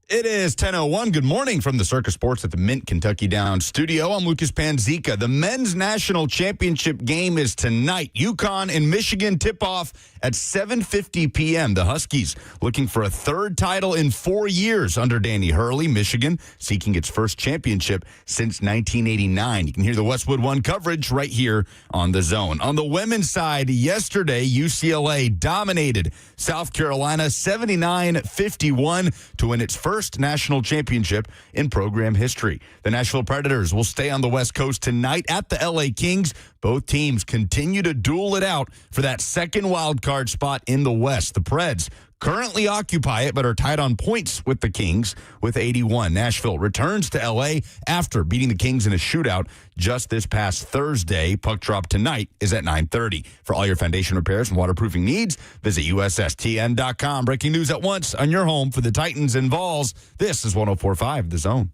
It is 10:01. Good morning from the Circus Sports at the Mint Kentucky Downs studio. I'm Lucas Panzica. The men's national championship game is tonight. UConn and Michigan tip-off at 7:50 p.m. The Huskies looking for a third title in 4 years under Danny Hurley. Michigan seeking its first championship since 1989. You can hear the Westwood One coverage right here on The Zone. On the women's side, yesterday, UCLA dominated South Carolina 79-51 to win its first national championship in program history. The Nashville Predators will stay on the West Coast tonight at the LA Kings. Both teams continue to duel it out for that second wild card spot in the West. The Preds currently occupy it, but are tied on points with the Kings with 81. Nashville returns to L.A. after beating the Kings in a shootout just this past Thursday. Puck drop tonight is at 9:30. For all your foundation repairs and waterproofing needs, visit USSTN.com. Breaking news at once on your home for the Titans and Vols. This is 104.5 The Zone.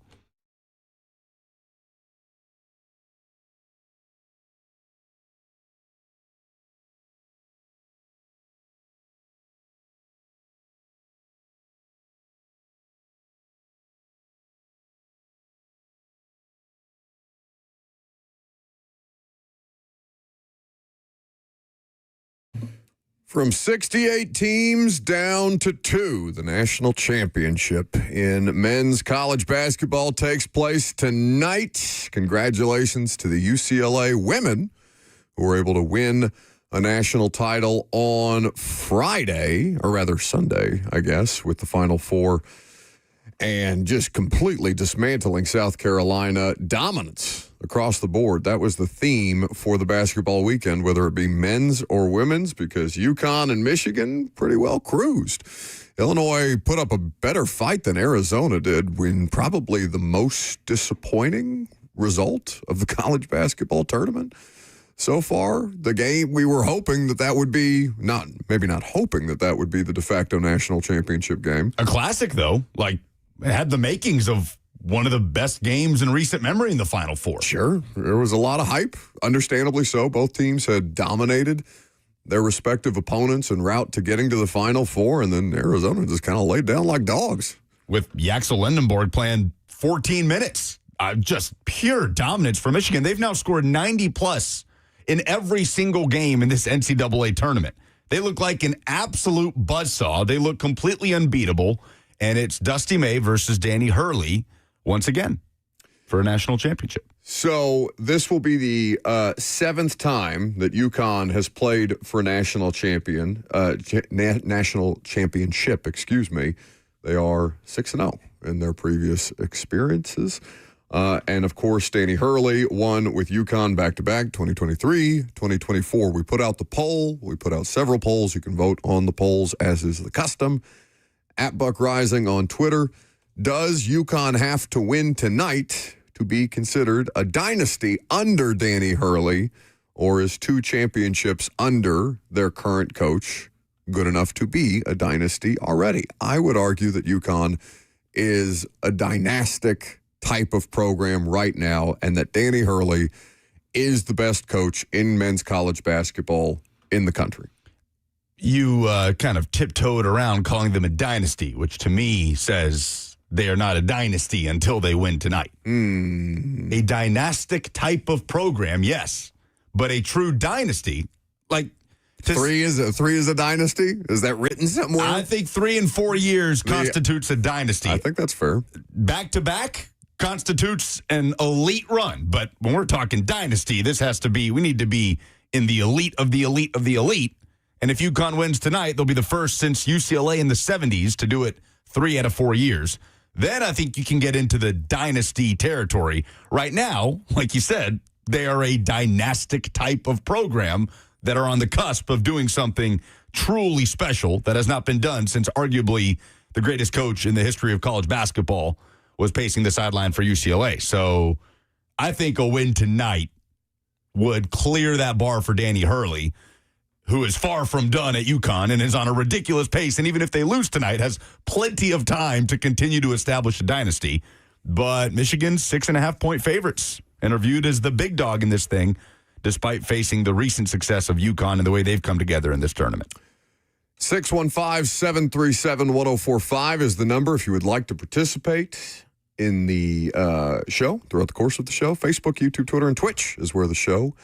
From 68 teams down to 2, the national championship in men's college basketball takes place tonight. Congratulations to the UCLA women who were able to win a national title on Friday, or rather Sunday, I guess, with the Final Four, and just completely dismantling South Carolina. Dominance across the board. That was the theme for the basketball weekend, whether it be men's or women's, because UConn and Michigan pretty well cruised. Illinois put up a better fight than Arizona did, when probably the most disappointing result of the college basketball tournament so far. The game, we were hoping that would be, maybe not hoping that would be the de facto national championship game. A classic, though. Like, it had the makings of one of the best games in recent memory in the Final Four. Sure. There was a lot of hype, understandably so. Both teams had dominated their respective opponents en route to getting to the Final Four, and then Arizona just kind of laid down like dogs. With Yaxel Lendenborg playing 14 minutes. Just pure dominance for Michigan. They've now scored 90-plus in every single game in this NCAA tournament. They look like an absolute buzzsaw. They look completely unbeatable, and it's Dusty May versus Danny Hurley once again for a national championship. So this will be the seventh time that UConn has played for a national championship. Excuse me. They are 6-0 in their previous experiences. And, of course, Danny Hurley won with UConn back-to-back, 2023, 2024. We put out the poll. We put out several polls. You can vote on the polls, as is the custom. At Buck Rising on Twitter. Does UConn have to win tonight to be considered a dynasty under Danny Hurley, or is 2 championships under their current coach good enough to be a dynasty already? I would argue that UConn is a dynastic type of program right now, and that Danny Hurley is the best coach in men's college basketball in the country. You kind of tiptoed around calling them a dynasty, which to me says they are not a dynasty until they win tonight. A dynastic type of program, yes, but a true dynasty, like three is a dynasty. Is that written somewhere? I think 3 and 4 years constitutes a dynasty. I think that's fair. Back to back constitutes an elite run, but when we're talking dynasty, we need to be in the elite of the elite of the elite. And if UConn wins tonight, they'll be the first since UCLA in the 70s to do it 3 out of 4 years. Then I think you can get into the dynasty territory. Right now, like you said, they are a dynastic type of program that are on the cusp of doing something truly special that has not been done since arguably the greatest coach in the history of college basketball was pacing the sideline for UCLA. So I think a win tonight would clear that bar for Danny Hurley, who is far from done at UConn and is on a ridiculous pace, and even if they lose tonight, has plenty of time to continue to establish a dynasty. But Michigan's 6.5-point favorites and are viewed as the big dog in this thing, despite facing the recent success of UConn and the way they've come together in this tournament. 615-737-1045 is the number if you would like to participate in the show throughout the course of the show. Facebook, YouTube, Twitter, and Twitch is where the show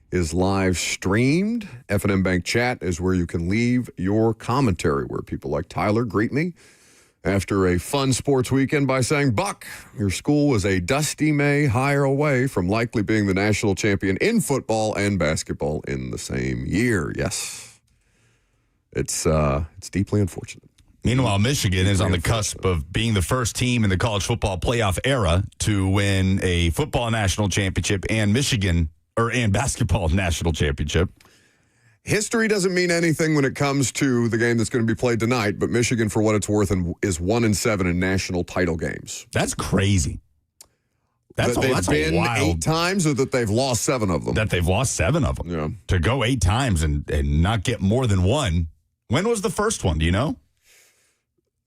is live streamed. F&M Bank Chat is where you can leave your commentary, where people like Tyler greet me after a fun sports weekend by saying, Buck, your school was a dusty May hire away from likely being the national champion in football and basketball in the same year. Yes, it's deeply unfortunate. Meanwhile, Michigan is on the cusp of being the first team in the college football playoff era to win a football national championship and basketball national championship. History doesn't mean anything when it comes to the game that's going to be played tonight, but Michigan, for what it's worth, is 1-7 in national title games. That's crazy. That's been wild. 8 times, or that they've lost 7 of them? That they've lost 7 of them. Yeah. To go 8 times and not get more than 1. When was the first one? Do you know?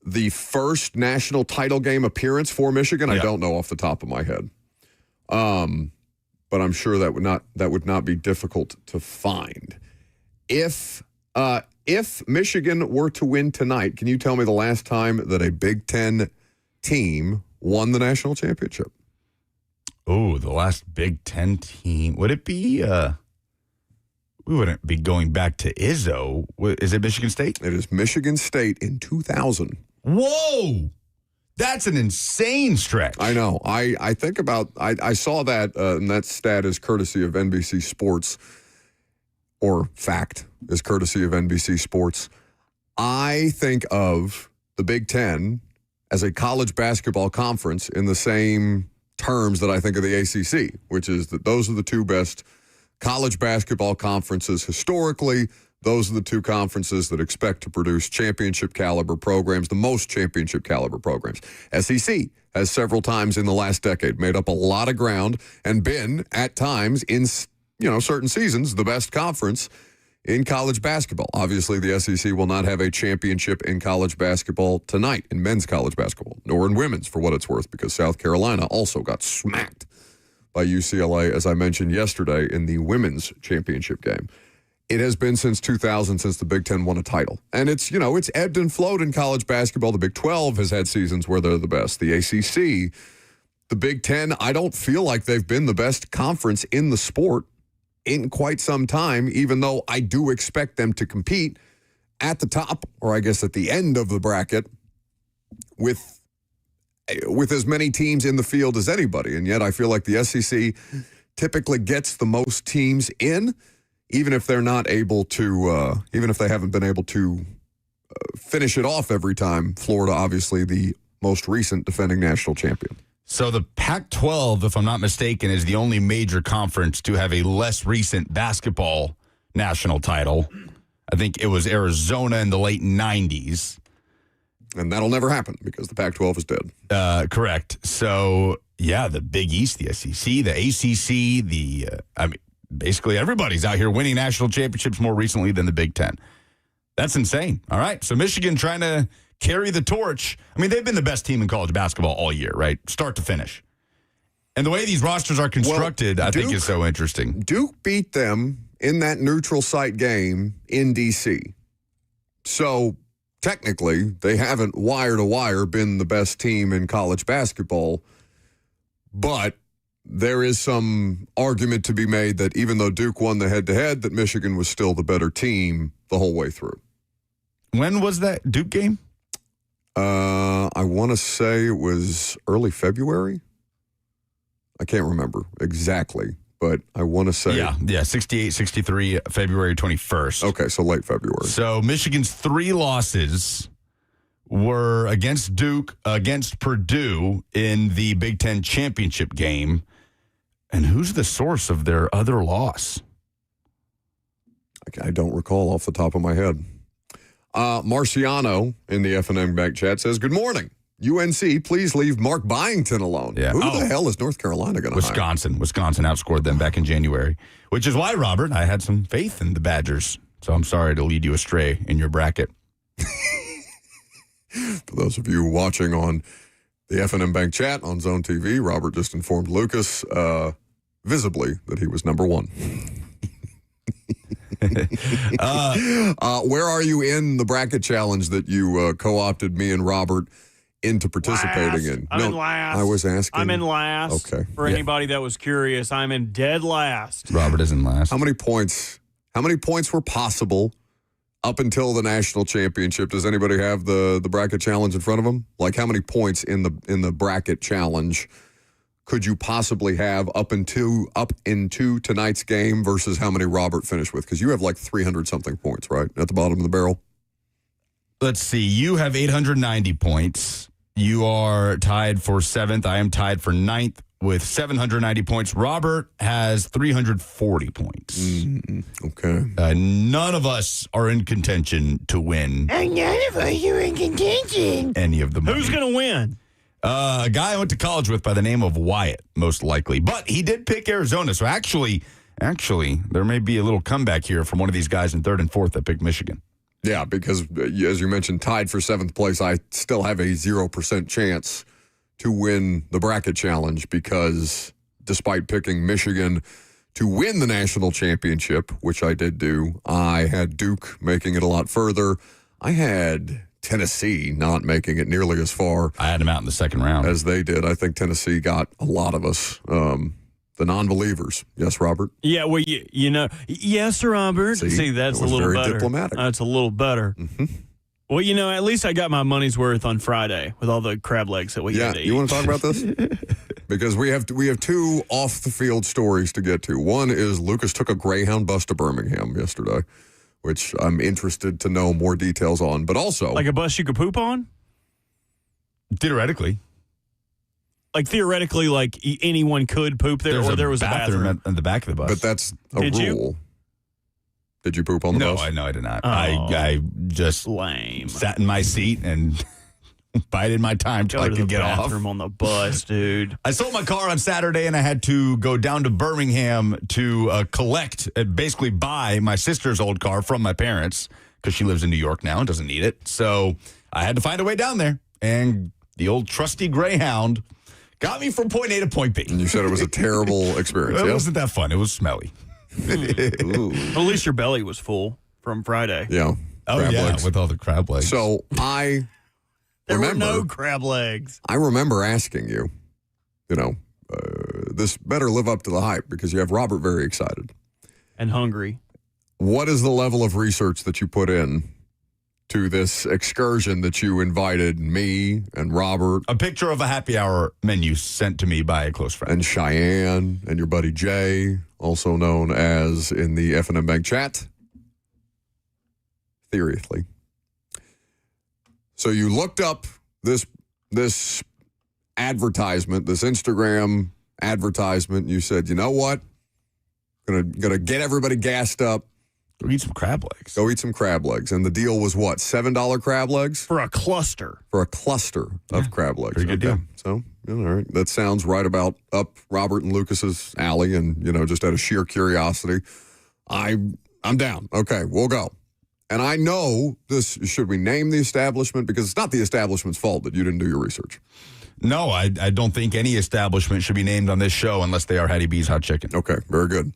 The first national title game appearance for Michigan? Yeah. I don't know off the top of my head. But I'm sure that would not be difficult to find. If Michigan were to win tonight, can you tell me the last time that a Big Ten team won the national championship? Oh, the last Big Ten team. Would it be, we wouldn't be going back to Izzo. Is it Michigan State? It is Michigan State in 2000. Whoa! That's an insane stretch. I know. I think about, I saw that, and that stat is courtesy of NBC Sports. Or fact is courtesy of NBC Sports. I think of the Big Ten as a college basketball conference in the same terms that I think of the ACC, which is that those are the 2 best college basketball conferences historically. Those are the 2 conferences that expect to produce championship caliber programs, the most championship caliber programs. SEC has several times in the last decade made up a lot of ground and been at times in certain seasons, the best conference in college basketball. Obviously, the SEC will not have a championship in college basketball tonight, in men's college basketball, nor in women's, for what it's worth, because South Carolina also got smacked by UCLA, as I mentioned yesterday, in the women's championship game. It has been since 2000 since the Big Ten won a title. And it's ebbed and flowed in college basketball. The Big 12 has had seasons where they're the best. The ACC, the Big Ten, I don't feel like they've been the best conference in the sport in quite some time, even though I do expect them to compete at the top, or I guess at the end of the bracket, with as many teams in the field as anybody. And yet I feel like the SEC typically gets the most teams in, even if they're not able to, even if they haven't been able to finish it off every time. Florida, obviously, the most recent defending national champion. So the Pac-12, if I'm not mistaken, is the only major conference to have a less recent basketball national title. I think it was Arizona in the late 90s. And that'll never happen because the Pac-12 is dead. Correct. So, yeah, the Big East, the SEC, the ACC, basically everybody's out here winning national championships more recently than the Big Ten. That's insane. All right. So Michigan trying to carry the torch. I mean, they've been the best team in college basketball all year, right? Start to finish. And the way these rosters are constructed, I think is so interesting. Duke beat them in that neutral site game in D.C. So technically, they haven't wire to wire been the best team in college basketball. But there is some argument to be made that even though Duke won the head-to-head, that Michigan was still the better team the whole way through. When was that Duke game? I want to say it was early February. I can't remember exactly, but I want to say. Yeah, 68-63, February 21st. Okay, so late February. So Michigan's 3 losses were against Duke, against Purdue in the Big Ten championship game. And who's the source of their other loss? I don't recall off the top of my head. Marciano in the F&M Bank chat says, good morning. UNC, please leave Mark Byington alone. Yeah. Who the hell is North Carolina going to hire? Wisconsin outscored them back in January, which is why, Robert, I had some faith in the Badgers. So I'm sorry to lead you astray in your bracket. For those of you watching on the F&M Bank chat on Zone TV, Robert just informed Lucas visibly that he was number 1. Where are you in the bracket challenge that you co-opted me and Robert into participating in? I'm in last. I was asking. I'm in last. Okay. For anybody that was curious, I'm in dead last. Robert is in last. How many points were possible up until the national championship? Does anybody have the bracket challenge in front of them? Like, how many points in the bracket challenge could you possibly have up into tonight's game versus how many Robert finished with? Because you have like 300-something points, right, at the bottom of the barrel? Let's see. You have 890 points. You are tied for 7th. I am tied for 9th with 790 points. Robert has 340 points. Okay. None of us are in contention to win. And none of us are in contention. Any of the money. Who's going to win? A guy I went to college with by the name of Wyatt, most likely. But he did pick Arizona. So actually, there may be a little comeback here from one of these guys in 3rd and 4th that picked Michigan. Yeah, because as you mentioned, tied for 7th place, I still have a 0% chance to win the bracket challenge because despite picking Michigan to win the national championship, which I did do, I had Duke making it a lot further. I had Tennessee not making it nearly as far. I had him out in the 2nd round. As they did. I think Tennessee got a lot of us. The non-believers. Yes, Robert? Yeah, well, yes, Robert. See, that's a little very better. Diplomatic. That's a little better. Mm-hmm. Well, at least I got my money's worth on Friday with all the crab legs that we had to eat. You want to talk about this? Because we have 2 off-the-field stories to get to. One is Lucas took a Greyhound bus to Birmingham yesterday, which I'm interested to know more details on. But also... Like a bus you could poop on? Theoretically. Like, theoretically, like, anyone could poop there, or there was a bathroom in the back of the bus. But that's a Did rule. You? Did you poop on the bus? No, I did not. Oh, I just lame. sat in my seat and bided my time till I could get off. Bathroom on the bus, dude. I sold my car on Saturday, and I had to go down to Birmingham to collect and basically buy my sister's old car from my parents because she lives in New York now and doesn't need it. So I had to find a way down there, and the old trusty Greyhound got me from point A to point B. And you said it was a terrible experience, It wasn't that fun. It was smelly. Ooh. At least your belly was full from Friday. Yeah. Crab legs. With all the crab legs. So I There remember, were no crab legs. I remember asking you, this better live up to the hype because you have Robert very excited. And hungry. What is the level of research that you put in to this excursion that you invited me and Robert? A picture of a happy hour menu sent to me by a close friend. And Cheyenne and your buddy Jay, also known as in the F&M Bank chat, Theoretically. So you looked up this advertisement, this Instagram advertisement, and you said, you know what? Gonna get everybody gassed up. Go eat some crab legs. Go eat some crab legs. And the deal was what? $7 crab legs? For a cluster. For a cluster of crab legs. Pretty good deal. So, all right. That sounds right about up Robert and Lucas's alley. And, just out of sheer curiosity, I'm down. Okay, we'll go. And I know this, should we name the establishment? Because it's not the establishment's fault that you didn't do your research. No, I don't think any establishment should be named on this show unless they are Hattie B's Hot Chicken. Okay, very good.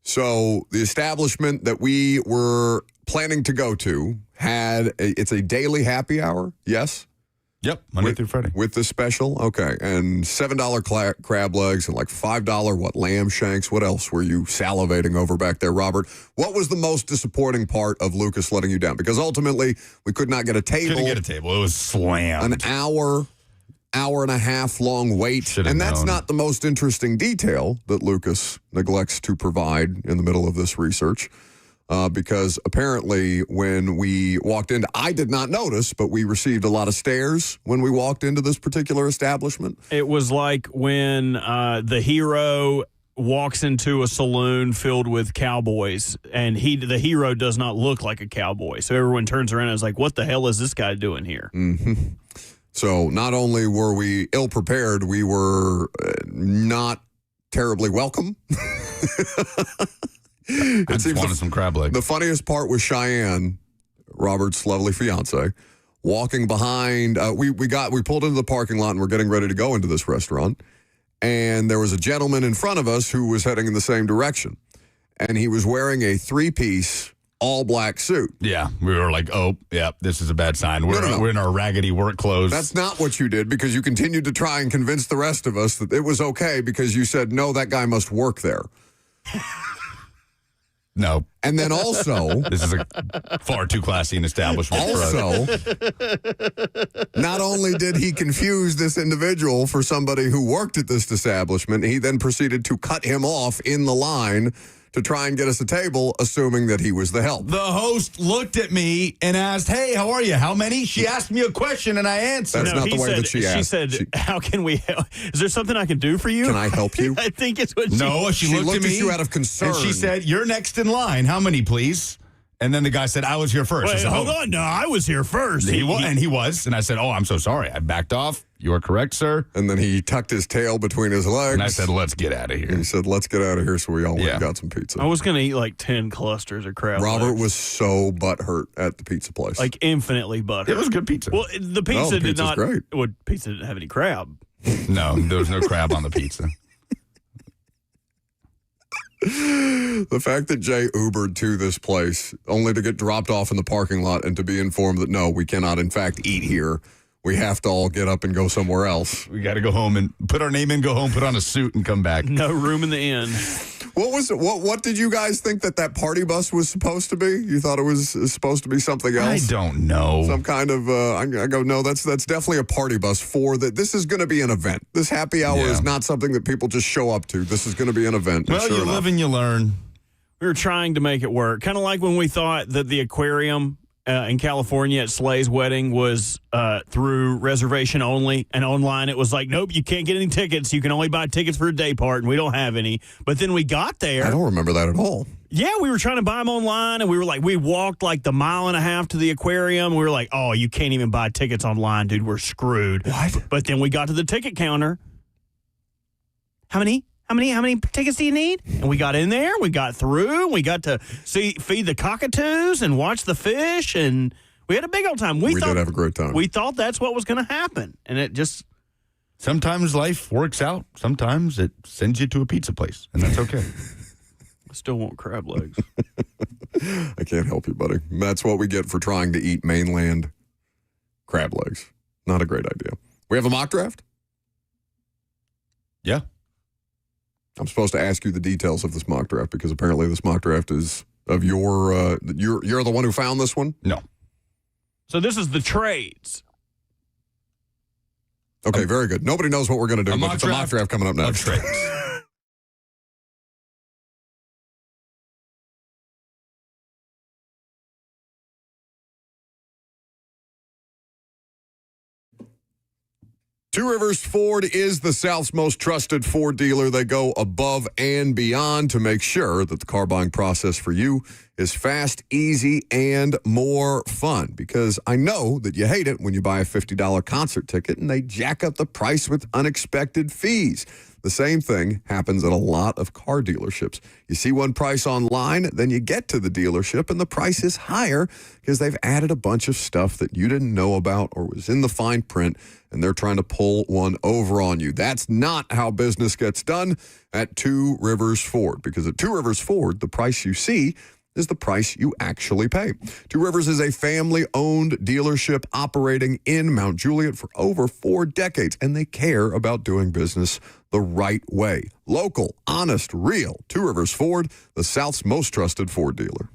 So the establishment that we were planning to go to it's a daily happy hour, yes? Yep, Monday through Friday. With the special? Okay, and $7 crab legs and like $5, lamb shanks? What else were you salivating over back there, Robert? What was the most disappointing part of Lucas letting you down? Because ultimately, we could not get a table. Couldn't get a table. It was slammed. An hour and a half long wait. Should've And that's known. not the most interesting detail that Lucas neglects to provide in the middle of this research. Because apparently when we walked in, I did not notice, but we received a lot of stares when we walked into this particular establishment. It was like when the hero walks into a saloon filled with cowboys, and the hero does not look like a cowboy. So everyone turns around and is like, what the hell is this guy doing here? Mm-hmm. So not only were we ill-prepared, we were not terribly welcome. I just wanted some crab legs. The funniest part was Cheyenne, Robert's lovely fiance, walking behind. We pulled into the parking lot and we're getting ready to go into this restaurant. And there was a gentleman in front of us who was heading in the same direction. and he was wearing a three-piece all-black suit. Yeah, we were like, oh, yeah, this is a bad sign. We're in our raggedy work clothes. That's not what you did, because you continued to try and convince the rest of us that it was okay, because you said, no, that guy must work there. No. And then also... This is a far too classy an establishment for us. Also, not only did he confuse this individual for somebody who worked at this establishment, he then proceeded to cut him off in the line to try and get us a table, assuming that he was the help. The host looked at me and asked, hey, how are you? How many? She asked me a question and I answered. That's not the way that she asked. She said, how can we help? Is there something I can do for you? Can I help you? I think it's what No, she looked at me. you out of concern. And she said, you're next in line. How many, please? And then the guy said, I was here first. I Wait, said, hold on. No, I was here first. He was. And I said, oh, I'm so sorry. I backed off. You are correct, sir. And then he tucked his tail between his legs. And I said, let's get out of here. And he said, let's get out of here. So we all went and got some pizza. I was going to eat like 10 clusters of crab Robert legs. was so butthurt at the pizza place. Like infinitely buttered. It was good pizza. Well, the pizza the did pizza's not. great. Well, pizza didn't have any crab. No, there was no crab on the pizza. The fact that Jay Ubered to this place only to get dropped off in the parking lot and to be informed that, no, we cannot, in fact, eat here. We have to all get up and go somewhere else. We got to go home and put our name in, go home, put on a suit, and come back. No room in the inn. What was it? What did you guys think that party bus was supposed to be? You thought it was supposed to be something else? I don't know. Some kind of, I go, no, that's definitely a party bus for that. This is going to be an event. This happy hour is not something that people just show up to. This is going to be an event. Well, you live and you learn. We were trying to make it work. Kind of like when we thought that the aquarium in California at Slay's wedding was through reservation only, and online it was like, nope, you can't get any tickets. You can only buy tickets for a day part, and we don't have any. But then we got there. I don't remember that at all. Yeah, we were trying to buy them online, and we walked like the mile and a half to the aquarium. We were like, oh, you can't even buy tickets online, dude. We're screwed. What? But then we got to the ticket counter. How many tickets do you need? And we got in there, we got through, and we got to feed the cockatoos and watch the fish, and we had a big old time. We did have a great time. We thought that's what was going to happen, and it just... Sometimes life works out. Sometimes it sends you to a pizza place, and that's okay. I still want crab legs. I can't help you, buddy. That's what we get for trying to eat mainland crab legs. Not a great idea. We have a mock draft? Yeah. I'm supposed to ask you the details of this mock draft because apparently this mock draft is of your, you're the one who found this one? No. So this is the trades. Okay, very good. Nobody knows what we're going to do, but it's a mock draft coming up next. Trades. Two Rivers Ford is the South's most trusted Ford dealer. They go above and beyond to make sure that the car buying process for you is fast, easy, and more fun. Because I know that you hate it when you buy a $50 concert ticket and they jack up the price with unexpected fees. The same thing happens at a lot of car dealerships. You see one price online, then you get to the dealership and the price is higher because they've added a bunch of stuff that you didn't know about or was in the fine print, and they're trying to pull one over on you. That's not how business gets done at Two Rivers Ford, because at Two Rivers Ford, the price you see is the price you actually pay. Two Rivers is a family-owned dealership operating in Mount Juliet for over 4 decades, and they care about doing business the right way. Local, honest, real. Two Rivers Ford, the South's most trusted Ford dealer.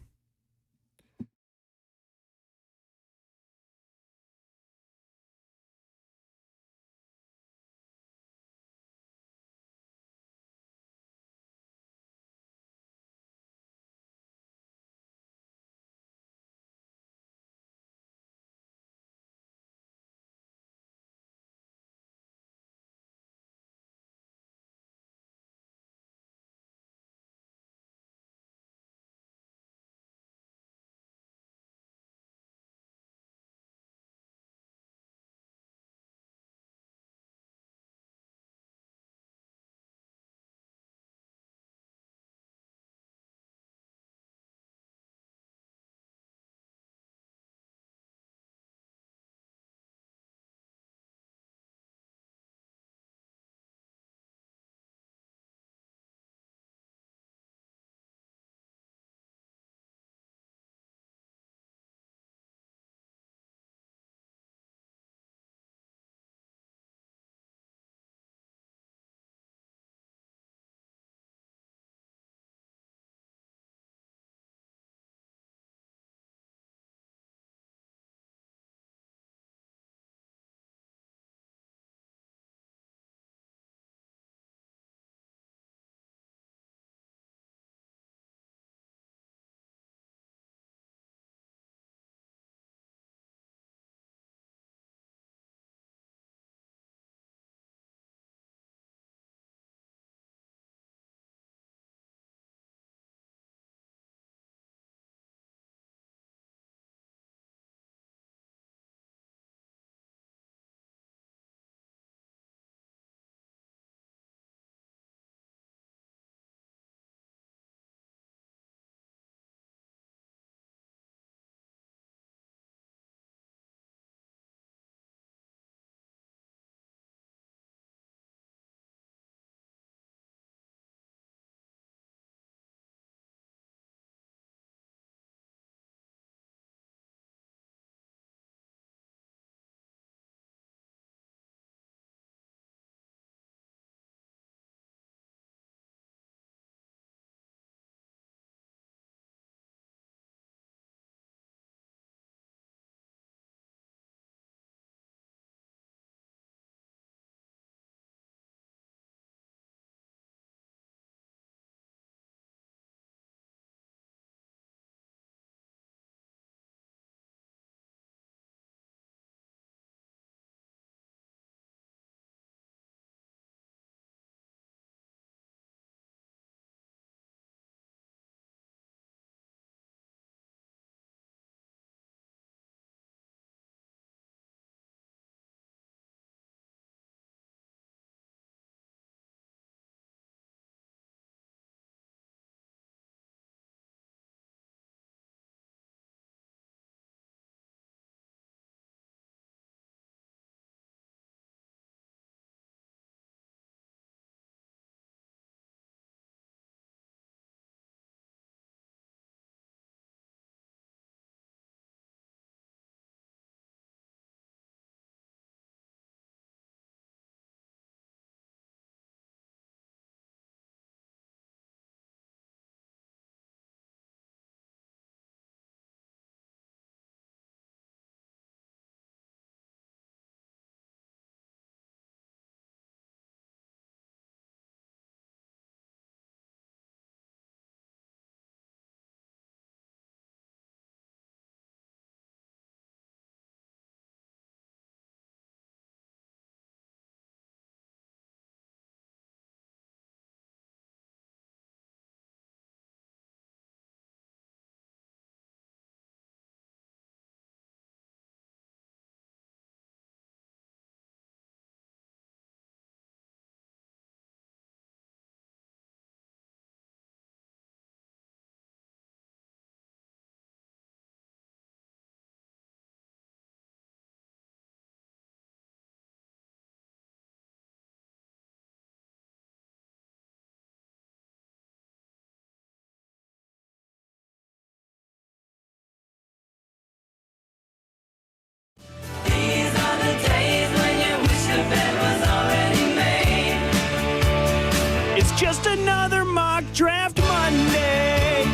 just another mock draft Monday.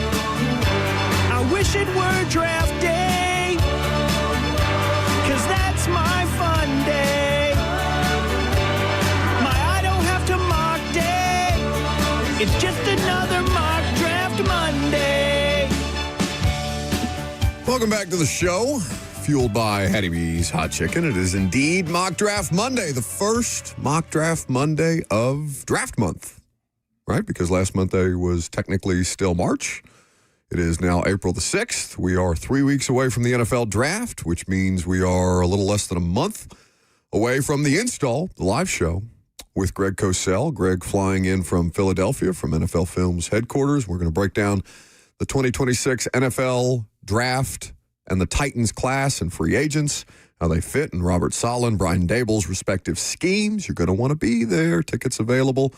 I wish it were draft day, 'cause that's my fun day. My I don't have to mock day. It's just another mock draft Monday. Welcome back to the show, fueled by Hattie B's Hot Chicken. It is indeed Mock Draft Monday, the first Mock Draft Monday of draft month, right? Because last Monday was technically still March. It is now April the 6th. We are 3 weeks away from the NFL draft, which means we are a little less than a month away from the install, the live show, with Greg Cosell. Greg flying in from Philadelphia, from NFL Films headquarters. We're going to break down the 2026 NFL draft and the Titans class and free agents, how they fit in Robert Saleh, Brian Dable's respective schemes. You're going to want to be there. Tickets available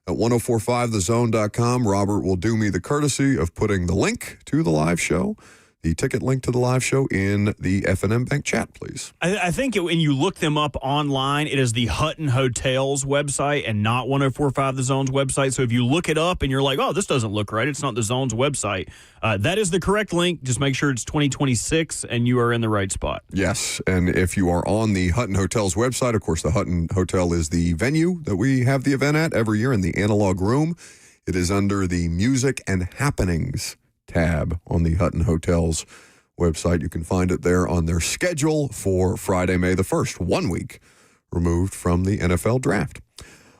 at 1045thezone.com. Robert will do me the courtesy of putting the link to the live show, the ticket link to the live show, in the F&M Bank chat, please. I think when you look them up online, it is the Hutton Hotels website and not 1045 The Zone's website. So if you look it up and you're like, oh, this doesn't look right, it's not the Zone's website, that is the correct link. Just make sure it's 2026 and you are in the right spot. Yes, and if you are on the Hutton Hotels website, of course, the Hutton Hotel is the venue that we have the event at every year in the Analog Room. It is under the Music and Happenings tab on the Hutton Hotels website. You can find it there on their schedule for Friday, May the 1st, 1 week removed from the NFL draft.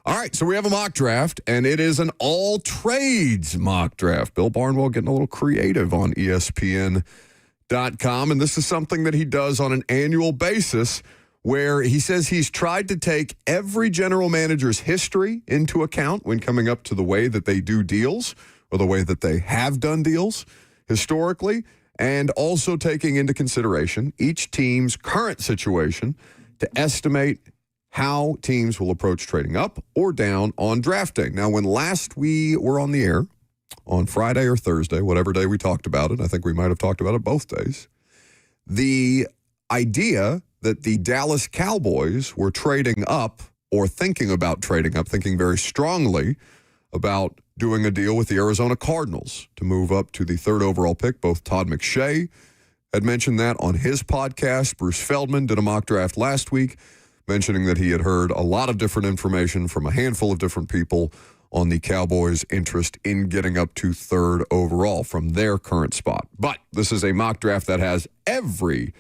All right, so we have a mock draft, and it is an all-trades mock draft. Bill Barnwell getting a little creative on ESPN.com, and this is something that he does on an annual basis, where he says he's tried to take every general manager's history into account when coming up to the way that they do deals, or the way that they have done deals historically, and also taking into consideration each team's current situation to estimate how teams will approach trading up or down on draft day. Now, when last we were on the air, on Friday or Thursday, whatever day we talked about it, I think we might have talked about it both days, the idea that the Dallas Cowboys were trading up or thinking about trading up, thinking very strongly about doing a deal with the Arizona Cardinals to move up to the third overall pick. Both Todd McShay had mentioned that on his podcast. Bruce Feldman did a mock draft last week, mentioning that he had heard a lot of different information from a handful of different people on the Cowboys' interest in getting up to third overall from their current spot. But this is a mock draft that has every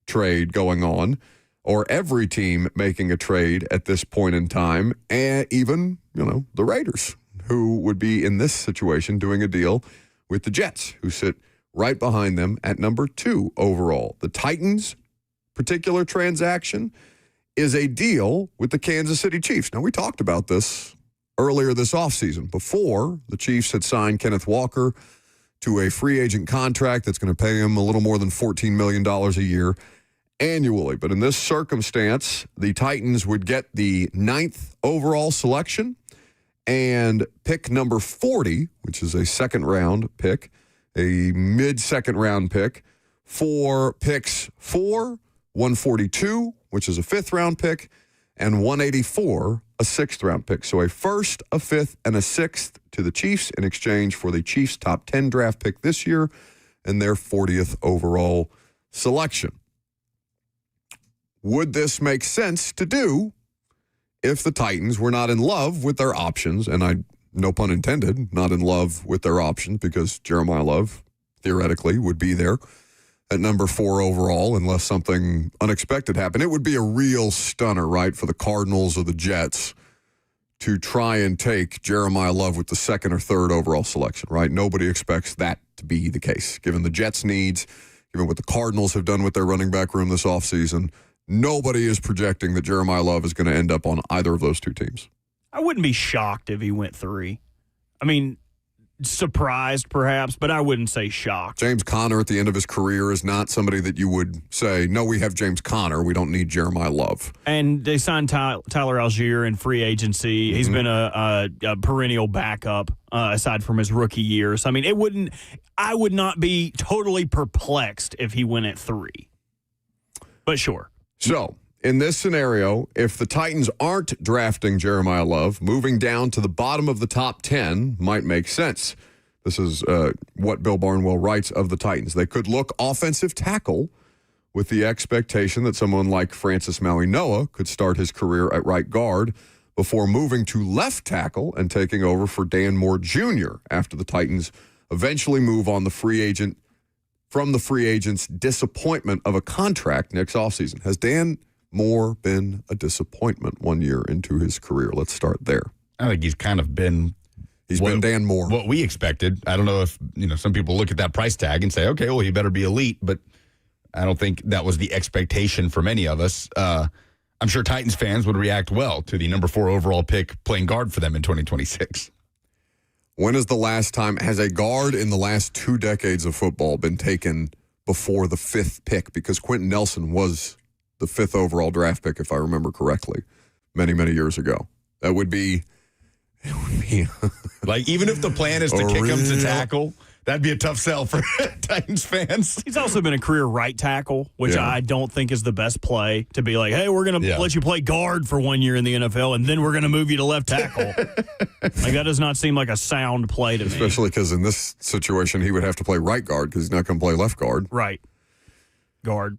trade going on, or every team making a trade at this point in time, and even, the Raiders, who would be in this situation doing a deal with the Jets, who sit right behind them at number 2 overall. The Titans' particular transaction is a deal with the Kansas City Chiefs. Now, we talked about this earlier this offseason, before the Chiefs had signed Kenneth Walker to a free agent contract that's going to pay him a little more than $14 million a year annually. But in this circumstance, the Titans would get the 9th overall selection and pick number 40, which is a second-round pick, a mid-second round pick, for picks 4, 142, which is a 5th-round pick, and 184, a 6th-round pick. So a 1st, a 5th, and a 6th to the Chiefs in exchange for the Chiefs' top 10 draft pick this year and their 40th overall selection. Would this make sense to do if the Titans were not in love with their options? And no pun intended, not in love with their options, because Jeremiah Love theoretically would be there at number 4 overall unless something unexpected happened. It would be a real stunner, right, for the Cardinals or the Jets to try and take Jeremiah Love with the 2nd or 3rd overall selection, right? Nobody expects that to be the case. Given the Jets' needs, given what the Cardinals have done with their running back room this offseason, nobody is projecting that Jeremiah Love is going to end up on either of those two teams. I wouldn't be shocked if he went 3. I mean, surprised perhaps, but I wouldn't say shocked. James Conner at the end of his career is not somebody that you would say, no, we have James Conner, we don't need Jeremiah Love. And they signed Tyler Algier in free agency. Mm-hmm. He's been a perennial backup aside from his rookie years. I mean, I would not be totally perplexed if he went at 3. But sure. So, in this scenario, if the Titans aren't drafting Jeremiah Love, moving down to the bottom of the top 10 might make sense. This is what Bill Barnwell writes of the Titans. They could look offensive tackle with the expectation that someone like Francis Mauigoa could start his career at right guard before moving to left tackle and taking over for Dan Moore Jr. after the Titans eventually move on from the free agent's disappointment of a contract next offseason. Has Dan Moore been a disappointment 1 year into his career? Let's start there. I think he's kind of been... He's been Dan Moore. What we expected. I don't know if, some people look at that price tag and say, okay, well, he better be elite, but I don't think that was the expectation for many of us. I'm sure Titans fans would react well to the number 4 overall pick playing guard for them in 2026. When is the last time, has a guard in the last 2 decades of football been taken before the 5th pick? Because Quentin Nelson was the 5th overall draft pick, if I remember correctly, many, many years ago. It would be like, even if the plan is to kick him to tackle, that'd be a tough sell for Titans fans. He's also been a career right tackle, which I don't think is the best play, to be like, hey, we're going to let you play guard for 1 year in the NFL, and then we're going to move you to left tackle. Like, that does not seem like a sound play to me. Especially because in this situation, he would have to play right guard because he's not going to play left guard. Right. Guard.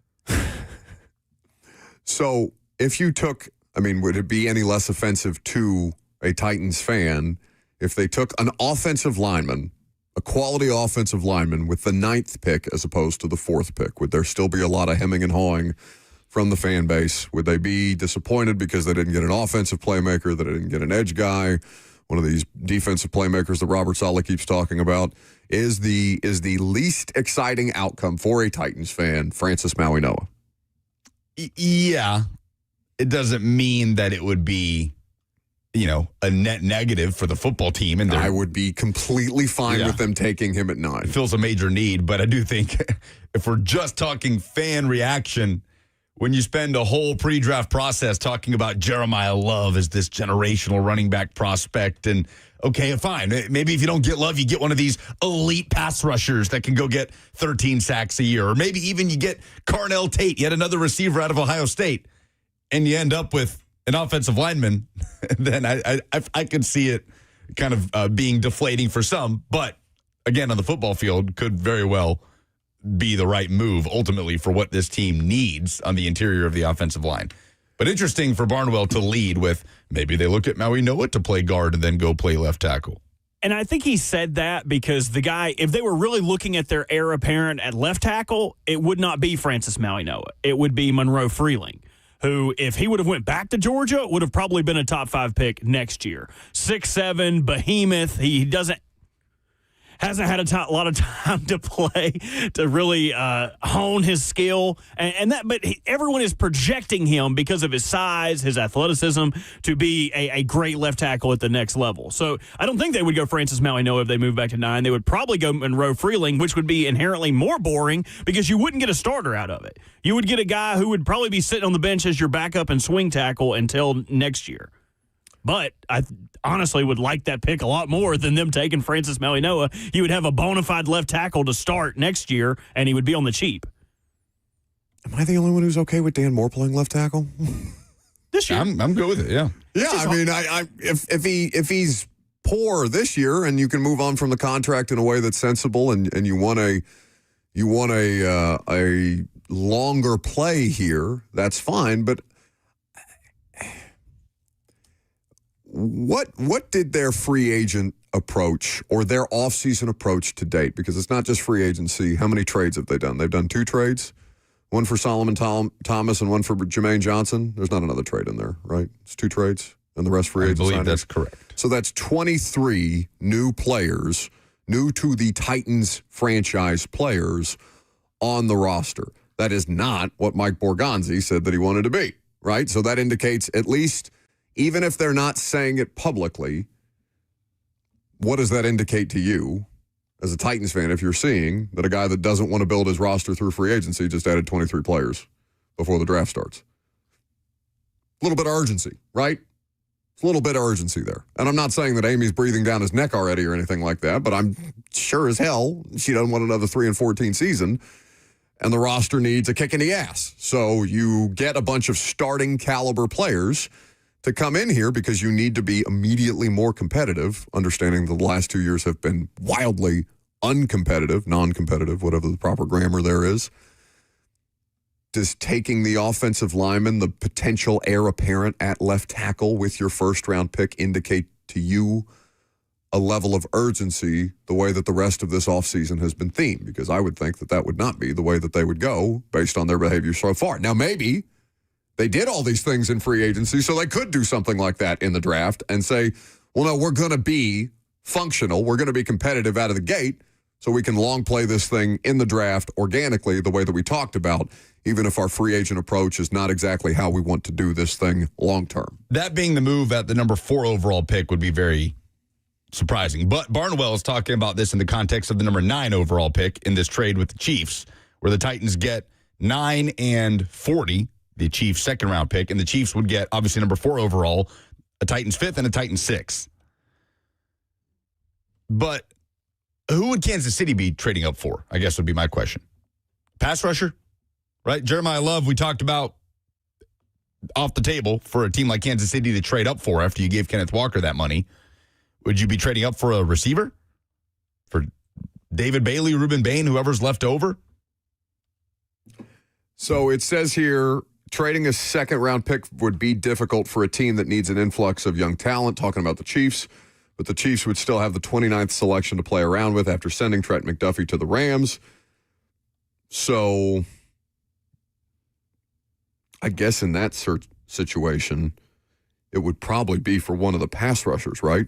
So if you took, would it be any less offensive to a Titans fan if they took an offensive lineman, a quality offensive lineman with the 9th pick as opposed to the 4th pick? Would there still be a lot of hemming and hawing from the fan base? Would they be disappointed because they didn't get an offensive playmaker, that they didn't get an edge guy, one of these defensive playmakers that Robert Saleh keeps talking about? Is the least exciting outcome for a Titans fan Francis Mauigoa? Yeah. It doesn't mean that it would be, a net negative for the football team. And I would be completely fine with them taking him at 9. It fills a major need, but I do think if we're just talking fan reaction, when you spend a whole pre-draft process talking about Jeremiah Love as this generational running back prospect, and okay, fine. Maybe if you don't get Love, you get one of these elite pass rushers that can go get 13 sacks a year. Or maybe even you get Carnell Tate, yet another receiver out of Ohio State, and you end up with an offensive lineman, then I could see it kind of being deflating for some. But again, on the football field, could very well be the right move ultimately for what this team needs on the interior of the offensive line. But interesting for Barnwell to lead with maybe they look at Mauigoa to play guard and then go play left tackle. And I think he said that because the guy, if they were really looking at their heir apparent at left tackle, it would not be Francis Mauigoa. It would be Monroe Freeling, who, if he would have went back to Georgia, would have probably been a top 5 pick next year. 6'7", behemoth. He hasn't had a lot of time to play to really hone his skill, but everyone is projecting him because of his size, his athleticism, to be a great left tackle at the next level. So I don't think they would go Francis Mauigoa if they move back to 9. They would probably go Monroe Freeling, which would be inherently more boring because you wouldn't get a starter out of it. You would get a guy who would probably be sitting on the bench as your backup and swing tackle until next year. But I honestly would like that pick a lot more than them taking Francis Mauigoa. You would have a bona fide left tackle to start next year, and he would be on the cheap. Am I the only one who's okay with Dan Moore playing left tackle? This year. I'm good with it, yeah. Yeah, if he's poor this year and you can move on from the contract in a way that's sensible and you want a longer play here, that's fine, but What did their free agent approach or their offseason approach to date? Because it's not just free agency. How many trades have they done? They've done 2 trades, one for Solomon Thomas and one for Jermaine Johnson. There's not another trade in there, right? It's 2 trades and the rest free agents. I believe that's correct. So that's 23 new players, new to the Titans franchise players on the roster. That is not what Mike Borgonzi said that he wanted to be, right? So that indicates, at least, even if they're not saying it publicly, what does that indicate to you as a Titans fan if you're seeing that a guy that doesn't want to build his roster through free agency just added 23 players before the draft starts? A little bit of urgency, right? It's a little bit of urgency there. And I'm not saying that Amy's breathing down his neck already or anything like that, but I'm sure as hell she doesn't want another 3-14 season. and the roster needs a kick in the ass. So you get a bunch of starting caliber players to come in here because you need to be immediately more competitive, understanding the last 2 years have been wildly uncompetitive, non-competitive, whatever the proper grammar there is. Does taking the offensive lineman, the potential heir apparent at left tackle with your first-round pick indicate to you a level of urgency the way that the rest of this offseason has been themed? Because I would think that that would not be the way that they would go based on their behavior so far. Now, maybe they did all these things in free agency, so they could do something like that in the draft and say, well, no, we're going to be functional. We're going to be competitive out of the gate so we can long play this thing in the draft organically the way that we talked about, even if our free agent approach is not exactly how we want to do this thing long term. That being the move at the number 4 overall pick would be very surprising. But Barnwell is talking about this in the context of the number 9 overall pick in this trade with the Chiefs, where the Titans get 9 and 40, the Chiefs' second-round pick, and the Chiefs would get, obviously, number 4 overall, a Titans 5th and a Titans 6th. But who would Kansas City be trading up for, I guess would be my question. Pass rusher, right? Jeremiah Love, we talked about off the table for a team like Kansas City to trade up for after you gave Kenneth Walker that money. Would you be trading up for a receiver? For David Bailey, Reuben Bain, whoever's left over? So it says here, trading a second-round pick would be difficult for a team that needs an influx of young talent, talking about the Chiefs. But the Chiefs would still have the 29th selection to play around with after sending Trent McDuffie to the Rams. So I guess in that situation, it would probably be for one of the pass rushers, right?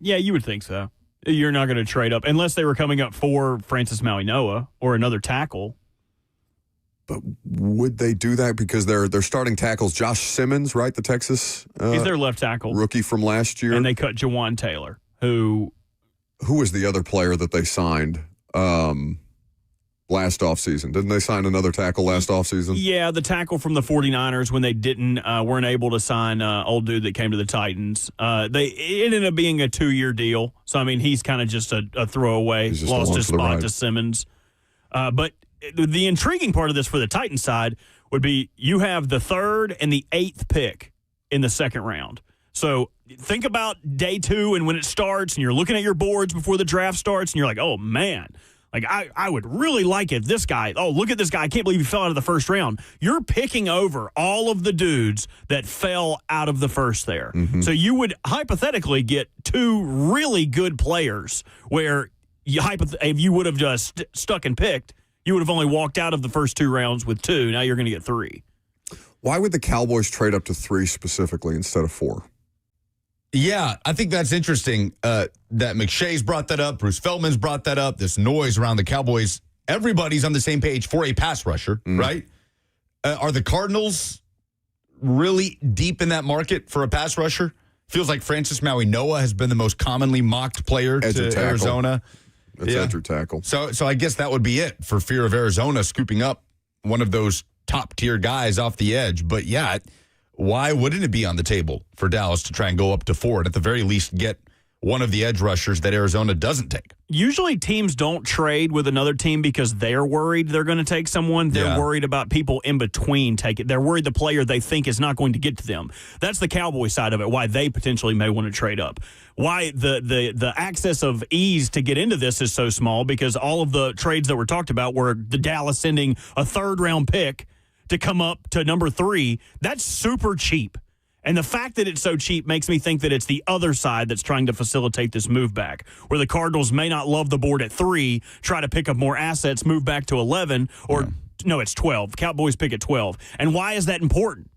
Yeah, you would think so. You're not going to trade up unless they were coming up for Francis Maui-Noah or another tackle. But would they do that because they're starting tackles? Josh Simmons, right? The Texas he's their left tackle rookie from last year, and they cut Jawan Taylor, who was the other player that they signed last offseason. Didn't they sign another tackle last offseason? Yeah, the tackle from the 49ers when they weren't able to sign old dude that came to the Titans. It ended up being a 2-year deal. So, I mean, he's kind of just a throwaway. Lost his spot to Simmons. But the intriguing part of this for the Titans side would be you have the 3rd and the 8th pick in the second round. So think about day 2 and when it starts and you're looking at your boards before the draft starts and you're like, oh, man. Like, I would really like it. This guy, oh, look at this guy. I can't believe he fell out of the first round. You're picking over all of the dudes that fell out of the first there. Mm-hmm. So you would hypothetically get 2 really good players where if you would have just stuck and picked, you would have only walked out of the first 2 rounds with 2. Now you're going to get 3. Why would the Cowboys trade up to 3 specifically instead of 4? Yeah, I think that's interesting that McShay's brought that up. Bruce Feldman's brought that up. This noise around the Cowboys. Everybody's on the same page for a pass rusher, right? Are the Cardinals really deep in that market for a pass rusher? Feels like Francis Maui-Noah has been the most commonly mocked player to Arizona. It's edge or tackle. So I guess that would be it for fear of Arizona scooping up one of those top-tier guys off the edge. But, yeah, why wouldn't it be on the table for Dallas to try and go up to 4 and at the very least get one of the edge rushers that Arizona doesn't take? Usually teams don't trade with another team because they're worried they're going to take someone. They're worried about people in between take it. They're worried the player they think is not going to get to them. That's the Cowboy side of it, why they potentially may want to trade up. Why the access of ease to get into this is so small because all of the trades that were talked about were the Dallas sending a 3rd-round pick to come up to number 3. That's super cheap. And the fact that it's so cheap makes me think that it's the other side that's trying to facilitate this move back, where the Cardinals may not love the board at 3, try to pick up more assets, move back to 11, or no, it's 12. Cowboys pick at 12. And why is that important?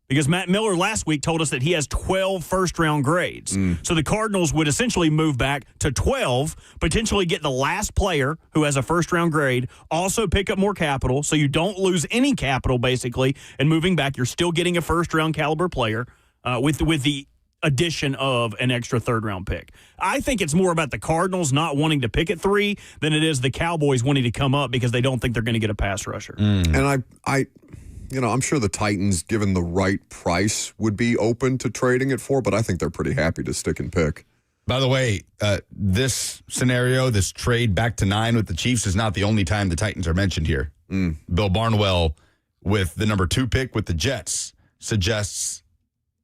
Because Matt Miller last week told us that he has 12 first-round grades. So the Cardinals would essentially move back to 12, potentially get the last player who has a first-round grade, also pick up more capital, so you don't lose any capital, basically, and moving back, you're still getting a first-round caliber player with the addition of an extra 3rd-round pick. I think it's more about the Cardinals not wanting to pick at 3 than it is the Cowboys wanting to come up because they don't think they're going to get a pass rusher. And I'm sure the Titans, given the right price, would be open to trading it for, but I think they're pretty happy to stick and pick. By the way, this scenario, this trade back to 9 with the Chiefs is not the only time the Titans are mentioned here. Bill Barnwell, with the number 2 pick with the Jets, suggests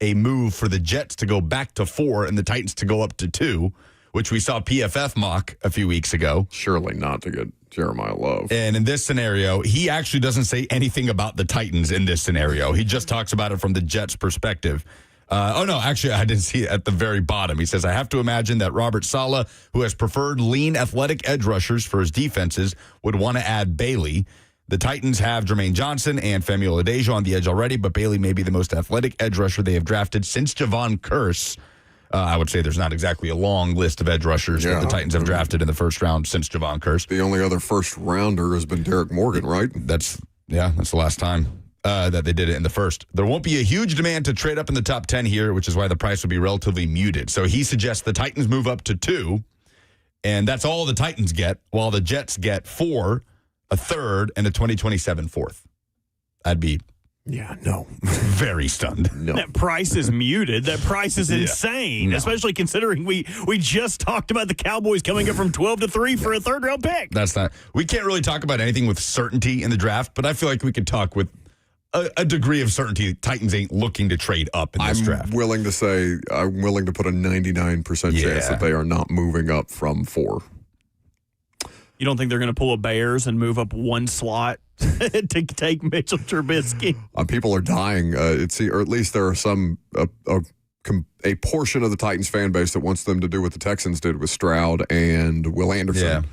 a move for the Jets to go back to 4 and the Titans to go up to 2, which we saw PFF mock a few weeks ago. Surely not to get Jeremiah Love. And in this scenario, he actually doesn't say anything about the Titans in this scenario. He just talks about it from the Jets' perspective. Actually, I didn't see it at the very bottom. He says, I have to imagine that Robert Saleh, who has preferred lean, athletic edge rushers for his defenses, would want to add Bailey. The Titans have Jermaine Johnson and Samuel Adejo on the edge already, but Bailey may be the most athletic edge rusher they have drafted since Javon Curse. I would say there's not exactly a long list of edge rushers that the Titans have drafted in the first round since Javon Curse. The only other first rounder has been Derek Morgan, right? That's the last time that they did it in the first. There won't be a huge demand to trade up in the top 10 here, which is why the price will be relatively muted. So he suggests the Titans move up to 2, and that's all the Titans get, while the Jets get 4, a third, and a 2027 fourth. I'd be very stunned. No. That price is muted. That price is insane, especially considering we just talked about the Cowboys coming up from 12 to 3 for a third-round pick. We can't really talk about anything with certainty in the draft, but I feel like we could talk with a degree of certainty. Titans ain't looking to trade up in this draft. I'm willing to put a 99% chance that they are not moving up from 4. You don't think they're going to pull a Bears and move up one slot to take Mitchell Trubisky? People are dying. Or at least there are a portion of the Titans fan base that wants them to do what the Texans did with Stroud and Will Anderson,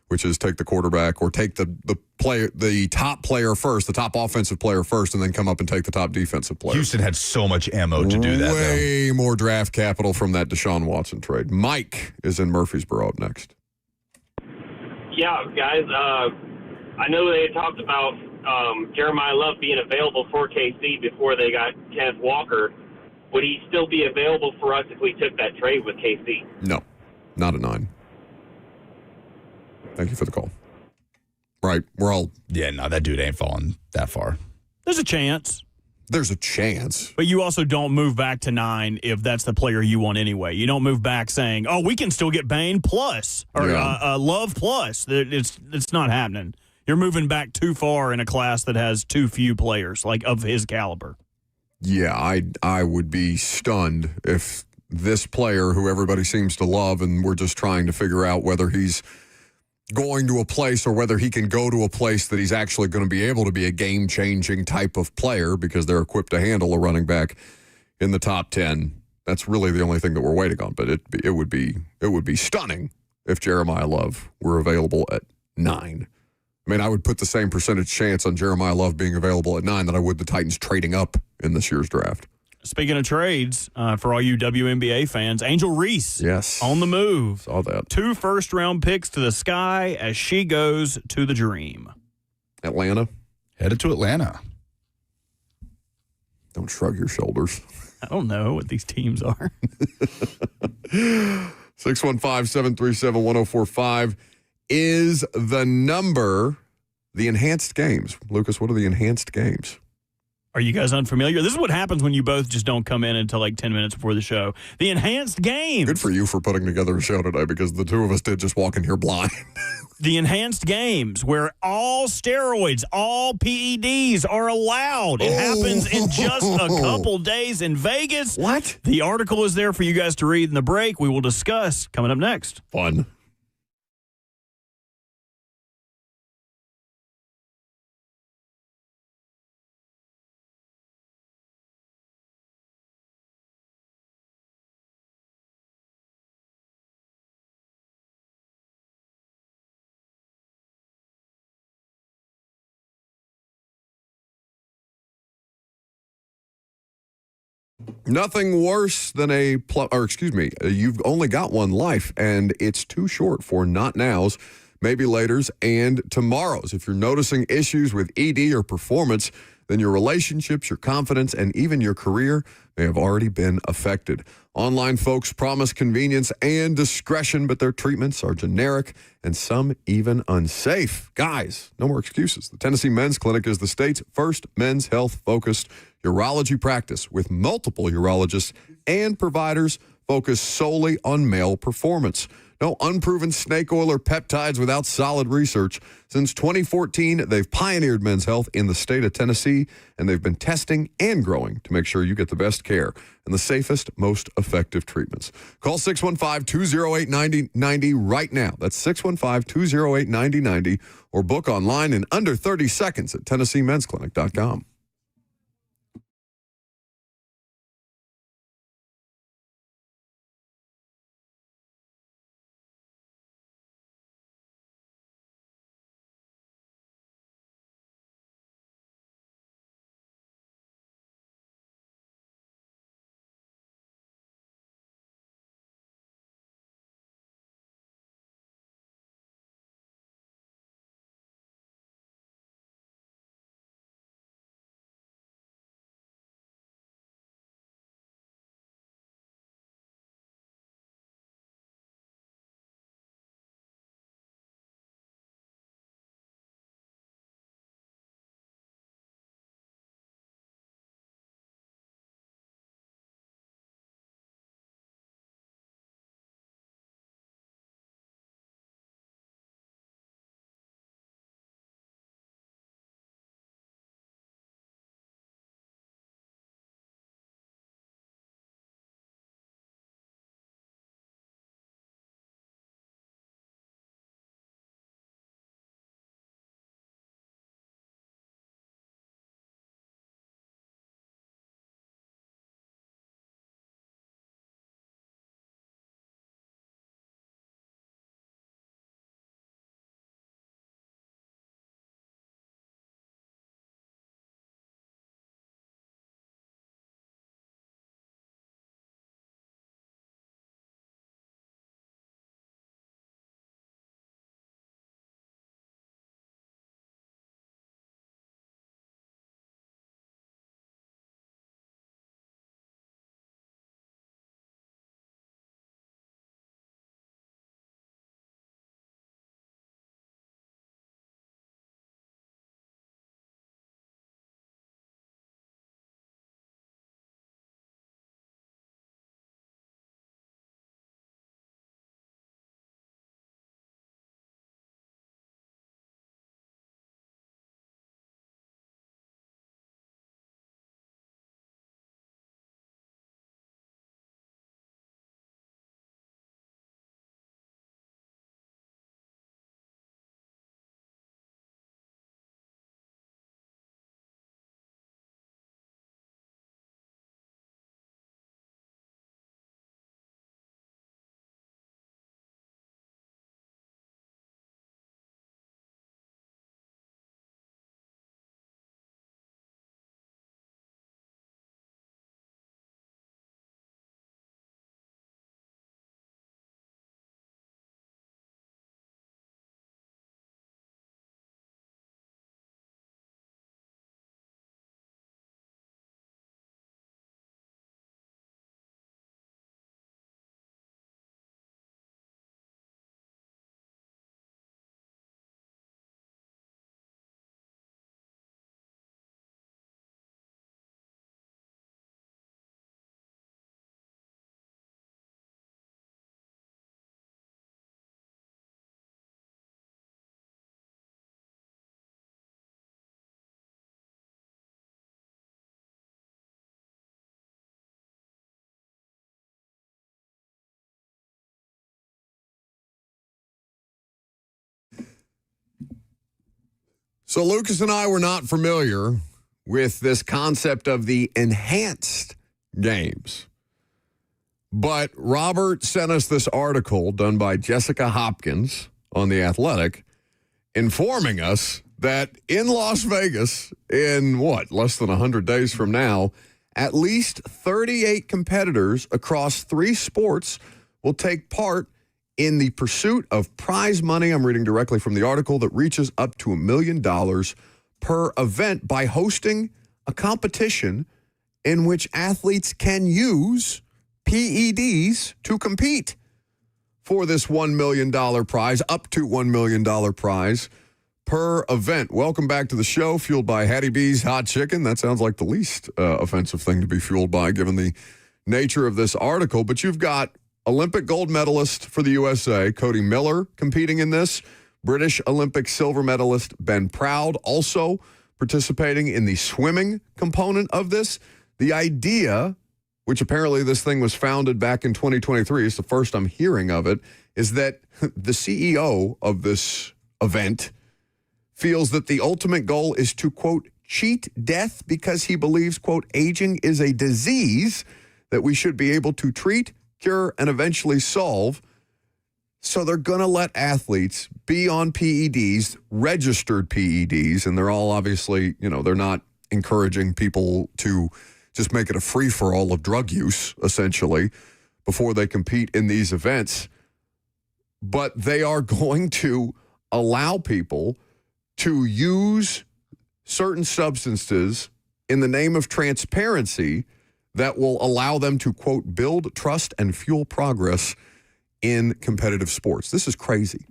which is take the quarterback or take the top player first, the top offensive player first, and then come up and take the top defensive player. Houston had so much ammo to do that. Way more draft capital from that Deshaun Watson trade. Mike is in Murfreesboro up next. Yeah, guys, I know they had talked about Jeremiah Love being available for KC before they got Kenneth Walker. Would he still be available for us if we took that trade with KC? No, not a 9. Thank you for the call. Right, we're all... Yeah, no, that dude ain't falling that far. There's a chance. There's a chance. But you also don't move back to 9 if that's the player you want anyway. You don't move back saying, oh, we can still get Bain plus or Love plus. It's not happening. You're moving back too far in a class that has too few players like of his caliber. Yeah, I would be stunned if this player, who everybody seems to love, and we're just trying to figure out whether he's going to a place or whether he can go to a place that he's actually going to be able to be a game-changing type of player because they're equipped to handle a running back in the top 10. That's really the only thing that we're waiting on. But it would be stunning if Jeremiah Love were available at 9. I mean, I would put the same percentage chance on Jeremiah Love being available at 9 that I would the Titans trading up in this year's draft. Speaking of trades, for all you WNBA fans, Angel Reese on the move. Saw that. 2 first-round picks to the sky as she goes to the Dream. Atlanta. Headed to Atlanta. Don't shrug your shoulders. I don't know what these teams are. 615-737-1045 is the number. The enhanced games. Lucas, what are the enhanced games? Are you guys unfamiliar? This is what happens when you both just don't come in until like 10 minutes before the show. The enhanced games. Good for you for putting together a show today because the two of us did just walk in here blind. The enhanced games where all steroids, all PEDs are allowed. It happens in just a couple days in Vegas. What? The article is there for you guys to read in the break. We will discuss coming up next. Fun. Nothing worse than you've only got one life, and it's too short for not nows, maybe laters, and tomorrows. If you're noticing issues with ED or performance, then your relationships, your confidence, and even your career may have already been affected. Online folks promise convenience and discretion, but their treatments are generic and some even unsafe. Guys, no more excuses. The Tennessee Men's Clinic is the state's first men's health-focused urology practice with multiple urologists and providers focused solely on male performance. No unproven snake oil or peptides without solid research. Since 2014, they've pioneered men's health in the state of Tennessee, and they've been testing and growing to make sure you get the best care and the safest, most effective treatments. Call 615-208-9090 right now. That's 615-208-9090, or book online in under 30 seconds at TennesseeMen'sClinic.com. So Lucas and I were not familiar with this concept of the enhanced games. But Robert sent us this article done by Jessica Hopkins on The Athletic, informing us that in Las Vegas, in less than 100 days from now, at least 38 competitors across 3 sports will take part in the pursuit of prize money, I'm reading directly from the article, that reaches up to $1 million per event by hosting a competition in which athletes can use PEDs to compete for this $1 million prize, up to $1 million prize per event. Welcome back to the show, fueled by Hattie B's Hot Chicken. That sounds like the least offensive thing to be fueled by, given the nature of this article, but you've got Olympic gold medalist for the USA, Cody Miller, competing in this. British Olympic silver medalist Ben Proud also participating in the swimming component of this. The idea, which apparently this thing was founded back in 2023, it's the first I'm hearing of it, is that the CEO of this event feels that the ultimate goal is to, quote, cheat death because he believes, quote, aging is a disease that we should be able to treat, cure, and eventually solve. So they're going to let athletes be on PEDs, registered PEDs, and they're all obviously, they're not encouraging people to just make it a free-for-all of drug use, essentially, before they compete in these events. But they are going to allow people to use certain substances in the name of transparency that will allow them to, quote, build trust and fuel progress in competitive sports. This is crazy.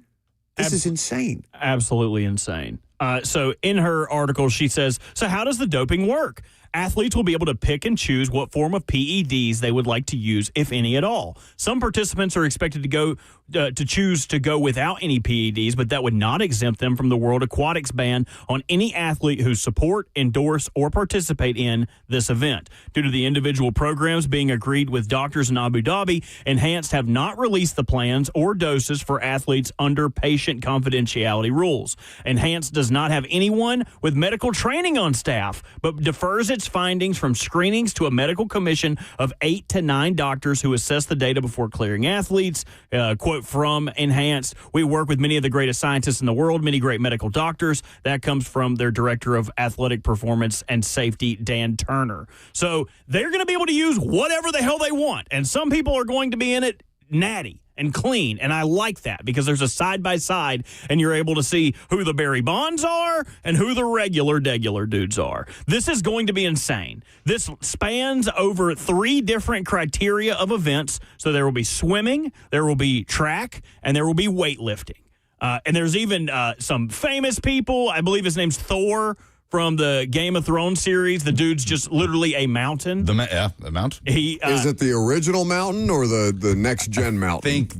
This is insane. Absolutely insane. So in her article, she says, so how does the doping work? Athletes will be able to pick and choose what form of PEDs they would like to use, if any at all. Some participants are expected to choose to go without any PEDs, but that would not exempt them from the World Aquatics ban on any athlete who support, endorse, or participate in this event. Due to the individual programs being agreed with doctors in Abu Dhabi, Enhanced have not released the plans or doses for athletes under patient confidentiality rules. Enhanced does not have anyone with medical training on staff, but defers its findings from screenings to a medical commission of 8 to 9 doctors who assess the data before clearing athletes. Quote from Enhanced, we work with many of the greatest scientists in the world, many great medical doctors. That comes from their director of athletic performance and safety, Dan Turner. So they're going to be able to use whatever the hell they want. And some people are going to be in it natty and clean, and I like that because there's a side-by-side, and you're able to see who the Barry Bonds are and who the regular dudes are. This is going to be insane. This spans over 3 different criteria of events, so there will be swimming, there will be track, and there will be weightlifting. And there's even some famous people. I believe his name's Thor from the Game of Thrones series. The dude's just literally a mountain. The mountain? Is it the original mountain or the next gen mountain? I think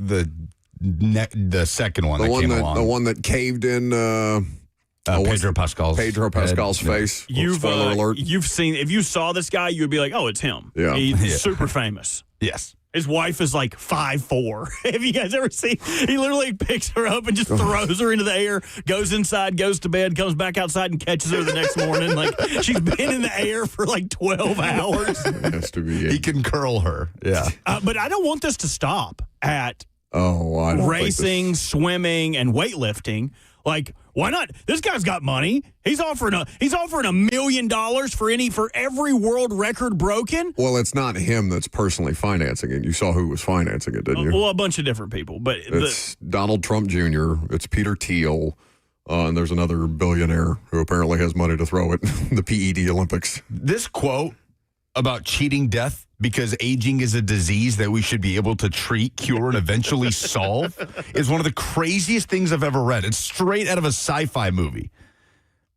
the second one that came along. The one that caved in Pedro Pascal's face. Spoiler alert. You've seen, if you saw this guy, you would be like, oh, it's him. Yeah. He's super famous. Yes. His wife is like 5'4". Have you guys ever seen? He literally picks her up and just throws her into the air, goes inside, goes to bed, comes back outside and catches her the next morning. Like, she's been in the air for like 12 hours. It has to be. He can curl her. Yeah. But I don't want this to stop at racing, swimming, and weightlifting. Like, why not? This guy's got money. He's offering $1 million for every world record broken. Well, it's not him that's personally financing it. You saw who was financing it, didn't you? Well, a bunch of different people, but it's Donald Trump Jr. It's Peter Thiel, and there's another billionaire who apparently has money to throw at the PED Olympics. This quote about cheating death because aging is a disease that we should be able to treat, cure, and eventually solve is one of the craziest things I've ever read. It's straight out of a sci-fi movie.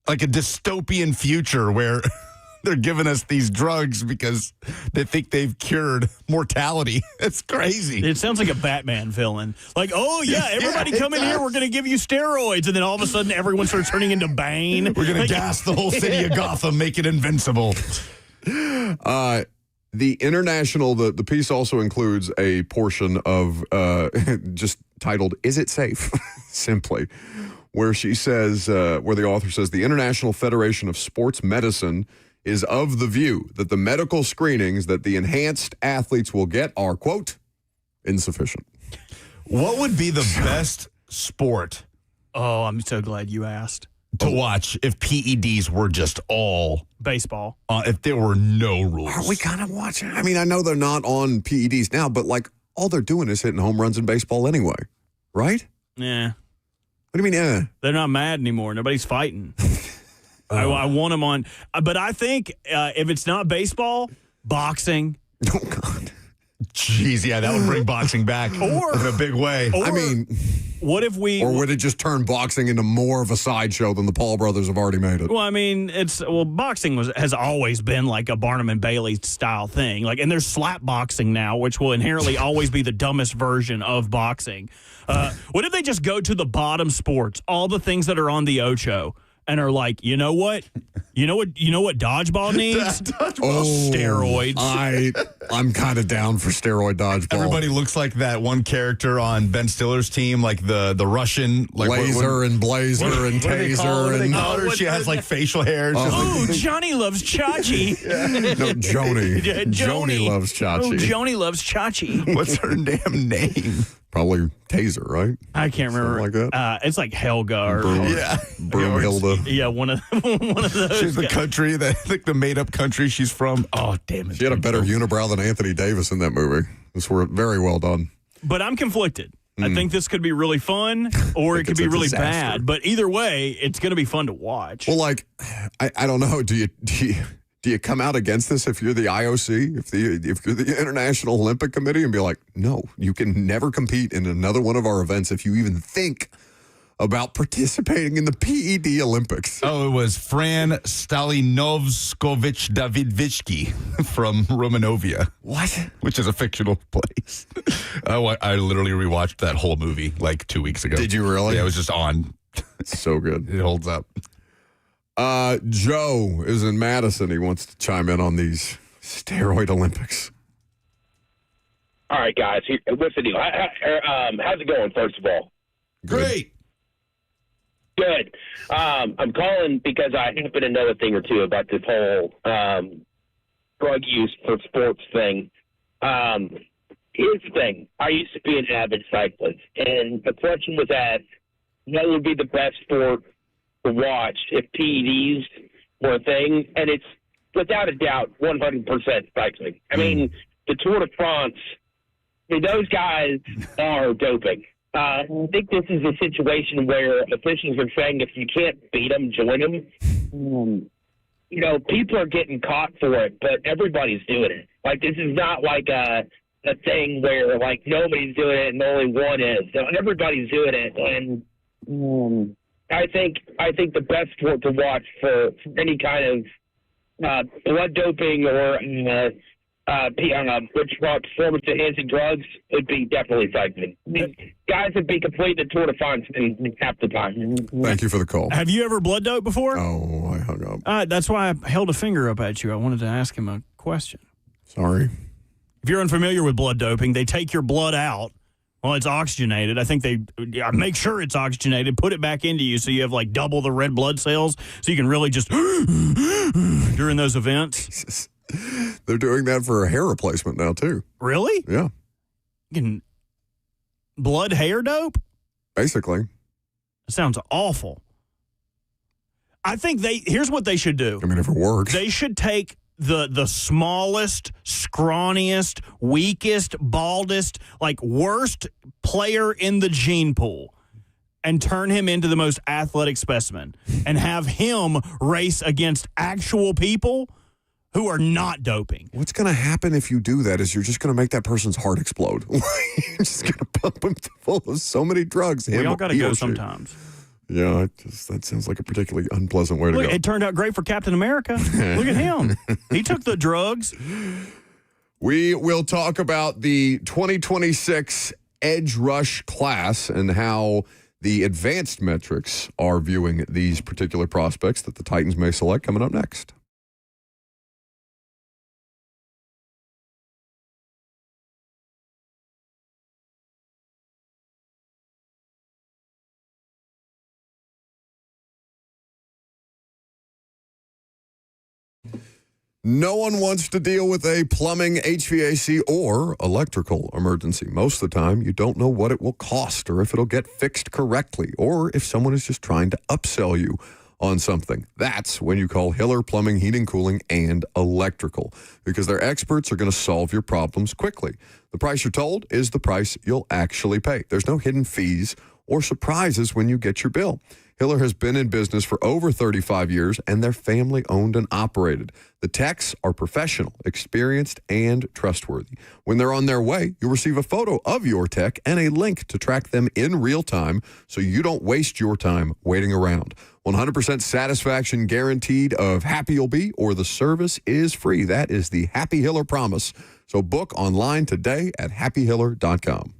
Like a dystopian future where they're giving us these drugs because they think they've cured mortality. It's crazy. It sounds like a Batman villain. Like, oh, yeah, everybody come in here. We're going to give you steroids. And then all of a sudden, everyone starts turning into Bane. We're going to gas the whole city of Gotham, make it invincible. The international, the piece also includes a portion of just titled, Is It Safe? Simply, where she says, where the author says, the International Federation of Sports Medicine is of the view that the medical screenings that the enhanced athletes will get are, quote, insufficient. What would be the best sport Oh, I'm so glad you asked. to watch if PEDs were just all Baseball. if there were no rules? Are we kind of watching? I mean, I know they're not on PEDs now, but like all they're doing is hitting home runs in baseball anyway, right? Yeah. What do you mean, They're not mad anymore. Nobody's fighting. I want them on. But I think if it's not baseball, boxing. Oh, God. Jeez, yeah, that would bring boxing back in a big way. I mean, what if we? or would it just turn boxing into more of a sideshow than the Paul brothers have already made it? Well, I mean, boxing has always been like a Barnum and Bailey style thing. Like, and there's slap boxing now, which will inherently always be the dumbest version of boxing. What if they just go to the bottom sports, all the things that are on the Ocho, and are like, you know what dodgeball needs? Steroids. I'm kind of down for steroid dodgeball. Everybody looks like that one character on Ben Stiller's team, like the Russian, like Laser and Blazer and Taser and she has like facial hair. Oh, Johnny loves Chachi. no, Joni. Joni loves Chachi. Oh, Joni loves Chachi. What's her damn name? Probably Taser, right? I can't remember. Something like that. It's like Helga or Broomhilda. yeah, one of those. She's the country like the made up country she's from. Oh, damn it! She had a better unibrow than Anthony Davis in that movie. This were very well done. But I'm conflicted. I think this could be really fun, or it could be really bad. But either way, it's going to be fun to watch. Well, like, I don't know. Do you come out against this if you're the IOC, if you're the International Olympic Committee, and be like, no, you can never compete in another one of our events if you even think about participating in the PED Olympics? Oh, it was Fran Stalinovskovich Davidvitsky from Romanovia. What? Which is a fictional place. I literally rewatched that whole movie like 2 weeks ago. Did you really? Yeah, it was just on. It's so good. It holds up. Joe is in Madison. He wants to chime in on these steroid Olympics. All right, guys. What's the deal? How's it going, first of all? Great. Good. I'm calling because I happen to know a thing or two about this whole drug use for sports thing. Here's the thing. I used to be an avid cyclist, and the question was asked, what would be the best sport to watch if PEDs were a thing? And it's, without a doubt, 100% cycling. I mean, the Tour de France, those guys are doping. I think this is a situation where officials are saying if you can't beat them, join them. People are getting caught for it, but everybody's doing it. Like, this is not like a thing where, like, nobody's doing it and only one is. No, everybody's doing it. And I think the best sport to watch for any kind of blood doping or performance-enhancing drugs would be definitely cycling. I mean, guys would be completing the Tour de France in half the time. Thank you for the call. Have you ever blood doped before? Oh, I hung up. That's why I held a finger up at you. I wanted to ask him a question. Sorry. If you're unfamiliar with blood doping, they take your blood out. Well, it's oxygenated. I think they make sure it's oxygenated, put it back into you so you have like double the red blood cells so you can really just during those events. Jesus. They're doing that for a hair replacement now, too. Really? Yeah. You can blood hair dope? Basically. That sounds awful. I think here's what they should do. I mean, if it works. They should take the smallest, scrawniest, weakest, baldest, like worst player in the gene pool and turn him into the most athletic specimen and have him race against actual people who are not doping. What's going to happen if you do that is you're just going to make that person's heart explode. You're just going to pump him full of so many drugs. We all got to go sometimes. Yeah, that sounds like a particularly unpleasant way to go. It turned out great for Captain America. Look at him. He took the drugs. We will talk about the 2026 Edge Rush class and how the advanced metrics are viewing these particular prospects that the Titans may select coming up next. No one wants to deal with a plumbing, HVAC, or electrical emergency. Most of the time, you don't know what it will cost or if it'll get fixed correctly or if someone is just trying to upsell you on something. That's when you call Hiller Plumbing, Heating, Cooling, and Electrical because their experts are going to solve your problems quickly. The price you're told is the price you'll actually pay. There's no hidden fees or surprises when you get your bill. Hiller has been in business for over 35 years, and they're family owned and operated. The techs are professional, experienced, and trustworthy. When they're on their way, you'll receive a photo of your tech and a link to track them in real time so you don't waste your time waiting around. 100% satisfaction guaranteed of happy you'll be, or the service is free. That is the Happy Hiller promise. So book online today at happyhiller.com.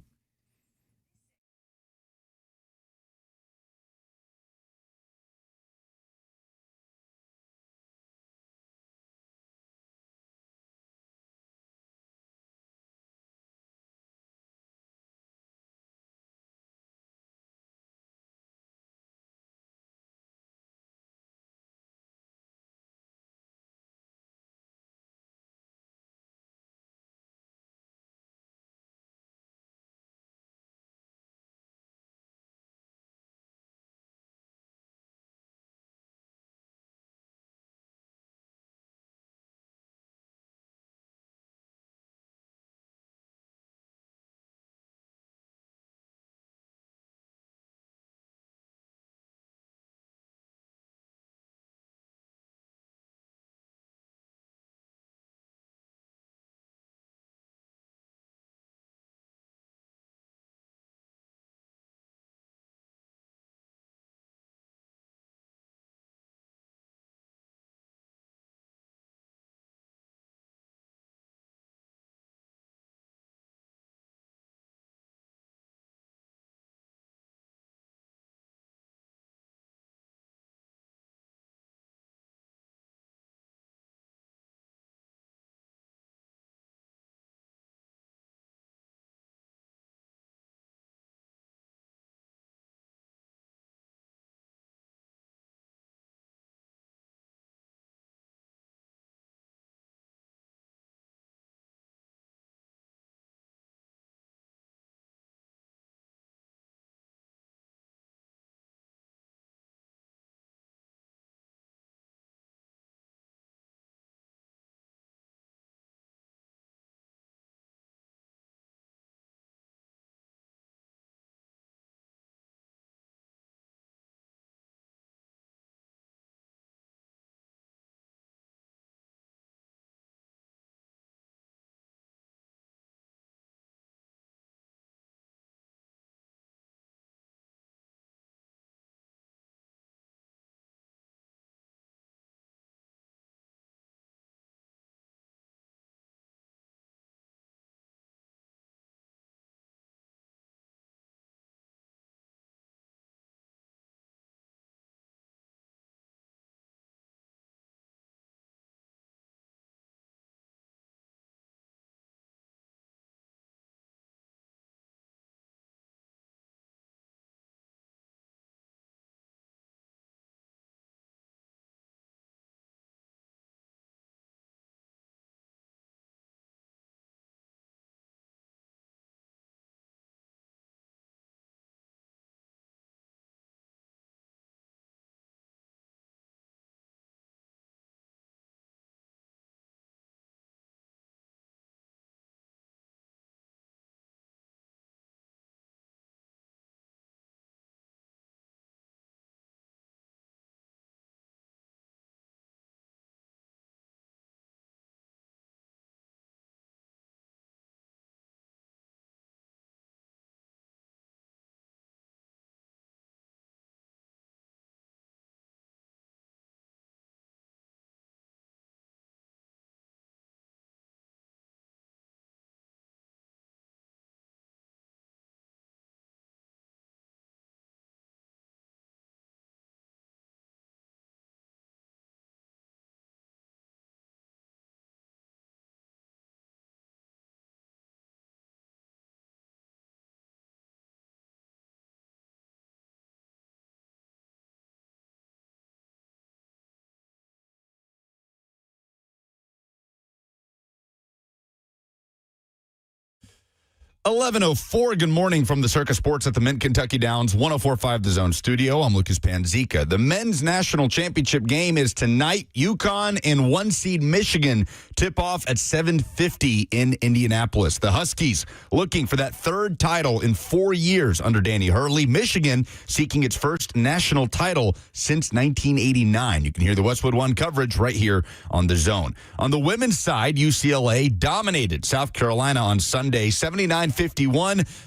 11:04. Good morning from the Circus Sports at the Mint Kentucky Downs 104.5 The Zone studio. I'm Lucas Panzica. The men's national championship game is tonight. UConn and 1 seed Michigan tip off at 7:50 in Indianapolis. The Huskies looking for that third title in 4 years under Danny Hurley. Michigan seeking its first national title since 1989. You can hear the Westwood One coverage right here on The Zone. On the women's side, UCLA dominated South Carolina on Sunday, 79-51.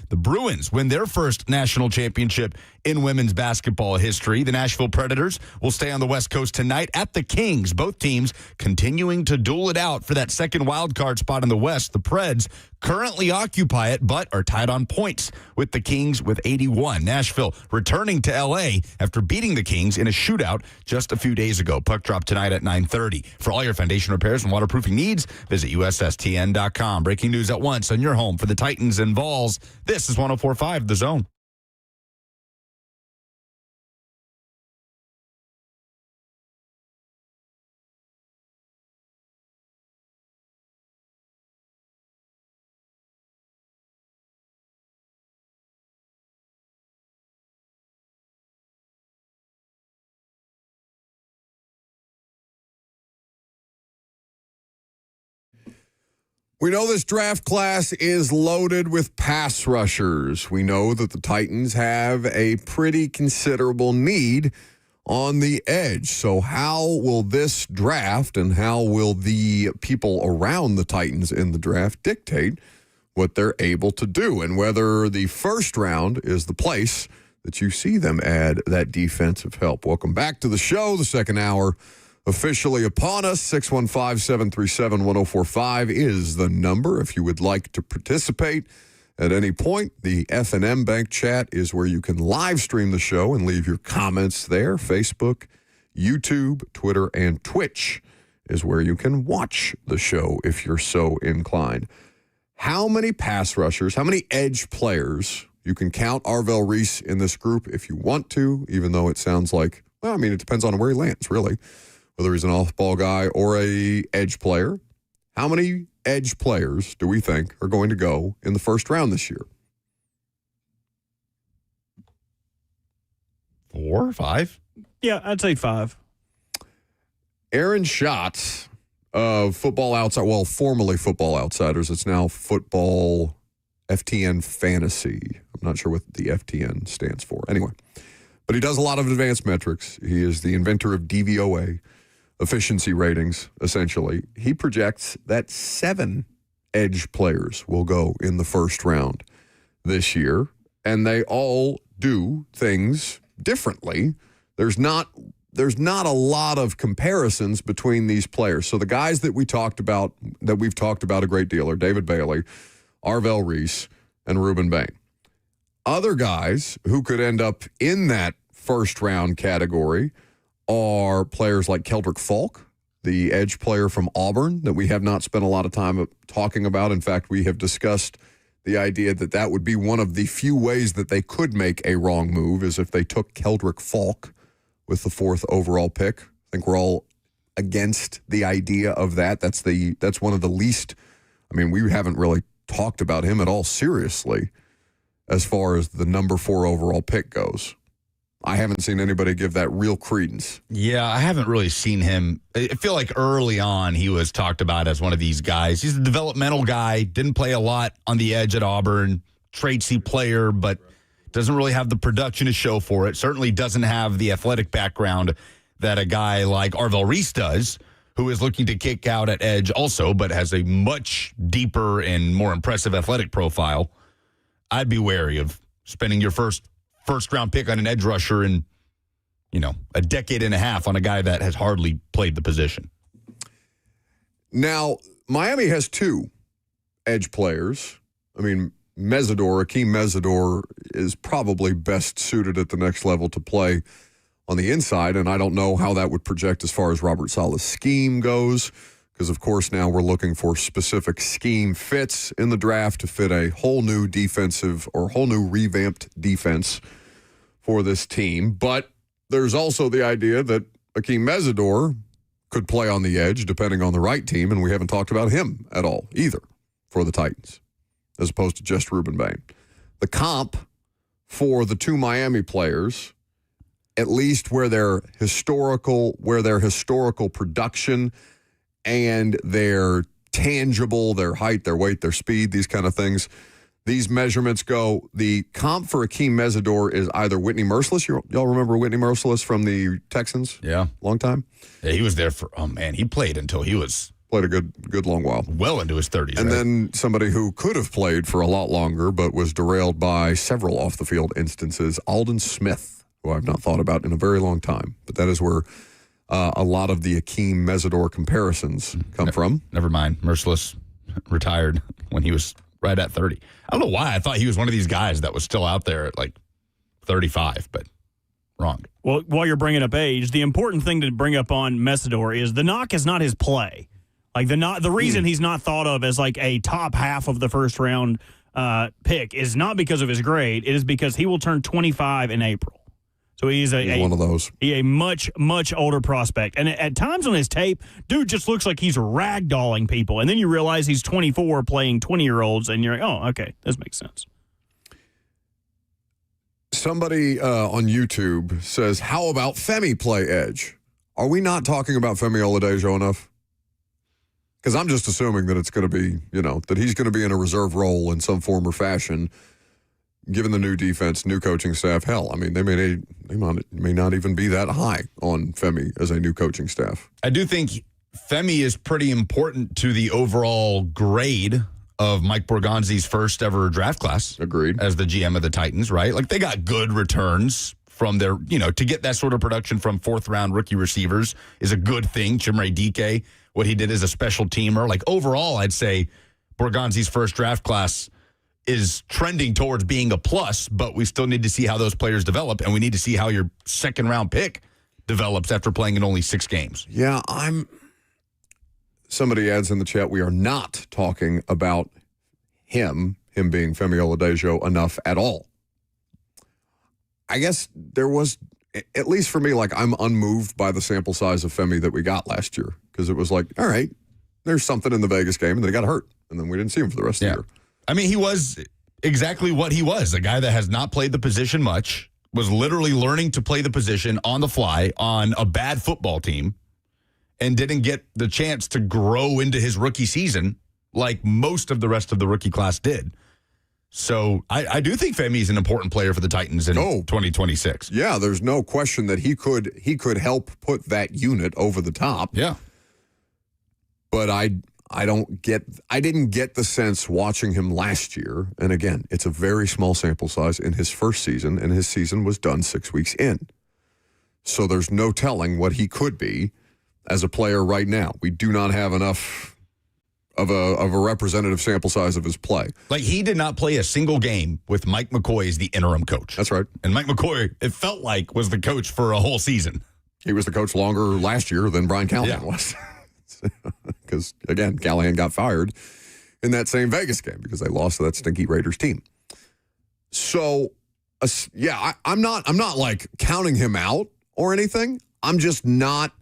The Bruins win their first national championship in women's basketball history. The Nashville Predators will stay on the West Coast tonight at the Kings. Both teams continuing to duel it out for that second wild card spot in the West. The Preds currently occupy it, but are tied on points with the Kings with 81. Nashville returning to L.A. after beating the Kings in a shootout just a few days ago. Puck drop tonight at 9:30. For all your foundation repairs and waterproofing needs, visit USSTN.com. Breaking news at once on your home for the Titans and Vols. This is 104.5 The Zone. We know this draft class is loaded with pass rushers. We know that the Titans have a pretty considerable need on the edge. So how will this draft and how will the people around the Titans in the draft dictate what they're able to do and whether the first round is the place that you see them add that defensive help? Welcome back to the show. The second hour officially upon us. 615-737-1045 is the number if you would like to participate at any point. The F&M Bank chat is where you can live stream the show and leave your comments there. Facebook, YouTube, Twitter, and Twitch is where you can watch the show if you're so inclined. How many pass rushers, how many edge players, you can count Arvell Reese in this group if you want to, even though it sounds like, well, I mean, it depends on where he lands, really. Whether he's an off-ball guy or a edge player. How many edge players do we think are going to go in the first round this year? 4 or 5? Yeah, I'd say 5. Aaron Schatz of Football Outside, well, formerly Football Outsiders. It's now Football FTN Fantasy. I'm not sure what the FTN stands for. Anyway, but he does a lot of advanced metrics. He is the inventor of DVOA. Efficiency ratings, essentially. He projects that 7 edge players will go in the first round this year, and they all do things differently. There's not a lot of comparisons between these players. So the guys that we've talked about a great deal are David Bailey, Arvell Reese, and Ruben Bain. Other guys who could end up in that first round category are players like Keldrick Falk, the edge player from Auburn that we have not spent a lot of time talking about. In fact, we have discussed the idea that that would be one of the few ways that they could make a wrong move is if they took Keldrick Falk with the 4th overall pick. I think we're all against the idea of that. That's one of the least, I mean, we haven't really talked about him at all seriously as far as the number 4 overall pick goes. I haven't seen anybody give that real credence. Yeah, I haven't really seen him. I feel like early on he was talked about as one of these guys. He's a developmental guy, didn't play a lot on the edge at Auburn, tradesy player, but doesn't really have the production to show for it. Certainly doesn't have the athletic background that a guy like Arvell Reese does, who is looking to kick out at edge also, but has a much deeper and more impressive athletic profile. I'd be wary of spending your first round pick on an edge rusher in, a decade and a half on a guy that has hardly played the position. Now, Miami has 2 edge players. I mean, Akeem Mesidor is probably best suited at the next level to play on the inside, and I don't know how that would project as far as Robert Saleh's scheme goes, because, of course, now we're looking for specific scheme fits in the draft to fit a whole new defensive or whole new revamped defense for this team. But there's also the idea that Akeem Mesidor could play on the edge depending on the right team, and we haven't talked about him at all either for the Titans. as opposed to just Reuben Bain. The comp for the two Miami players, at least where their historical production and their tangible, their height, their weight, their speed, these kind of things, these measurements go. The comp for Akeem Mesidor is either Whitney Merciless. Y'all remember Whitney Merciless from the Texans? Yeah. Long time? Yeah, he was there for, he played until he was played a good long while. Well into his 30s. And right? then somebody who could have played for a lot longer but was derailed by several off-the-field instances, Aldon Smith, who I've not thought about in a very long time. But that is where a lot of the Akeem Mesidor comparisons come from. Never mind. Merciless retired when he was right at 30. I don't know why. I thought he was one of these guys that was still out there at like 35, but wrong. Well, while you're bringing up age, the important thing to bring up on Mesidor is the knock is not his play. Like the reason he's not thought of as like a top half of the first round pick is not because of his grade. It is because he will turn 25 in April. So he's one of those. A much, much older prospect. And at times on his tape, dude just looks like he's ragdolling people. And then you realize he's 24 playing 20-year-olds, and you're like, oh, okay, this makes sense. Somebody on YouTube says, how about Femi play edge? Are we not talking about Femi Oladejo enough? Because I'm just assuming that it's going to be, that he's going to be in a reserve role in some form or fashion, given the new defense, new coaching staff. Hell, I mean, they may not even be that high on Femi as a new coaching staff. I do think Femi is pretty important to the overall grade of Mike Borgonzi's first ever draft class. Agreed. As the GM of the Titans, right? Like, they got good returns from their, to get that sort of production from fourth-round rookie receivers is a good thing. Chimere Dike, what he did as a special teamer. Like, overall, I'd say Borgonzi's first draft class is trending towards being a plus, but we still need to see how those players develop, and we need to see how your second-round pick develops after playing in only 6 games. Yeah, somebody adds in the chat, we are not talking about him being Femi Oladejo enough at all. I guess there was, at least for me, like, I'm unmoved by the sample size of Femi that we got last year, because it was like, all right, there's something in the Vegas game, and then he got hurt, and then we didn't see him for the rest of the year. I mean, he was exactly what he was, a guy that has not played the position much, was literally learning to play the position on the fly on a bad football team, and didn't get the chance to grow into his rookie season like most of the rest of the rookie class did. So I do think Femi is an important player for the Titans in 2026. Yeah, there's no question that he could help put that unit over the top. Yeah. But I didn't get the sense watching him last year, and again, it's a very small sample size in his first season, and his season was done 6 weeks in. So there's no telling what he could be as a player right now. We do not have enough of a representative sample size of his play. Like, he did not play a single game with Mike McCoy as the interim coach. That's right. And Mike McCoy, it felt like, was the coach for a whole season. He was the coach longer last year than Brian Callahan was. Because, again, Callahan got fired in that same Vegas game because they lost to that stinky Raiders team. So, I'm not like counting him out or anything. I'm not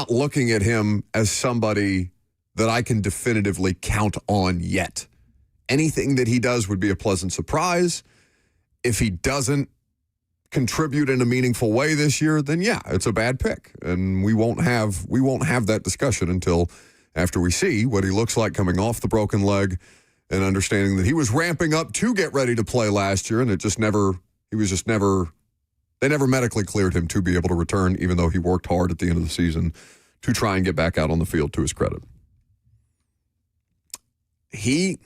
looking at him as somebody that I can definitively count on yet. Anything that he does would be a pleasant surprise. If he doesn't contribute in a meaningful way this year, then yeah, it's a bad pick. And we won't have that discussion until after we see what he looks like coming off the broken leg and understanding that he was ramping up to get ready to play last year, and they never medically cleared him to be able to return, even though he worked hard at the end of the season to try and get back out on the field, to his credit. They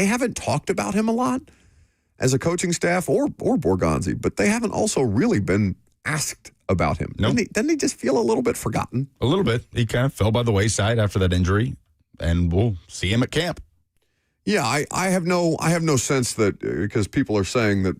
haven't talked about him a lot as a coaching staff or Borgonzi, but they haven't also really been asked about him. Nope. Doesn't he just feel a little bit forgotten? A little bit. He kind of fell by the wayside after that injury, and we'll see him at camp. Yeah, I have no sense that, because people are saying that,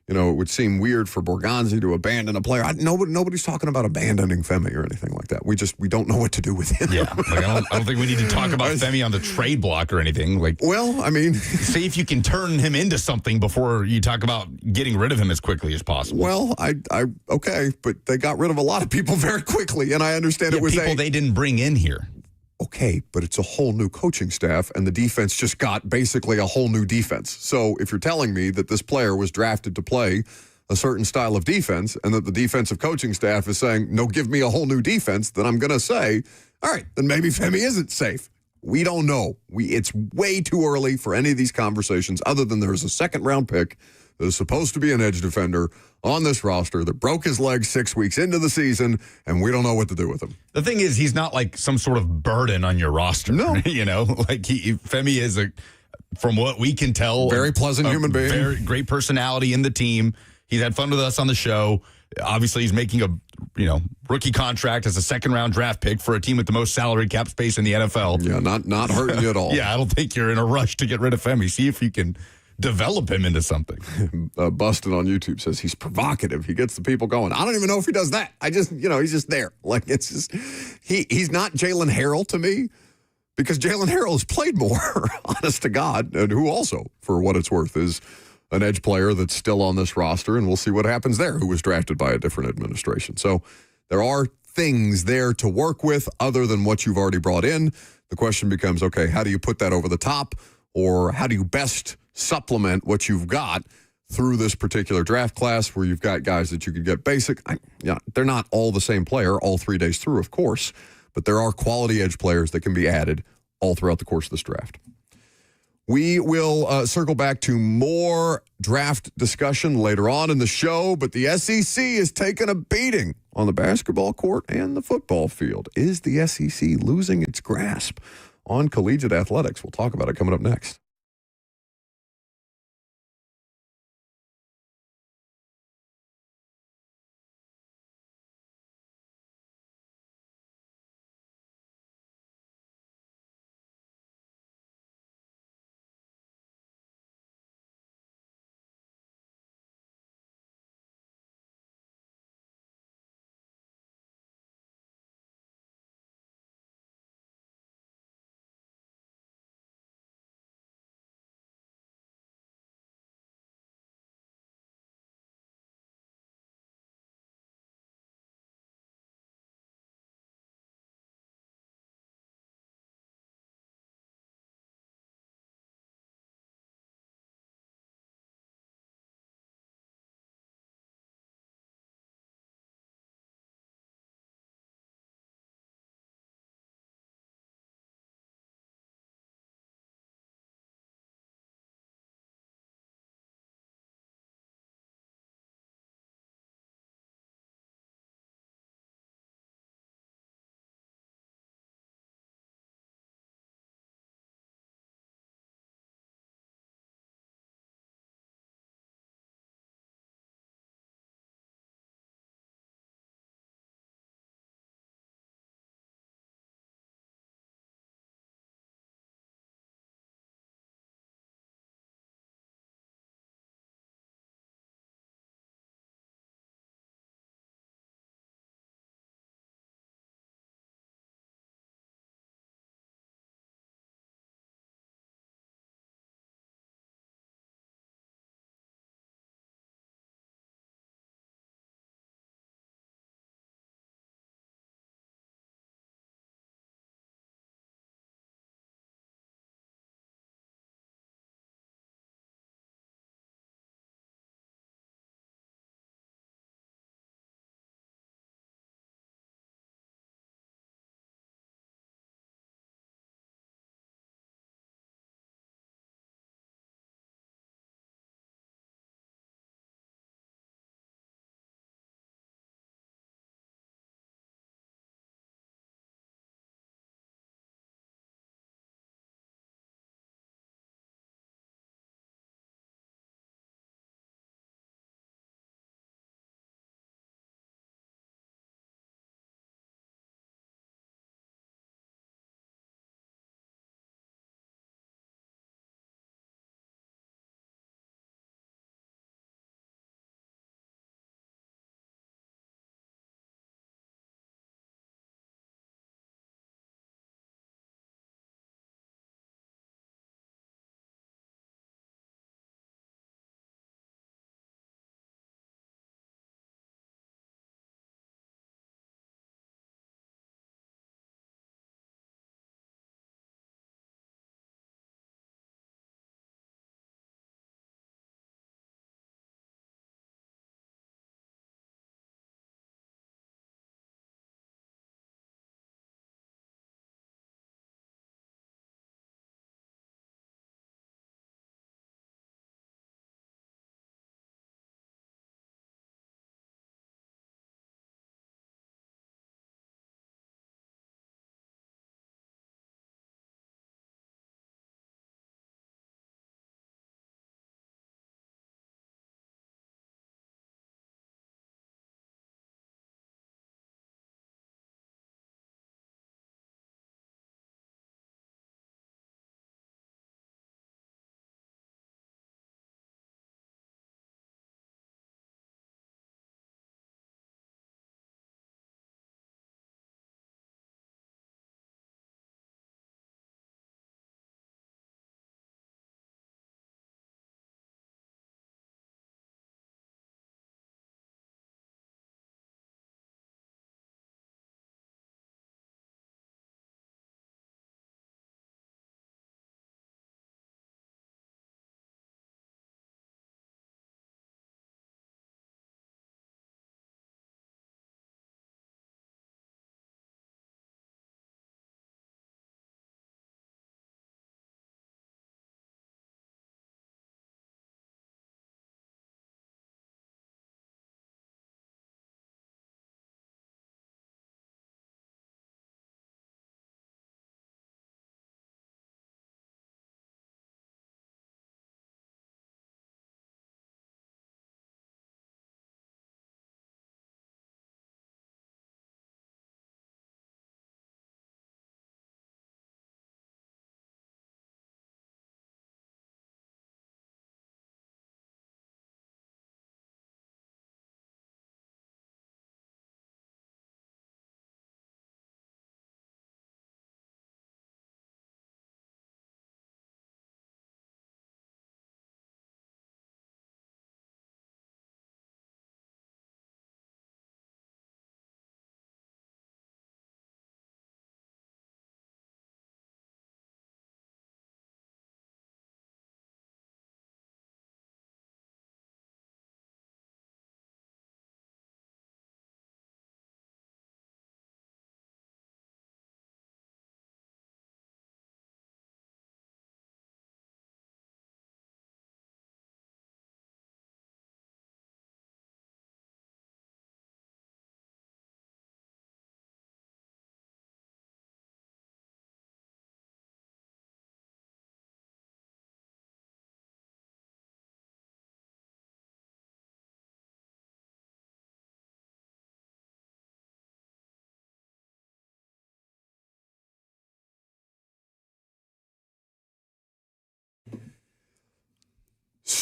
it would seem weird for Borgonzi to abandon a player. Nobody's talking about abandoning Femi or anything like that. We don't know what to do with him. Yeah, like, I don't think we need to talk about Femi on the trade block or anything. Like, well, I mean, see if you can turn him into something before you talk about getting rid of him as quickly as possible. Well, okay, but they got rid of a lot of people very quickly, and I understand it was people they didn't bring in here. Okay, but it's a whole new coaching staff, and the defense just got basically a whole new defense. So if you're telling me that this player was drafted to play a certain style of defense and that the defensive coaching staff is saying, no, give me a whole new defense, then I'm going to say, all right, then maybe Femi isn't safe. We don't know. It's way too early for any of these conversations other than there's a second-round pick that is supposed to be an edge defender on this roster that broke his leg 6 weeks into the season, and we don't know what to do with him. The thing is, he's not like some sort of burden on your roster. No. You know, like Femi is from what we can tell, very pleasant human being. Very great personality in the team. He's had fun with us on the show. Obviously, he's making a rookie contract as a second-round draft pick for a team with the most salary cap space in the NFL. Yeah, not hurting you at all. Yeah, I don't think you're in a rush to get rid of Femi. See if you can develop him into something. Busted on YouTube says he's provocative. He gets the people going. I don't even know if he does that. He's just there. Like, it's just, he's not Jalen Harrell to me, because Jalen Harrell has played more, honest to God, and who also, for what it's worth, is an edge player that's still on this roster, and we'll see what happens there, who was drafted by a different administration. So there are things there to work with other than what you've already brought in. The question becomes, okay, how do you put that over the top, or how do you best supplement what you've got through this particular draft class where you've got guys that you could get basic. They're not all the same player all 3 days through, of course, but there are quality edge players that can be added all throughout the course of this draft. We will circle back to more draft discussion later on in the show, but the SEC is taking a beating on the basketball court and the football field. Is the SEC losing its grasp on collegiate athletics? We'll talk about it coming up next.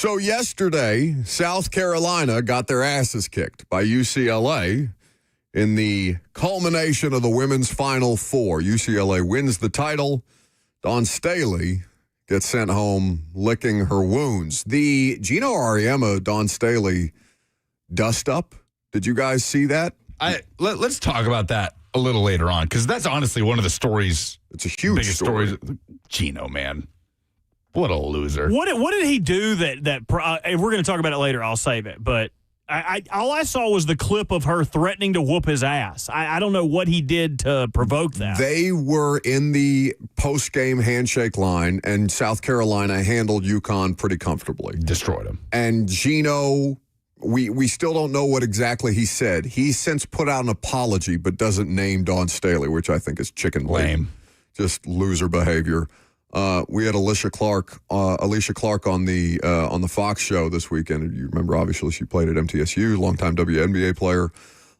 So yesterday, South Carolina got their asses kicked by UCLA in the culmination of the women's Final Four. UCLA wins the title. Dawn Staley gets sent home licking her wounds. The Gino Auriemma, Dawn Staley dust up. Did you guys see that? Let's talk about that a little later on, because that's honestly one of the stories. It's a huge biggest story. stories. Gino, man. What a loser. What did he do that if we're going to talk about it later, I'll save it. But all I saw was the clip of her threatening to whoop his ass. I don't know what he did to provoke that. They were in the post-game handshake line, and South Carolina handled UConn pretty comfortably. Destroyed him. And Gino, we still don't know what exactly he said. He's since put out an apology, but doesn't name Dawn Staley, which I think is chicken lame. Just loser behavior. We had Alicia Clark on the Fox show this weekend. You remember, obviously, she played at MTSU, longtime WNBA player,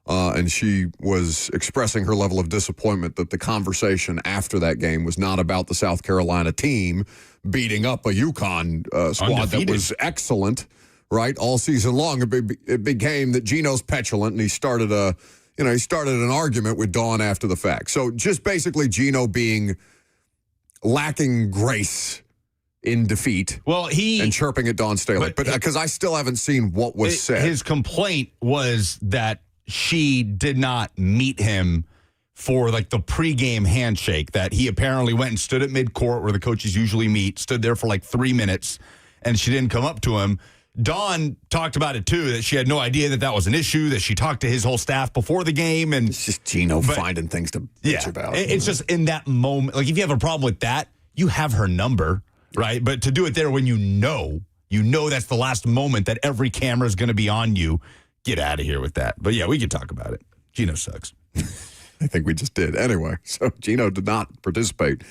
and she was expressing her level of disappointment that the conversation after that game was not about the South Carolina team beating up a UConn squad Undefeated. that was excellent, right, all season long. It became that Gino's petulant, and he started an argument with Dawn after the fact. So just basically Gino being lacking grace in defeat. Well, and chirping at Dawn Staley. But because I still haven't seen what was said. His complaint was that she did not meet him for like the pregame handshake, that he apparently went and stood at midcourt where the coaches usually meet, stood there for like 3 minutes, and she didn't come up to him. Dawn talked about it too, that she had no idea that was an issue, that she talked to his whole staff before the game. And it's just Gino finding things to bitch about. It's just in that moment. Like, if you have a problem with that, you have her number, right? But to do it there when you know that's the last moment that every camera is going to be on you, get out of here with that. But yeah, we could talk about it. Gino sucks. I think we just did. Anyway, so Gino did not participate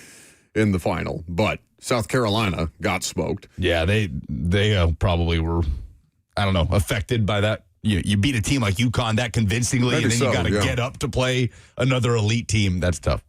in the final, but South Carolina got smoked. Yeah, they probably were, I don't know, affected by that. You beat a team like UConn that convincingly, Maybe and then you got to get up to play another elite team. That's tough.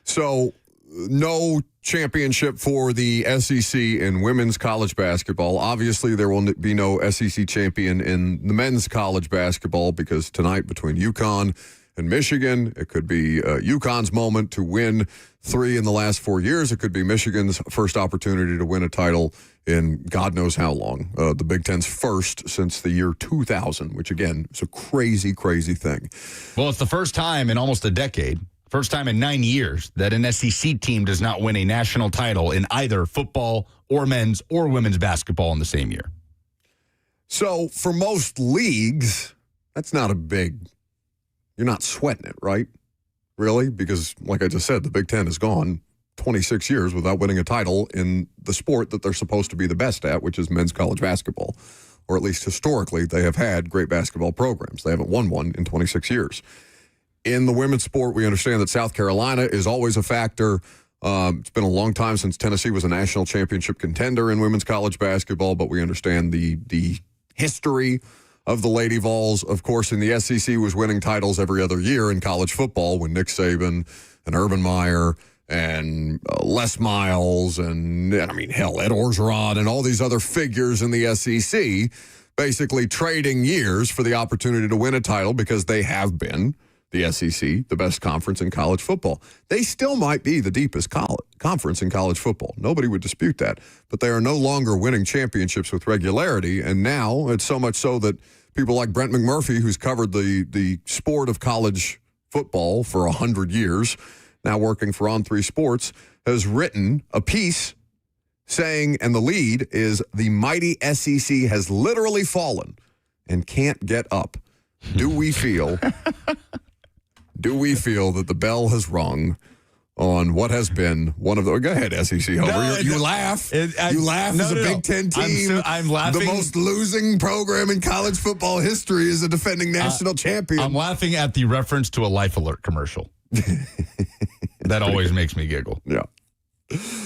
So no championship for the SEC in women's college basketball. Obviously, there will be no SEC champion in the men's college basketball, because tonight between UConn and Michigan, it could be UConn's moment to win 3 in the last 4 years. It could be Michigan's first opportunity to win a title in God knows how long. The Big Ten's first since the year 2000, which, again, is a crazy, crazy thing. Well, it's the first time in almost a decade, first time in 9 years, that an SEC team does not win a national title in either football or men's or women's basketball in the same year. So for most leagues, that's not a big... You're not sweating it, right? Really? Because, like I just said, the Big Ten has gone 26 years without winning a title in the sport that they're supposed to be the best at, which is men's college basketball. Or at least historically, they have had great basketball programs. They haven't won one in 26 years. In the women's sport, we understand that South Carolina is always a factor. It's been a long time since Tennessee was a national championship contender in women's college basketball, but we understand the history of the Lady Vols. Of course, in the SEC was winning titles every other year in college football when Nick Saban and Urban Meyer and Les Miles and Ed Orgeron and all these other figures in the SEC basically trading years for the opportunity to win a title, because they have been, the SEC, the best conference in college football. They still might be the deepest conference in college football. Nobody would dispute that. But they are no longer winning championships with regularity. And now it's so much so that people like Brent McMurphy, who's covered the sport of college football for 100 years, now working for On3 Sports, has written a piece saying, and the lead is, the mighty SEC has literally fallen and can't get up. Do we feel that the bell has rung on what has been one of the... Go ahead, SEC Homer. No, you laugh. You laugh as a Big Ten team. I'm laughing. The most losing program in college football history is a defending national champion. I'm laughing at the reference to a Life Alert commercial. That always makes me giggle. Yeah.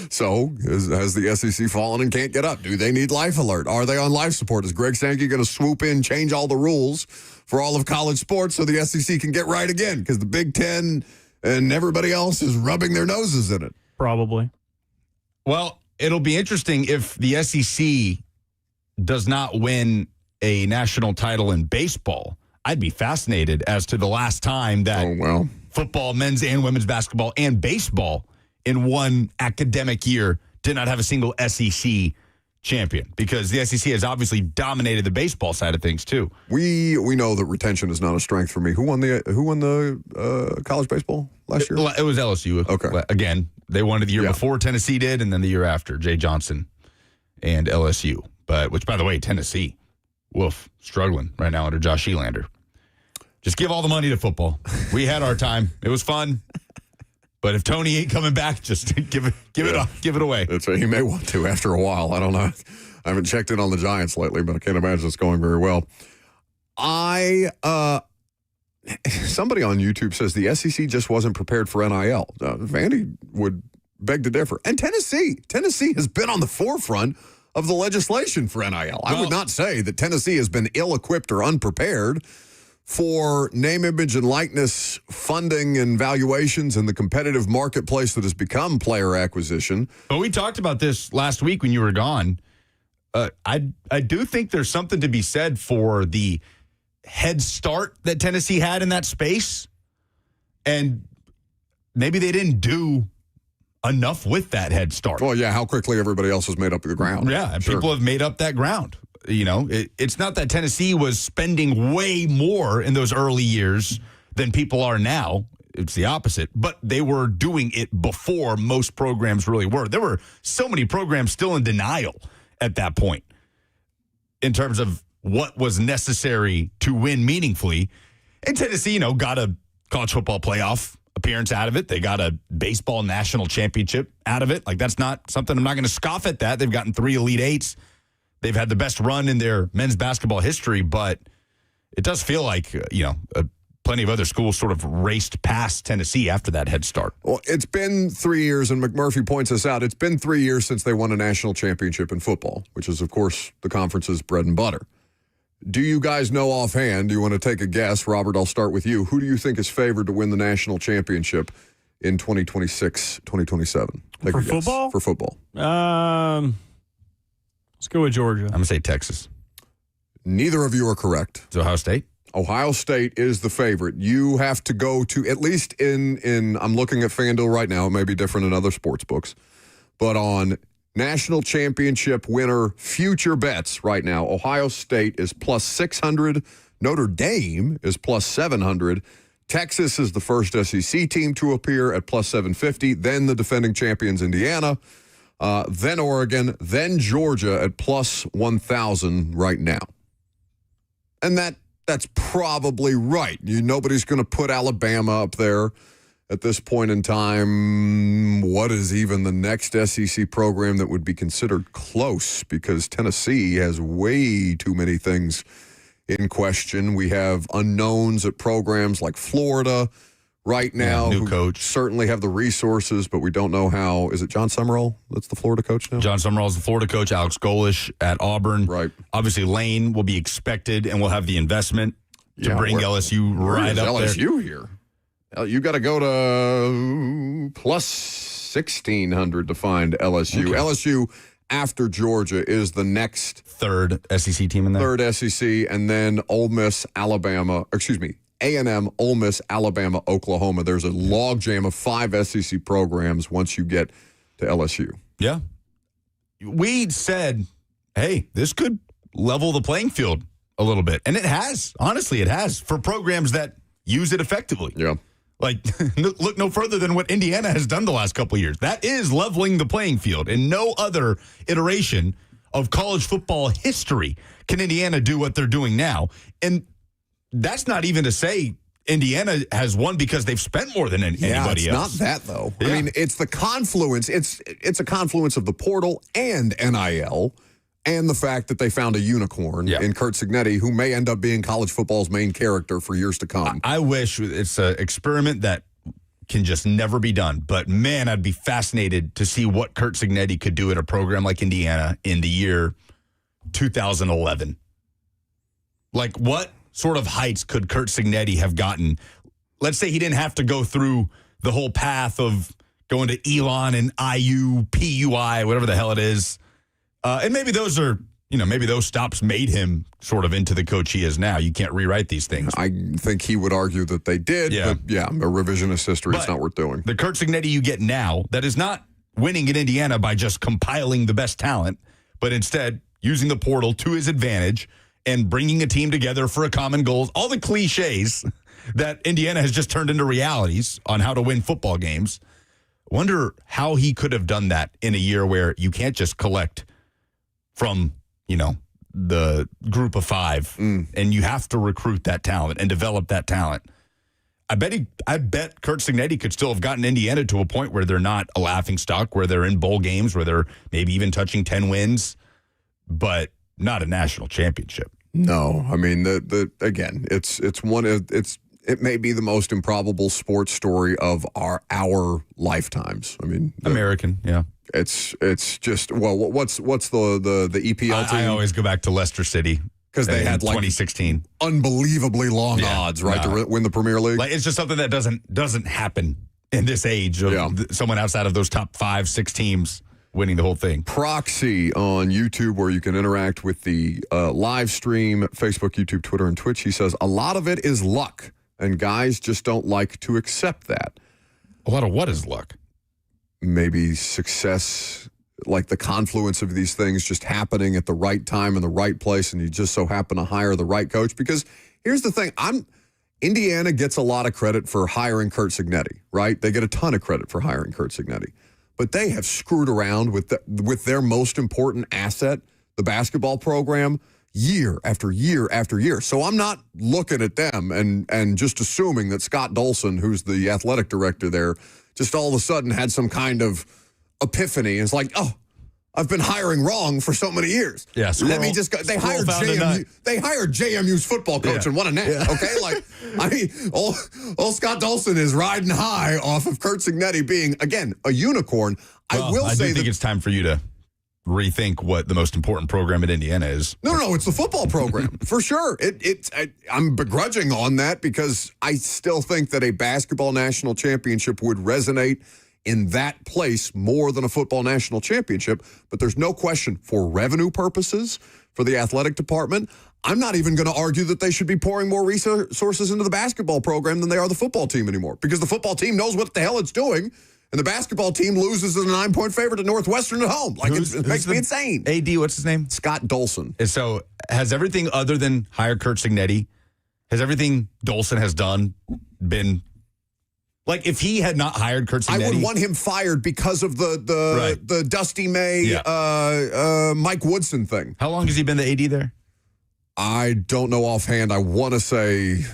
So, has the SEC fallen and can't get up? Do they need Life Alert? Are they on life support? Is Greg Sankey going to swoop in, change all the rules for all of college sports so the SEC can get right again? Because the Big Ten and everybody else is rubbing their noses in it. Probably. Well, it'll be interesting if the SEC does not win a national title in baseball, I'd be fascinated as to the last time that football, men's and women's basketball, and baseball in one academic year did not have a single SEC champion, because the SEC has obviously dominated the baseball side of things too. We know that retention is not a strength for me. Who won the college baseball last year? It was LSU. Okay. Again, they won it the year before Tennessee did, and then the year after, Jay Johnson and LSU. Which, by the way, Tennessee, struggling right now under Josh Elander. Just give all the money to football. We had our time. It was fun. But if Tony ain't coming back, just give it away. That's right. He may want to after a while. I don't know. I haven't checked in on the Giants lately, but I can't imagine it's going very well. Somebody on YouTube says the SEC just wasn't prepared for NIL. Vandy would beg to differ. And Tennessee has been on the forefront of the legislation for NIL. I would not say that Tennessee has been ill-equipped or unprepared for name, image, and likeness funding and valuations in the competitive marketplace that has become player acquisition. But we talked about this last week when you were gone. I do think there's something to be said for the head start that Tennessee had in that space. And maybe they didn't do enough with that head start. Well, yeah, how quickly everybody else has made up the ground. Yeah, and people have made up that ground. You know, it's not that Tennessee was spending way more in those early years than people are now. It's the opposite. But they were doing it before most programs really were. There were so many programs still in denial at that point in terms of what was necessary to win meaningfully. And Tennessee, got a college football playoff appearance out of it. They got a baseball national championship out of it. Like, that's not something, I'm not going to scoff at that. They've gotten 3 Elite Eights. They've had the best run in their men's basketball history, but it does feel like, plenty of other schools sort of raced past Tennessee after that head start. Well, it's been 3 years, and McMurphy points us out, it's been 3 years since they won a national championship in football, which is, of course, the conference's bread and butter. Do you guys know offhand, do you want to take a guess? Robert, I'll start with you. Who do you think is favored to win the national championship in 2026, 2027? Take For football? For football. Let's go with Georgia. I'm going to say Texas. Neither of you are correct. It's Ohio State? Ohio State is the favorite. You have to go to, at least in I'm looking at FanDuel right now. It may be different in other sports books. But on national championship winner future bets right now, Ohio State is plus 600. Notre Dame is plus 700. Texas is the first SEC team to appear at plus 750. Then the defending champions, Indiana. Then Oregon. Then Georgia at plus 1,000 right now. And that's probably right. Nobody's going to put Alabama up there at this point in time. What is even the next SEC program that would be considered close? Because Tennessee has way too many things in question. We have unknowns at programs like Florida right now. New coach. Certainly have the resources, but we don't know how. Is it John Summerall that's the Florida coach now? John Summerall is the Florida coach. Alex Golish at Auburn. Right. Obviously, Lane will be expected and will have the investment to bring LSU right up there. LSU here? You got to go to plus 1,600 to find LSU. Okay. LSU, after Georgia, is the next third SEC team in there. Third SEC, and then Ole Miss, Alabama. A&M, Ole Miss, Alabama, Oklahoma. There's a logjam of 5 SEC programs once you get to LSU. Yeah. We said, hey, this could level the playing field a little bit. And it has. Honestly, it has for programs that use it effectively. Yeah. Like, look no further than what Indiana has done the last couple of years. That is leveling the playing field. In no other iteration of college football history can Indiana do what they're doing now. And that's not even to say Indiana has won because they've spent more than anybody else. It's not that, though. Yeah. I mean, it's the confluence. It's a confluence of the portal and NIL and the fact that they found a unicorn in Kurt Cignetti, who may end up being college football's main character for years to come. I wish it's an experiment that can just never be done. But, man, I'd be fascinated to see what Kurt Cignetti could do at a program like Indiana in the year 2011. Like, what sort of heights could Kurt Cignetti have gotten? Let's say he didn't have to go through the whole path of going to Elon and IU, PUI, whatever the hell it is. And maybe those are maybe those stops made him sort of into the coach he is now. You can't rewrite these things. I think he would argue that they did, but a revisionist history is not worth doing. The Kurt Cignetti you get now, that is not winning in Indiana by just compiling the best talent, but instead using the portal to his advantage and bringing a team together for a common goal. All the cliches that Indiana has just turned into realities on how to win football games. Wonder how he could have done that in a year where you can't just collect from the group of 5, and you have to recruit that talent and develop that talent. I bet Kurt Cignetti could still have gotten Indiana to a point where they're not a laughingstock, where they're in bowl games, where they're maybe even touching 10 wins, but not a national championship. No, I mean again, it may be the most improbable sports story of our lifetimes. I mean, American, yeah. It's just what's the EPL team? I always go back to Leicester City because they had 2016 unbelievably long odds, right, to win the Premier League. Like, it's just something that doesn't happen in this age of someone outside of those top 5-6 teams winning the whole thing. Proxy on YouTube, where you can interact with the live stream, Facebook, YouTube, Twitter, and Twitch. He says a lot of it is luck, and guys just don't like to accept that. A lot of what is luck? Maybe success, like the confluence of these things just happening at the right time in the right place, and you just so happen to hire the right coach. Because here's the thing, Indiana gets a lot of credit for hiring Kurt Cignetti, right? They get a ton of credit for hiring Kurt Cignetti. But they have screwed around with their most important asset, the basketball program, year after year after year. So I'm not looking at them and just assuming that Scott Dolson, who's the athletic director there, just all of a sudden had some kind of epiphany. And it's like, oh, I've been hiring wrong for so many years. Yeah, let me just go. They hired JMU's football coach and won a net. Okay, like old Scott Dolson is riding high off of Kurt Cignetti being, again, a unicorn. I think it's time for you to rethink what the most important program at Indiana is. No, it's the football program for sure. I'm begrudging on that because I still think that a basketball national championship would resonate in that place more than a football national championship. But there's no question, for revenue purposes, for the athletic department, I'm not even going to argue that they should be pouring more resources into the basketball program than they are the football team anymore, because the football team knows what the hell it's doing. And the basketball team loses as a 9-point favorite to Northwestern at home. Like, it makes me insane. AD, what's his name? Scott Dolson. And so has everything other than hire Kurt Cignetti, has everything Dolson has done been, like, if he had not hired Kurt Cignetti? I would want him fired because of the Dusty May, Mike Woodson thing. How long has he been the AD there? I don't know offhand. I want to say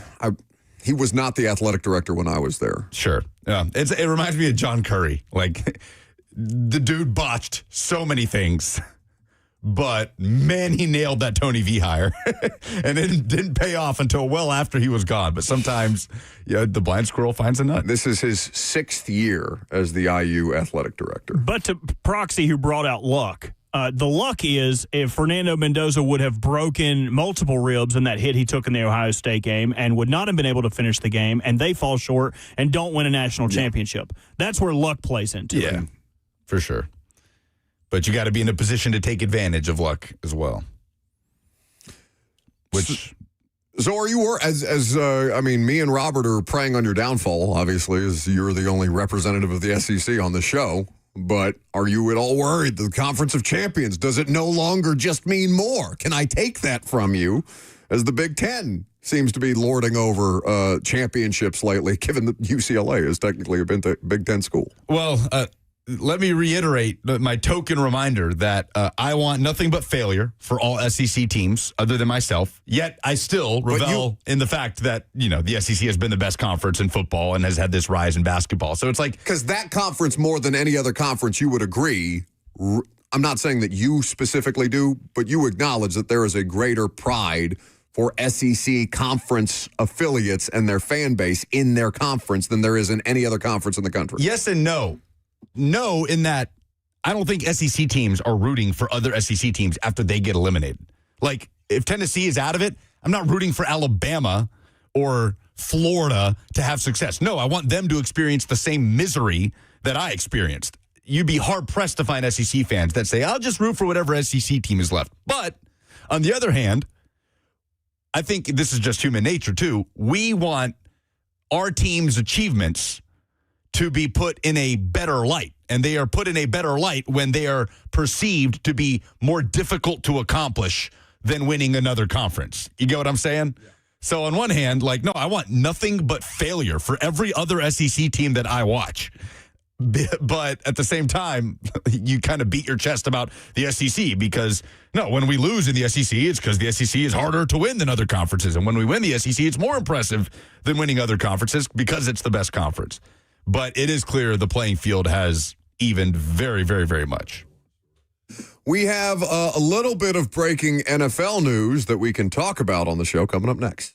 he was not the athletic director when I was there. Sure. Yeah. It reminds me of John Curry. Like, the dude botched so many things, but man, he nailed that Tony V hire. And it didn't pay off until well after he was gone. But sometimes the blind squirrel finds a nut. This is his 6th year as the IU athletic director. But to Proxy, who brought out luck, the luck is if Fernando Mendoza would have broken multiple ribs in that hit he took in the Ohio State game and would not have been able to finish the game, and they fall short and don't win a national championship. That's where luck plays into it. Yeah, for sure. But you got to be in a position to take advantage of luck as well. Which, so are you, me and Robert are preying on your downfall, obviously, as you're the only representative of the SEC on the show. But are you at all worried the Conference of Champions, does it no longer just mean more? Can I take that from you, as the Big Ten seems to be lording over championships lately, given that UCLA is technically a Big Ten school? Well, let me reiterate my token reminder that I want nothing but failure for all SEC teams other than myself. Yet I still revel in the fact that, the SEC has been the best conference in football and has had this rise in basketball. So it's like, because that conference, more than any other conference, you would agree. I'm not saying that you specifically do, but you acknowledge that there is a greater pride for SEC conference affiliates and their fan base in their conference than there is in any other conference in the country. Yes and no. No, in that I don't think SEC teams are rooting for other SEC teams after they get eliminated. Like, if Tennessee is out of it, I'm not rooting for Alabama or Florida to have success. No, I want them to experience the same misery that I experienced. You'd be hard-pressed to find SEC fans that say, I'll just root for whatever SEC team is left. But On the other hand, I think this is just human nature, too. We want our team's achievements to be put in a better light. And they are put in a better light when they are perceived to be more difficult to accomplish than winning another conference. You get what I'm saying? Yeah. So on one hand, like, no, I want nothing but failure for every other SEC team that I watch. But at the same time, you kind of beat your chest about the SEC because, no, when we lose in the SEC, it's because the SEC is harder to win than other conferences. And when we win the SEC, it's more impressive than winning other conferences because it's the best conference. But it is clear the playing field has evened very, very, very much. We have a little bit of breaking NFL news that we can talk about on the show coming up next.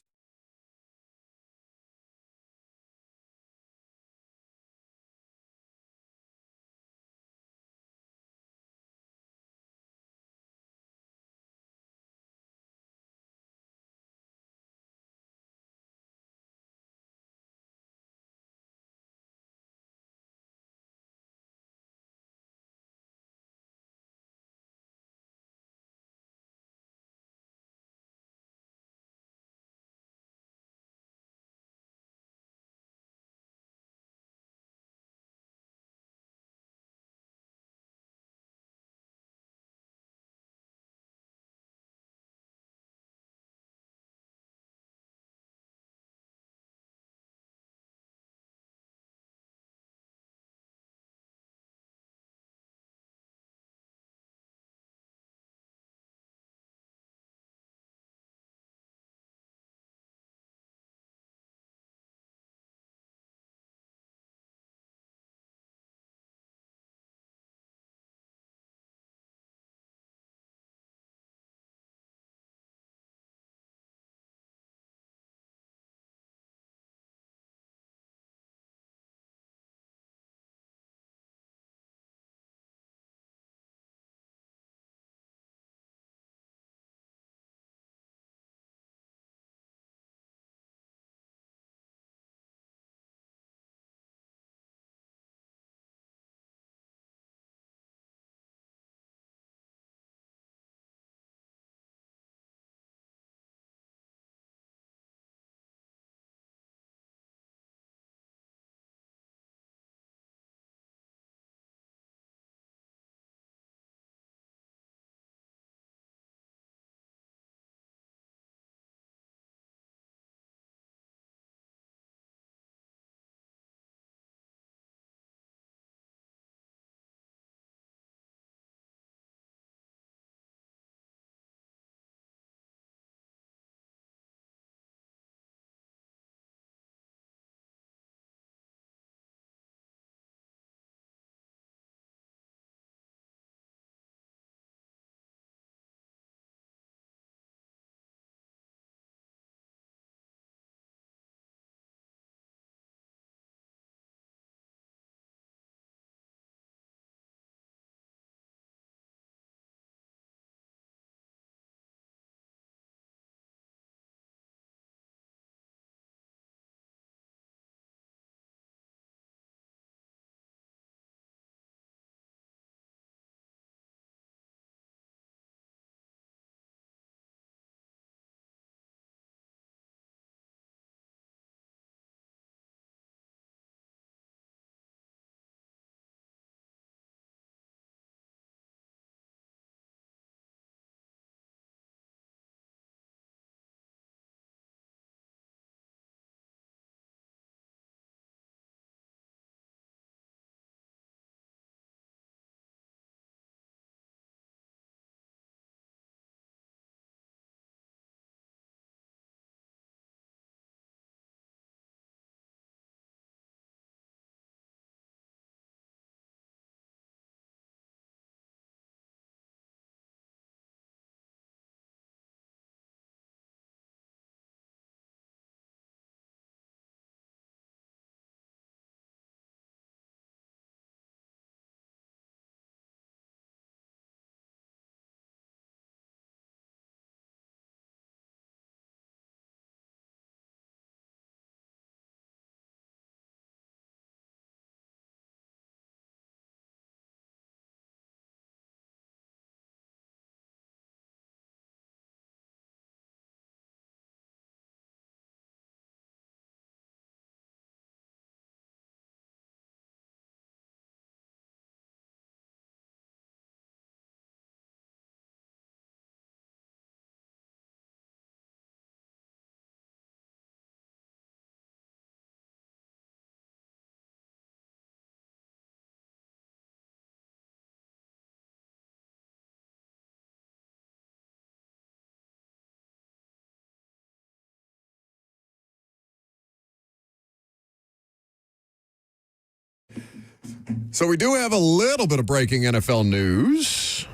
So we do have a little bit of breaking NFL news.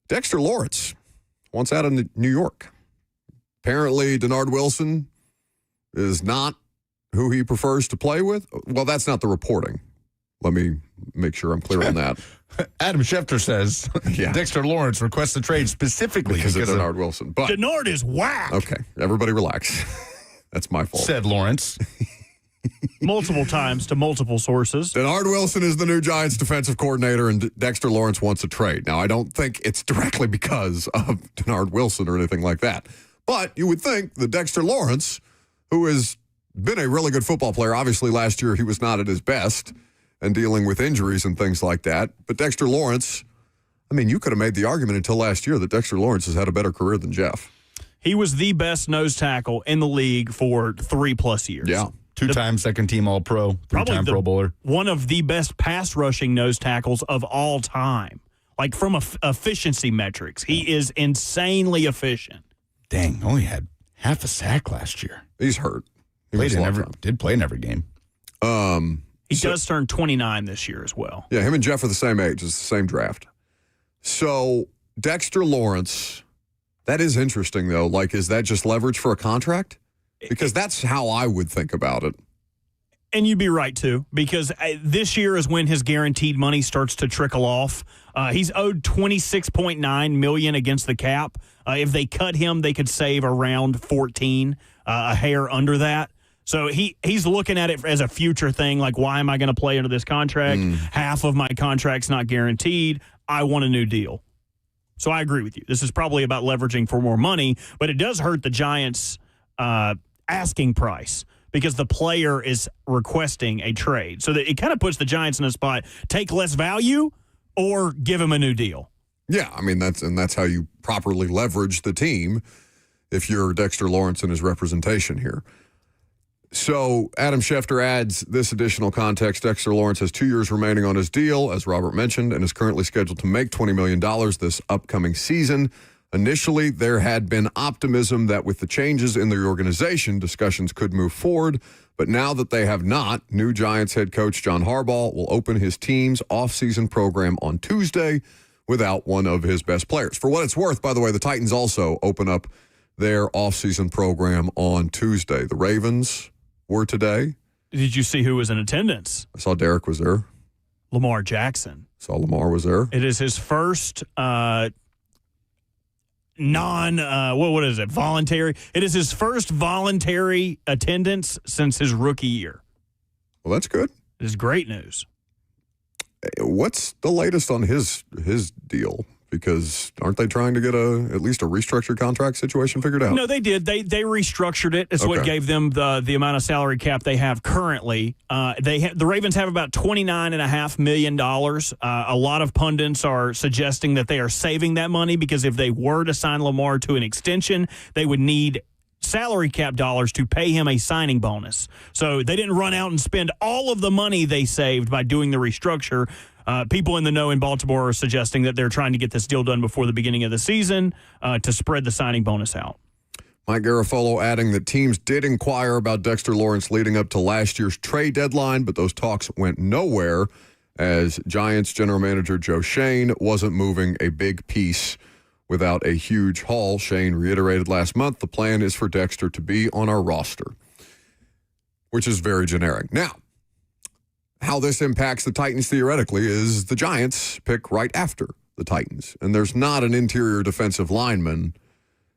Dexter Lawrence wants out of New York. Apparently, Denard Wilson is not who he prefers to play with. Well, that's not the reporting. Let me make sure I'm clear on that. Adam Schefter says Dexter Lawrence requests a trade specifically because of Denard Wilson. But Denard is whack. Okay, everybody relax. That's my fault. Said Lawrence. Multiple times to multiple sources. Denard Wilson is the new Giants defensive coordinator, and Dexter Lawrence wants a trade. Now, I don't think it's directly because of Denard Wilson or anything like that. But you would think that Dexter Lawrence, who has been a really good football player, obviously last year he was not at his best and dealing with injuries and things like that. But Dexter Lawrence, I mean, you could have made the argument until last year that Dexter Lawrence has had a better career than Jeff. He was the best nose tackle in the league for 3+ years. Yeah. Two-time second-team All-Pro, three-time Pro Bowler. One of the best pass-rushing nose tackles of all time. Like, from efficiency metrics, he is insanely efficient. Dang, only had half a sack last year. He's hurt. He did play in every game. He does turn 29 this year as well. Yeah, him and Jeff are the same age. It's the same draft. So, Dexter Lawrence, that is interesting, though. Like, is that just leverage for a contract? Because that's how I would think about it. And you'd be right, too, because this year is when his guaranteed money starts to trickle off. He's owed $26.9 million against the cap. If they cut him, they could save around 14, a hair under that. So he's looking at it as a future thing, like, why am I going to play under this contract? Half of my contract's not guaranteed. I want a new deal. So I agree with you. This is probably about leveraging for more money, but it does hurt the Giants' asking price because the player is requesting a trade. So that it kind of puts the Giants in a spot, take less value or give him a new deal. Yeah, I mean, that's how you properly leverage the team if you're Dexter Lawrence and his representation here. So Adam Schefter adds this additional context. Dexter Lawrence has 2 years remaining on his deal, as Robert mentioned, and is currently scheduled to make $20 million this upcoming season. Initially, there had been optimism that with the changes in the organization, discussions could move forward. But now that they have not, new Giants head coach John Harbaugh will open his team's offseason program on Tuesday without one of his best players. For what it's worth, by the way, the Titans also open up their offseason program on Tuesday. The Ravens were today. Did you see who was in attendance? I saw Derek was there. Lamar Jackson. Saw Lamar was there. It is his first voluntary. It is his first voluntary attendance since his rookie year. Well, that's good. It is great news. What's the latest on his deal? Because aren't they trying to get at least a restructured contract situation figured out? No, they did. They restructured it. It's what gave them the amount of salary cap they have currently. The Ravens have about $29.5 million. A lot of pundits are suggesting that they are saving that money because if they were to sign Lamar to an extension, they would need salary cap dollars to pay him a signing bonus. So they didn't run out and spend all of the money they saved by doing the restructure. People in the know in Baltimore are suggesting that they're trying to get this deal done before the beginning of the season to spread the signing bonus out. Mike Garafolo adding that teams did inquire about Dexter Lawrence leading up to last year's trade deadline, but those talks went nowhere as Giants general manager Joe Schoen wasn't moving a big piece without a huge haul. Schoen reiterated last month the plan is for Dexter to be on our roster, which is very generic. Now, how this impacts the Titans theoretically is the Giants pick right after the Titans. And there's not an interior defensive lineman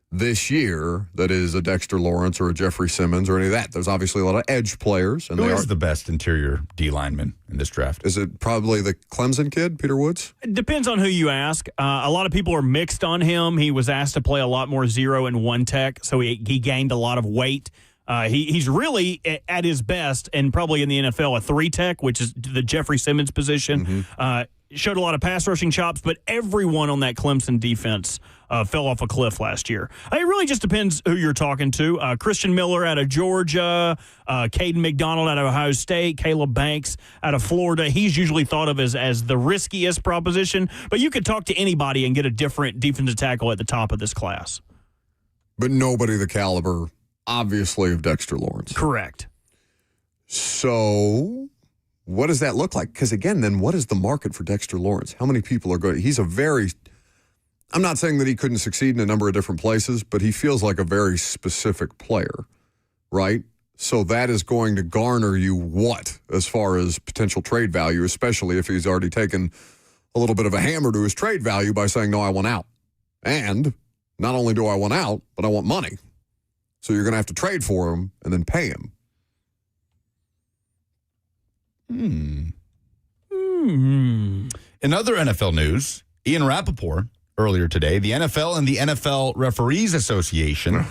this year that is a Dexter Lawrence or a Jeffrey Simmons or any of that. There's obviously a lot of edge players. And Who is the best interior D lineman in this draft? Is it probably the Clemson kid, Peter Woods? It depends on who you ask. A lot of people are mixed on him. He was asked to play a lot more 0 and 1 tech, so he gained a lot of weight. He's really at his best and probably in the NFL a 3 tech, which is the Jeffrey Simmons position. Showed a lot of pass rushing chops, but everyone on that Clemson defense fell off a cliff last year. It really just depends who you're talking to. Christian Miller out of Georgia, Caden McDonald out of Ohio State, Caleb Banks out of Florida. He's usually thought of as the riskiest proposition, but you could talk to anybody and get a different defensive tackle at the top of this class. But nobody the caliber, obviously, of Dexter Lawrence. Correct. So what does that look like? Because again, then what is the market for Dexter Lawrence? How many people are going? He's I'm not saying that he couldn't succeed in a number of different places, but he feels like a very specific player, right? So that is going to garner you what as far as potential trade value, especially if he's already taken a little bit of a hammer to his trade value by saying, no, I want out. And not only do I want out, but I want money. So you're going to have to trade for him and then pay him. In other NFL news, Ian Rappaport earlier today, the NFL and the NFL Referees Association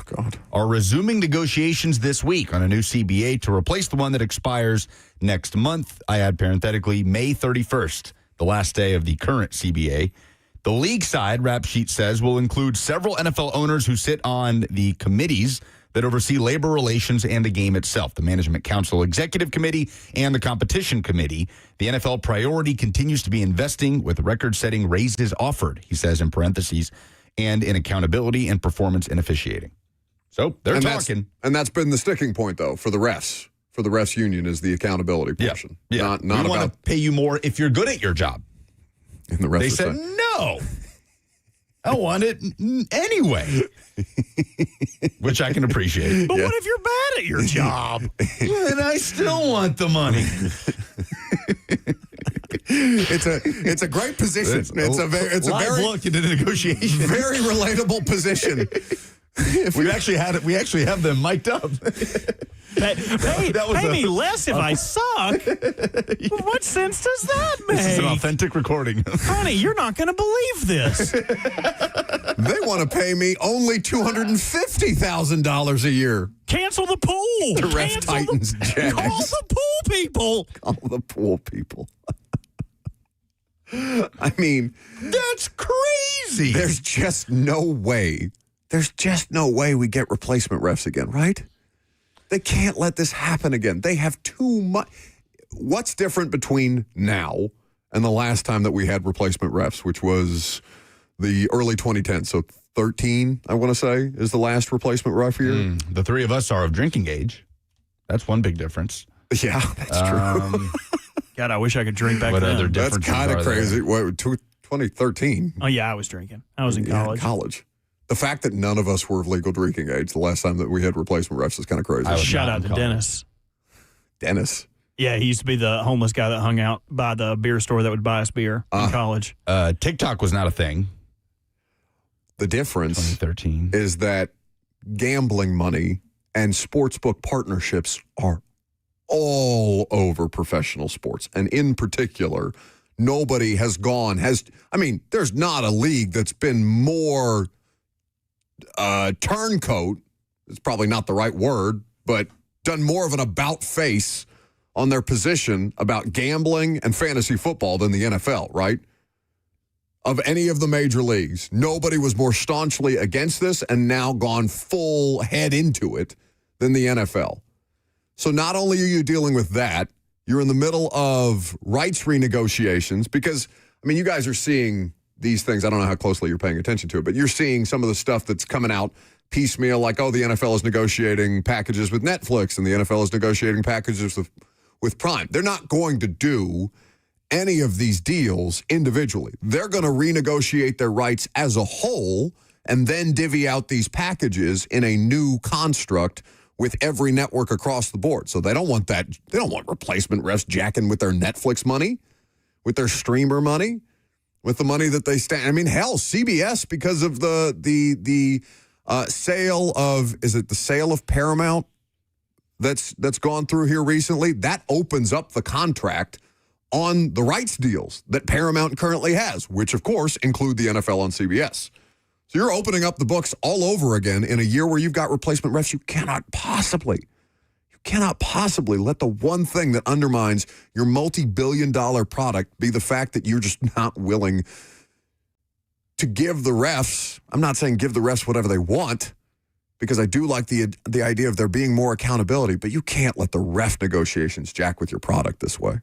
are resuming negotiations this week on a new CBA to replace the one that expires next month. I add parenthetically May 31st, the last day of the current CBA. The league side, Rap Sheet says, will include several NFL owners who sit on the committees that oversee labor relations and the game itself, the Management Council Executive Committee and the Competition Committee. The NFL priority continues to be investing with record-setting raises offered, he says in parentheses, and in accountability and performance in officiating. So they're talking. And that's been the sticking point, though, for the refs. For the refs union is the accountability portion. Yeah. Not we want to pay you more if you're good at your job. And the refs they said, no. I want it anyway, which I can appreciate. But what if you're bad at your job? And I still want the money. It's a great position. It's a very look into the negotiation. Very relatable position. We actually have them mic'd up. Pay me less if I suck. What sense does that make? This is an authentic recording. Honey, you're not going to believe this. They want to pay me only $250,000 a year. Cancel the pool. The Ref Titans, Jags. Call the pool people. Call the pool people. I mean, that's crazy. There's just no way we get replacement refs again, right? They can't let this happen again. They have too much. What's different between now and the last time that we had replacement refs, which was the early 2010s? So 13, I want to say, is the last replacement ref year. The three of us are of drinking age. That's one big difference. Yeah, that's true. God, I wish I could drink back what then. Other that's kind of crazy. What, 2013? Oh, yeah, I was drinking. I was in college. The fact that none of us were of legal drinking age the last time that we had replacement refs is kind of crazy. Shout out to Dennis. Dennis? Yeah, he used to be the homeless guy that hung out by the beer store that would buy us beer in college. TikTok was not a thing. The difference 2013 is that gambling money and sportsbook partnerships are all over professional sports. And in particular, nobody has there's not a league that's been more turncoat, it's probably not the right word, but done more of an about face on their position about gambling and fantasy football than the NFL, right? Of any of the major leagues, nobody was more staunchly against this and now gone full head into it than the NFL. So not only are you dealing with that, you're in the middle of rights renegotiations because, you guys are seeing these things. I don't know how closely you're paying attention to it, but you're seeing some of the stuff that's coming out piecemeal, like, the NFL is negotiating packages with Netflix and the NFL is negotiating packages with Prime. They're not going to do any of these deals individually. They're going to renegotiate their rights as a whole and then divvy out these packages in a new construct with every network across the board. So they don't want that. They don't want replacement refs jacking with their Netflix money, with their streamer money, with the money that they stand. Hell, CBS, because of the sale of, is it the sale of Paramount that's gone through here recently? That opens up the contract on the rights deals that Paramount currently has, which of course include the NFL on CBS. So you're opening up the books all over again in a year where you've got replacement refs. You cannot possibly let the one thing that undermines your multi-billion-dollar product be the fact that you're just not willing to give the refs, I'm not saying give the refs whatever they want, because I do like the idea of there being more accountability, but you can't let the ref negotiations jack with your product this way.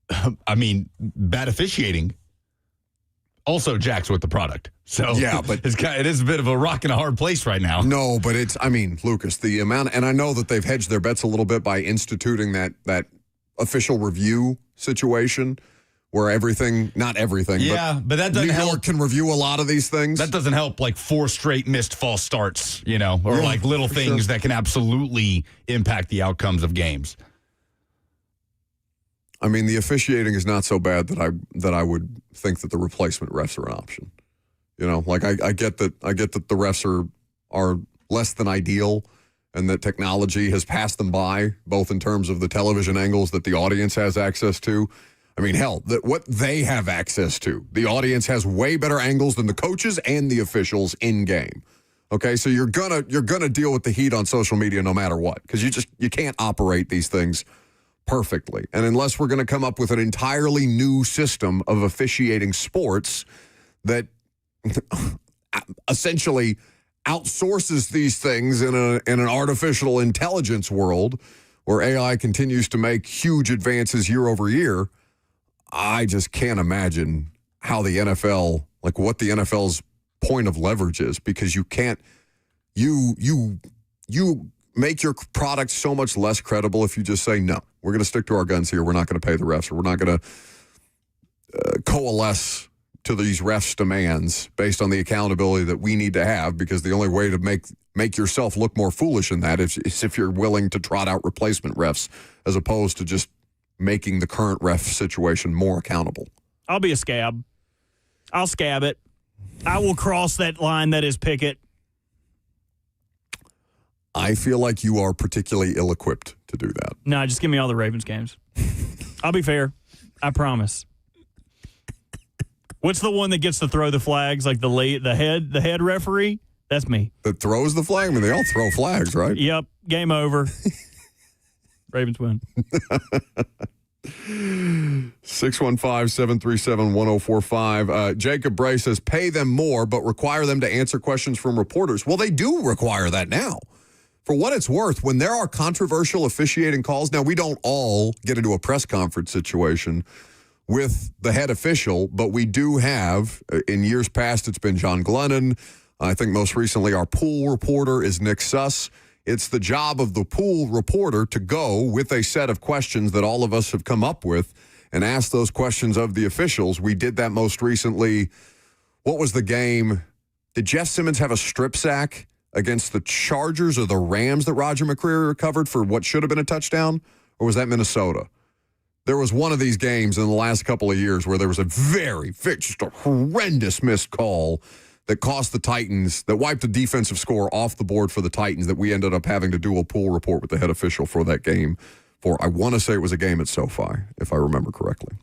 Bad officiating also jacks with the product. So yeah, but it is a bit of a rock and a hard place right now. No, but it's, Lucas, the amount, and I know that they've hedged their bets a little bit by instituting that official review situation where not everything, but that doesn't New help. York can review a lot of these things. That doesn't help, like 4 straight missed false starts, or like little for things sure. that can absolutely impact the outcomes of games. I mean, the officiating is not so bad that I would think that the replacement refs are an option. Like I get that the refs are less than ideal, and that technology has passed them by, both in terms of the television angles that the audience has access to. I mean, hell, what they have access to, the audience has way better angles than the coaches and the officials in game. Okay, so you're gonna deal with the heat on social media no matter what, because you can't operate these things perfectly. And unless we're going to come up with an entirely new system of officiating sports that essentially outsources these things in an artificial intelligence world where AI continues to make huge advances year over year, I just can't imagine how the NFL, like what the NFL's point of leverage is, because you can't, you make your product so much less credible if you just say, no, we're going to stick to our guns here. We're not going to pay the refs, or we're not going to coalesce to these refs' demands based on the accountability that we need to have, because the only way to make yourself look more foolish in that is if you're willing to trot out replacement refs as opposed to just making the current ref situation more accountable. I'll be a scab. I'll scab it. I will cross that line that is Pickett. I feel like you are particularly ill-equipped to do that. No, just give me all the Ravens games. I'll be fair. I promise. What's the one that gets to throw the flags, like the head referee? That's me. That throws the flag? I mean, they all throw flags, right? Yep. Game over. Ravens win. 615-737-1045. Jacob Bray says, pay them more, but require them to answer questions from reporters. Well, they do require that now. For what it's worth, when there are controversial officiating calls, now we don't all get into a press conference situation with the head official, but we do have, in years past, it's been John Glennon. I think most recently our pool reporter is Nick Suss. It's the job of the pool reporter to go with a set of questions that all of us have come up with and ask those questions of the officials. We did that most recently. What was the game? Did Jeff Simmons have a strip sack against the Chargers or the Rams that Roger McCreary recovered for what should have been a touchdown? Or was that Minnesota? There was one of these games in the last couple of years where there was a just a horrendous missed call that cost the Titans, that wiped the defensive score off the board for the Titans, that we ended up having to do a pool report with the head official for that game. I want to say it was a game at SoFi, if I remember correctly.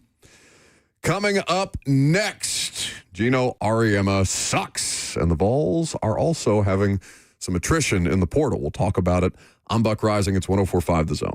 Coming up next, Gino Auriemma sucks, and the Vols are also having some attrition in the portal. We'll talk about it. I'm Buck Rising. It's 104.5 The Zone.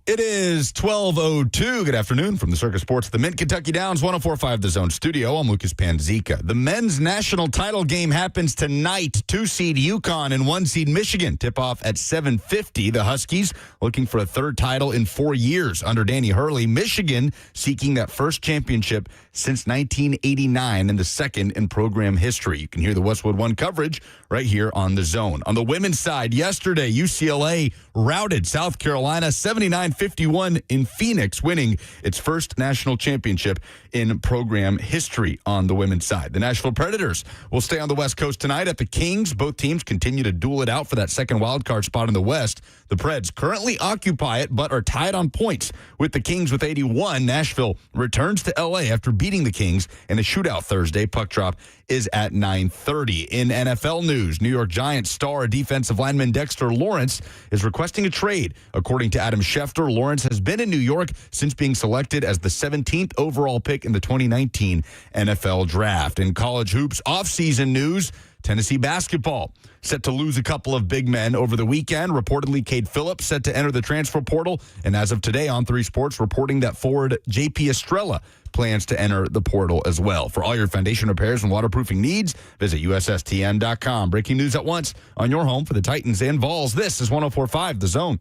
It is 12:02. Good afternoon from the Circus Sports, the Mint Kentucky Downs, 104.5 The Zone studio. I'm Lucas Panzica. The men's national title game happens tonight. 2-seed UConn and 1-seed Michigan tip off at 7:50. The Huskies looking for a third title in 4 years under Danny Hurley. Michigan seeking that first championship since 1989 and the second in program history. You can hear the Westwood One coverage right here on The Zone. On the women's side, yesterday, UCLA routed South Carolina 79-51 in Phoenix, winning its first national championship in program history on the women's side. The Nashville Predators will stay on the West Coast tonight at the Kings. Both teams continue to duel it out for that second wildcard spot in the West. The Preds currently occupy it, but are tied on points with the Kings with 81. Nashville returns to L.A. after beating the Kings in a shootout Thursday. Puck drop is at 9:30. In NFL news, New York Giants star defensive lineman Dexter Lawrence is requesting a trade. According to Adam Schefter, Lawrence has been in New York since being selected as the 17th overall pick in the 2019 NFL Draft. In college hoops offseason news, Tennessee basketball set to lose a couple of big men over the weekend. Reportedly, Cade Phillips set to enter the transfer portal. And as of today, On3 Sports reporting that forward J.P. Estrella plans to enter the portal as well. For all your foundation repairs and waterproofing needs, visit USSTN.com. Breaking news at once on your home for the Titans and Vols. This is 104.5 The Zone.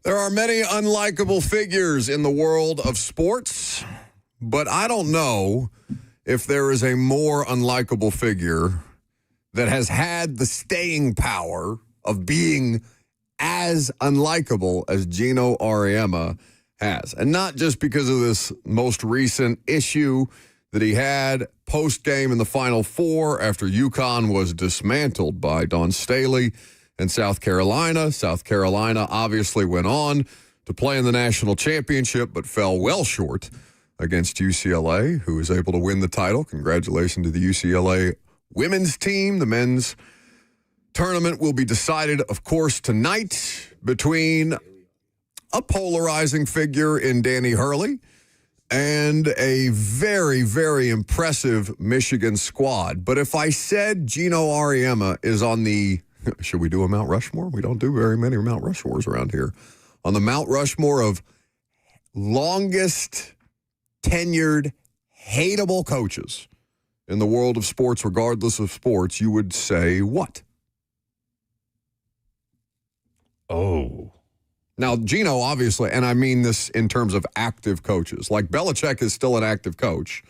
There are many unlikable figures in the world of sports, but I don't know if there is a more unlikable figure that has had the staying power of being as unlikable as Gino Auriemma has. And not just because of this most recent issue that he had post-game in the Final Four after UConn was dismantled by Dawn Staley and South Carolina. South Carolina obviously went on to play in the national championship, but fell well short against UCLA, who was able to win the title. Congratulations to the UCLA women's team. The men's tournament will be decided, of course, tonight between a polarizing figure in Danny Hurley and a very, very impressive Michigan squad. But if I said Gino Auriemma is on the should we do a Mount Rushmore? We don't do very many Mount Rushmores around here. On the Mount Rushmore of longest tenured, hateable coaches in the world of sports, regardless of sports, you would say what? Oh. Now, Gino, obviously, and I mean this in terms of active coaches. Like Belichick is still an active coach.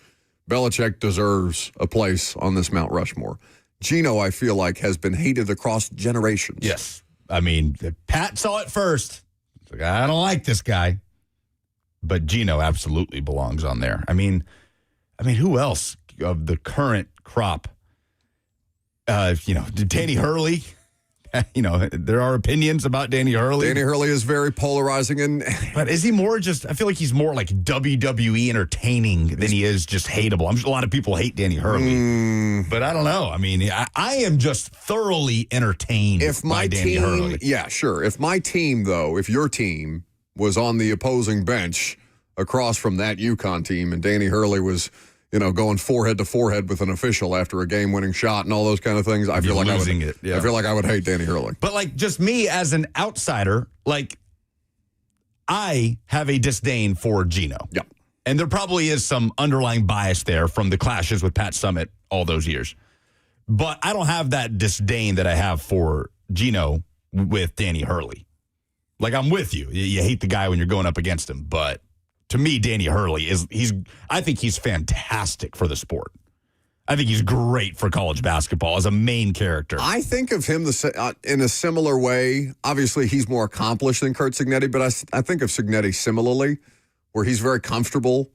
Belichick deserves a place on this Mount Rushmore. Gino, I feel like, has been hated across generations. Yes. I mean, Pat saw it first. Like, I don't like this guy. But Gino absolutely belongs on there. I mean, who else of the current crop? Danny Hurley. There are opinions about Danny Hurley. Danny Hurley is very polarizing. But is he more just, I feel like he's more like WWE entertaining than he is just hateable. I'm sure a lot of people hate Danny Hurley. But I don't know. I mean, I am just thoroughly entertained by Danny Hurley. Yeah, sure. If my team, though, if your team was on the opposing bench across from that UConn team and Danny Hurley was going forehead to forehead with an official after a game-winning shot and all those kind of things, I feel like I would hate Danny Hurley. But like just me as an outsider, like I have a disdain for Gino. Yeah. And there probably is some underlying bias there from the clashes with Pat Summitt all those years. But I don't have that disdain that I have for Gino with Danny Hurley. Like I'm with you. You hate the guy when you're going up against him, but to me, Danny Hurley I think he's fantastic for the sport. I think he's great for college basketball as a main character. I think of him in a similar way. Obviously, he's more accomplished than Curt Cignetti, but I think of Cignetti similarly, where he's very comfortable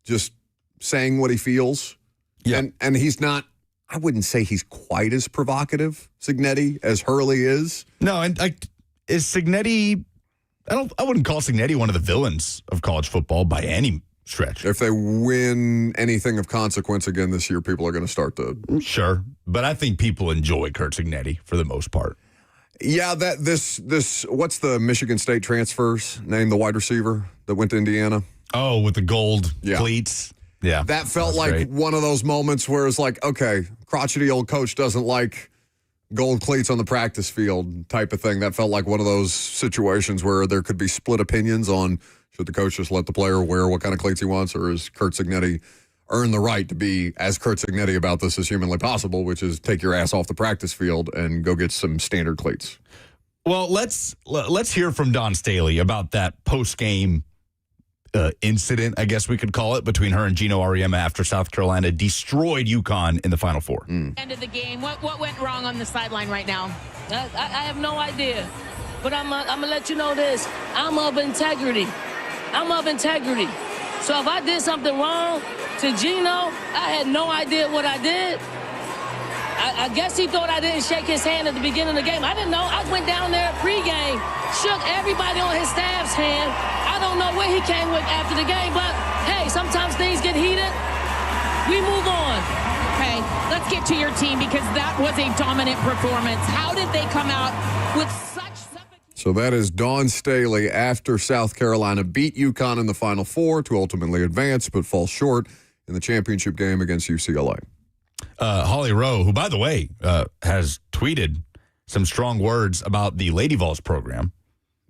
just saying what he feels. Yeah. And he's not, I wouldn't say he's quite as provocative, Cignetti, as Hurley is. No, and is Cignetti... I wouldn't call Cignetti one of the villains of college football by any stretch. If they win anything of consequence again this year, people are going to start to... Sure, but I think people enjoy Curt Cignetti for the most part. Yeah, this what's the Michigan State transfers name, the wide receiver that went to Indiana? Oh, with the gold cleats. Yeah. That felt That's like great. one of those moments where it's like, okay, crotchety old coach doesn't like gold cleats on the practice field type of thing. That felt like one of those situations where there could be split opinions on should the coach just let the player wear what kind of cleats he wants, or is Kurt Cignetti earn the right to be as Kurt Cignetti about this as humanly possible, which is take your ass off the practice field and go get some standard cleats. Well, let's hear from Dawn Staley about that post-game incident, I guess we could call it, between her and Gino Auriemma after South Carolina destroyed UConn in the Final Four. End of the game. What went wrong on the sideline right now? I have no idea. But I'm going to let you know this. I'm of integrity. So if I did something wrong to Gino, I had no idea what I did. I guess he thought I didn't shake his hand at the beginning of the game. I didn't know. I went down there pregame, shook everybody on his staff's hand. I don't know what he came with after the game, but hey, sometimes things get heated. We move on. Okay, let's get to your team because that was a dominant performance. How did they come out with such suffocating? So that is Dawn Staley after South Carolina beat UConn in the Final Four to ultimately advance, but fall short in the championship game against UCLA. Holly Rowe, who, by the way, has tweeted some strong words about the Lady Vols program.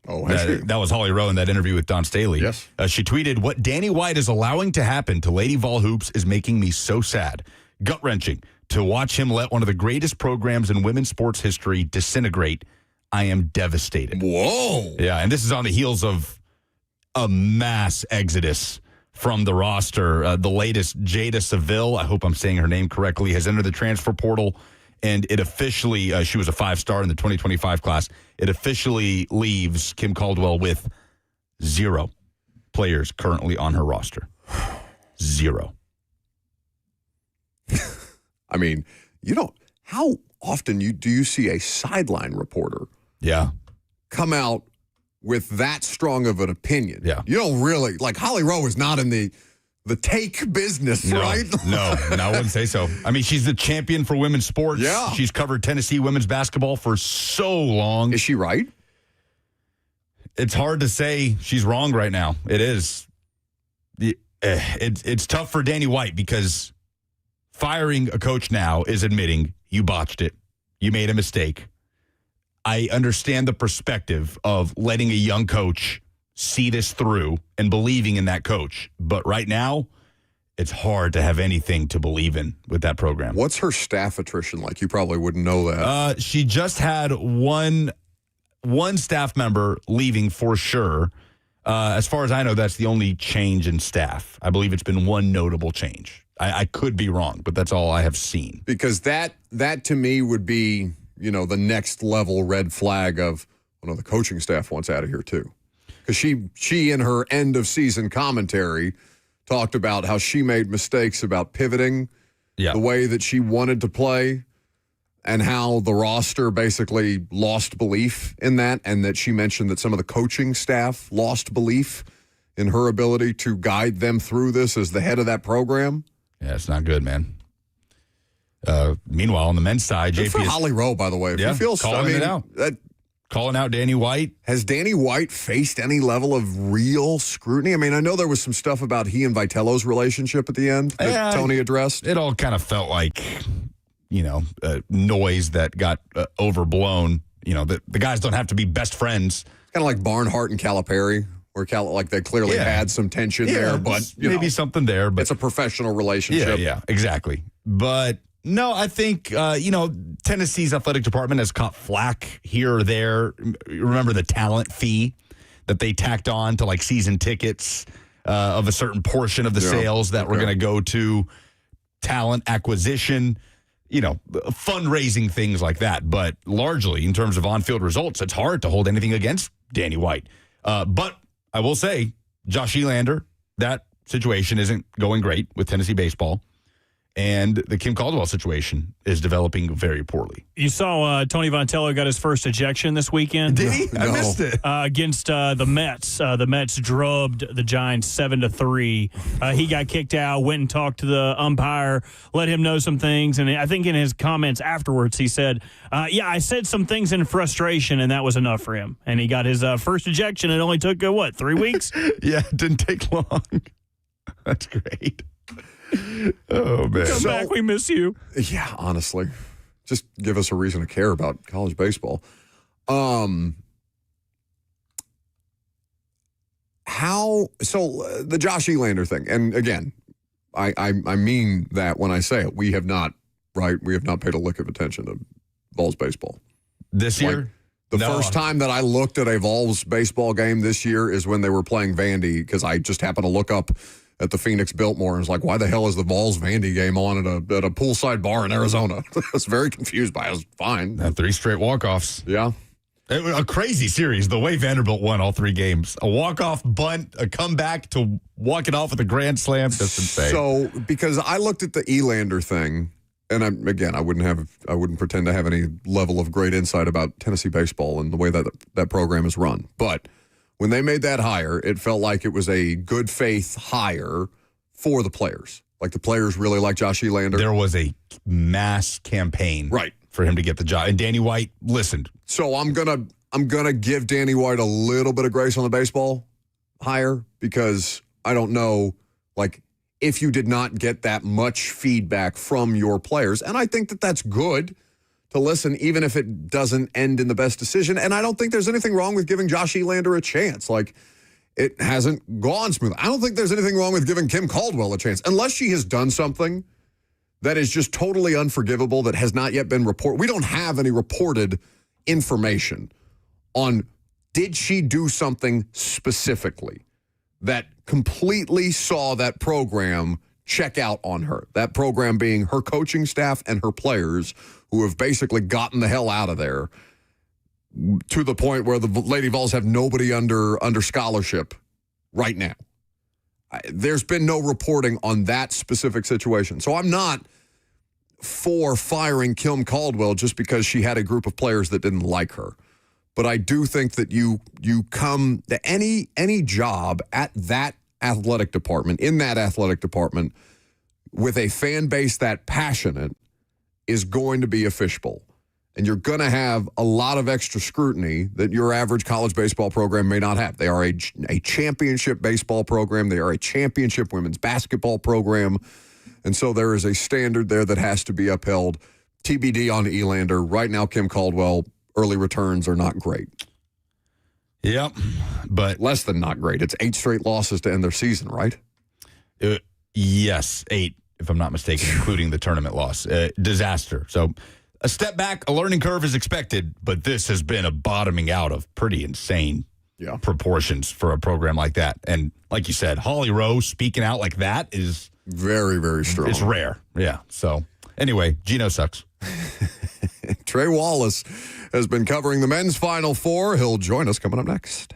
Oh, has she? That was Holly Rowe in that interview with Dawn Staley. Yes. She tweeted, "What Danny White is allowing to happen to Lady Vol hoops is making me so sad. Gut-wrenching to watch him let one of the greatest programs in women's sports history disintegrate. I am devastated." Whoa. Yeah, and this is on the heels of a mass exodus from the roster. The latest, Jada Seville, I hope I'm saying her name correctly, has entered the transfer portal, and it officially, she was a 5-star in the 2025 class, it officially leaves Kim Caldwell with 0 players currently on her roster. 0. I mean, how often do you see a sideline reporter Yeah. come out with that strong of an opinion? Yeah. You don't really, like, Holly Rowe is not in the take business, right? No, I wouldn't say so. I mean, she's the champion for women's sports. Yeah. She's covered Tennessee women's basketball for so long. Is she right? It's hard to say she's wrong right now. It is. It's tough for Danny White because firing a coach now is admitting you botched it. You made a mistake. I understand the perspective of letting a young coach see this through and believing in that coach. But right now, it's hard to have anything to believe in with that program. What's her staff attrition like? You probably wouldn't know that. She just had one staff member leaving for sure. As far as I know, that's the only change in staff. I believe it's been one notable change. I could be wrong, but that's all I have seen. Because that to me would be, the next level red flag of, the coaching staff wants out of here too. Because she in her end of season commentary talked about how she made mistakes about pivoting the way that she wanted to play and how the roster basically lost belief in that, and that she mentioned that some of the coaching staff lost belief in her ability to guide them through this as the head of that program. Yeah, it's not good, man. Meanwhile, on the men's side, Good for JP is Holly Rowe, by the way. If you feel calling it out. Calling out Danny White. Has Danny White faced any level of real scrutiny? I mean, I know there was some stuff about he and Vitello's relationship at the end that Tony addressed. It all kind of felt like, noise that got overblown. The guys don't have to be best friends. Kind of like Barnhart and Calipari, where they clearly had some tension there, but maybe something there. But it's a professional relationship. Yeah, exactly. But no, I think, Tennessee's athletic department has caught flack here or there. Remember the talent fee that they tacked on to season tickets of a certain portion of the sales that were going to go to talent acquisition, fundraising, things like that. But largely, in terms of on-field results, it's hard to hold anything against Danny White. But I will say, Josh Elander, that situation isn't going great with Tennessee baseball. And the Kim Caldwell situation is developing very poorly. You saw Tony Vontello got his first ejection this weekend. Did he? No. I missed it. Against the Mets. The Mets drubbed the Giants 7-3. He got kicked out, went and talked to the umpire, let him know some things. And I think in his comments afterwards, he said, I said some things in frustration, and that was enough for him. And he got his first ejection. It only took, 3 weeks? Yeah, it didn't take long. That's great. Oh, man. Come back, we miss you. Yeah, honestly. Just give us a reason to care about college baseball. The Josh Elander thing, and again, I mean that when I say it, we have not paid a lick of attention to Vols baseball. This Like, year? The No. first time that I looked at a Vols baseball game this year is when they were playing Vandy, because I just happened to look up at the Phoenix Biltmore and was like, why the hell is the Vols Vandy game on at a poolside bar in Arizona? I was very confused by it. It was fine. 3 straight walk-offs. Yeah. It was a crazy series, the way Vanderbilt won all 3 games. A walk-off bunt, a comeback to walk it off with a grand slam. That's insane. So, because I looked at the Elander thing, and I wouldn't pretend to have any level of great insight about Tennessee baseball and the way that program is run. But when they made that hire, it felt like it was a good faith hire for the players. Like the players really like Josh Elander. There was a mass campaign for him to get the job. And Danny White listened. So I'm gonna give Danny White a little bit of grace on the baseball hire, because I don't know, like, if you did not get that much feedback from your players. And I think that that's good to listen, even if it doesn't end in the best decision. And I don't think there's anything wrong with giving Josh Elander a chance. Like, it hasn't gone smooth. I don't think there's anything wrong with giving Kim Caldwell a chance, unless she has done something that is just totally unforgivable that has not yet been reported. We don't have any reported information on, did she do something specifically that completely saw that program check out on her? That program being her coaching staff and her players, who have basically gotten the hell out of there to the point where the Lady Vols have nobody under scholarship right now. There's been no reporting on that specific situation. So I'm not for firing Kim Caldwell just because she had a group of players that didn't like her. But I do think that you come to any job at that athletic department, in that athletic department, with a fan base that passionate, is going to be a fishbowl. And you're going to have a lot of extra scrutiny that your average college baseball program may not have. They are a championship baseball program. They are a championship women's basketball program. And so there is a standard there that has to be upheld. TBD on Elander. Right now, Kim Caldwell, early returns are not great. Yep. But less than not great. It's 8 straight losses to end their season, right? Yes, 8, if I'm not mistaken, including the tournament loss. Disaster. So a step back, a learning curve is expected, but this has been a bottoming out of pretty insane proportions for a program like that. And like you said, Holly Rowe speaking out like that is very, very strong. It's rare. Yeah. So anyway, Gino sucks. Trey Wallace has been covering the men's Final Four. He'll join us coming up next.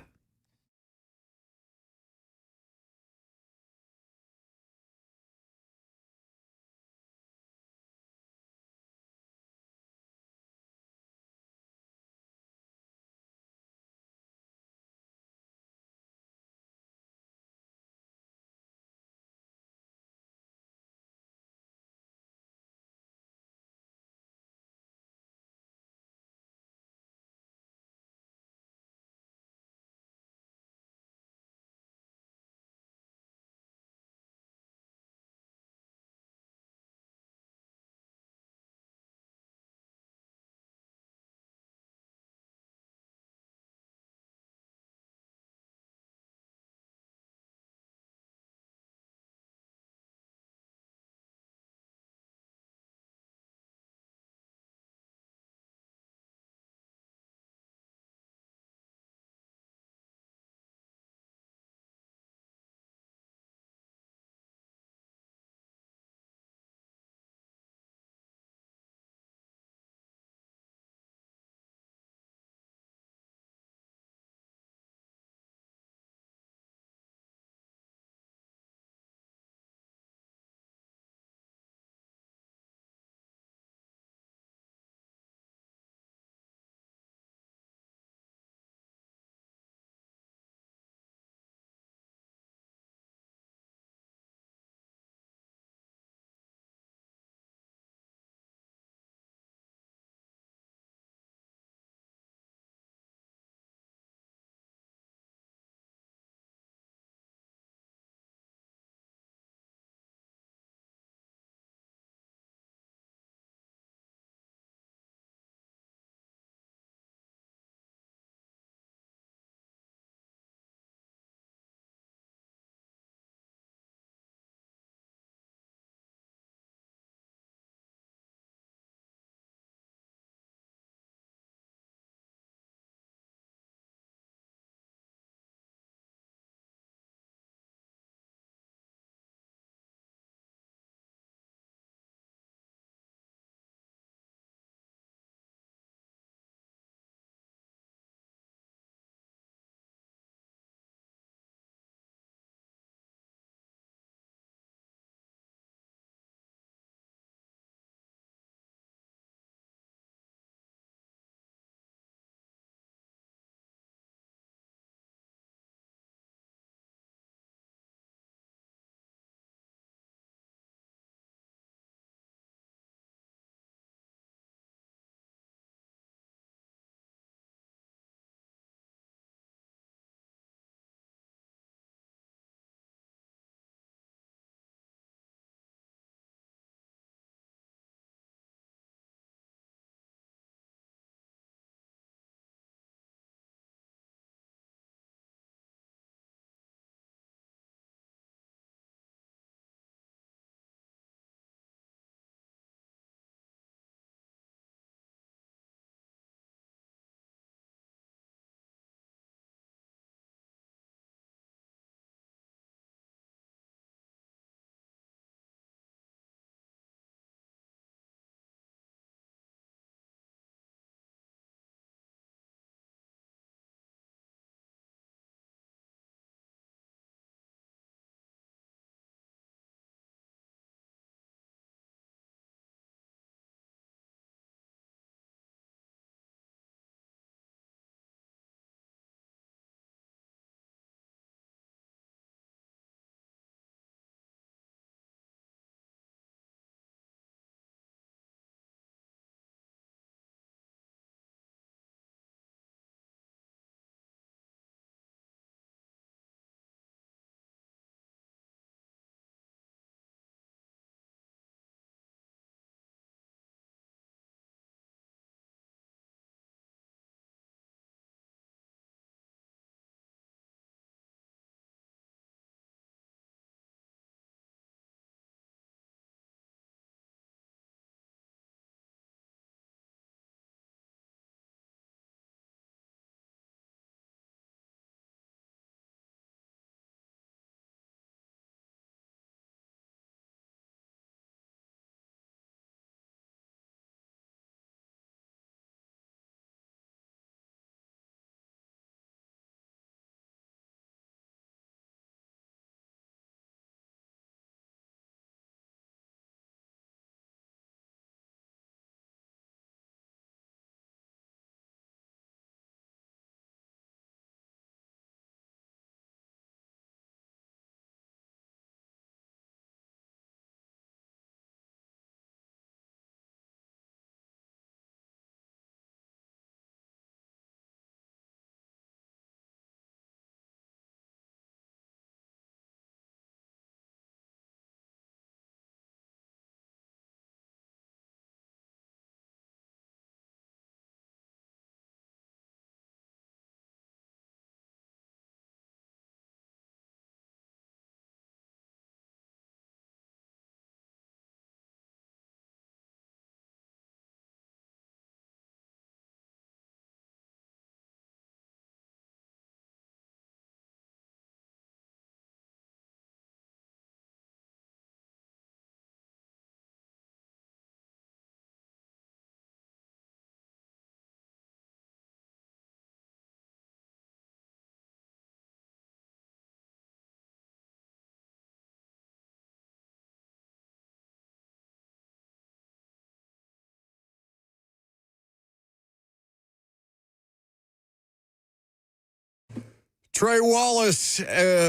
Trey Wallace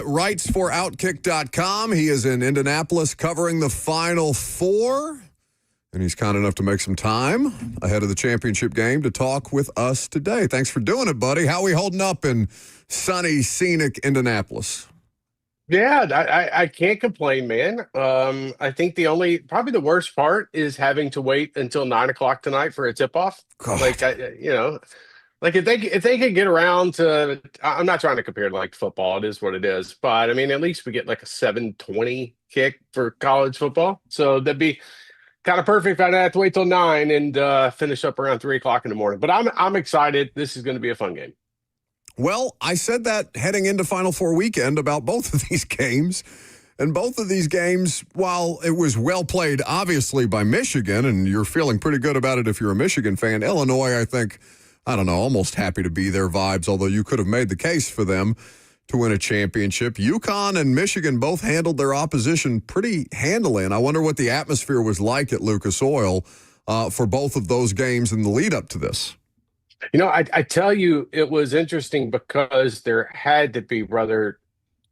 writes for Outkick.com. He is in Indianapolis covering the Final Four, and he's kind enough to make some time ahead of the championship game to talk with us today. Thanks for doing it, buddy. How are we holding up in sunny, scenic Indianapolis? Yeah, I can't complain, man. I think probably the worst part is having to wait until 9 o'clock tonight for a tip off. Like, like if they could get around to, I'm not trying to compare to like football. It is what it is, but I mean, at least we get like a 7:20 kick for college football. So that'd be kind of perfect if I didn't have to wait till 9 and finish up around 3 o'clock in the morning. But I'm excited. This is going to be a fun game. Well, I said that heading into Final Four weekend about both of these games. And both of these games, while it was well played, obviously, by Michigan, and you're feeling pretty good about it if you're a Michigan fan, Illinois, I think, I don't know, almost happy to be their vibes, although you could have made the case for them to win a championship. UConn and Michigan both handled their opposition pretty handily, and I wonder what the atmosphere was like at Lucas Oil for both of those games in the lead up to this. You know, I tell you, it was interesting because there had to be, brother,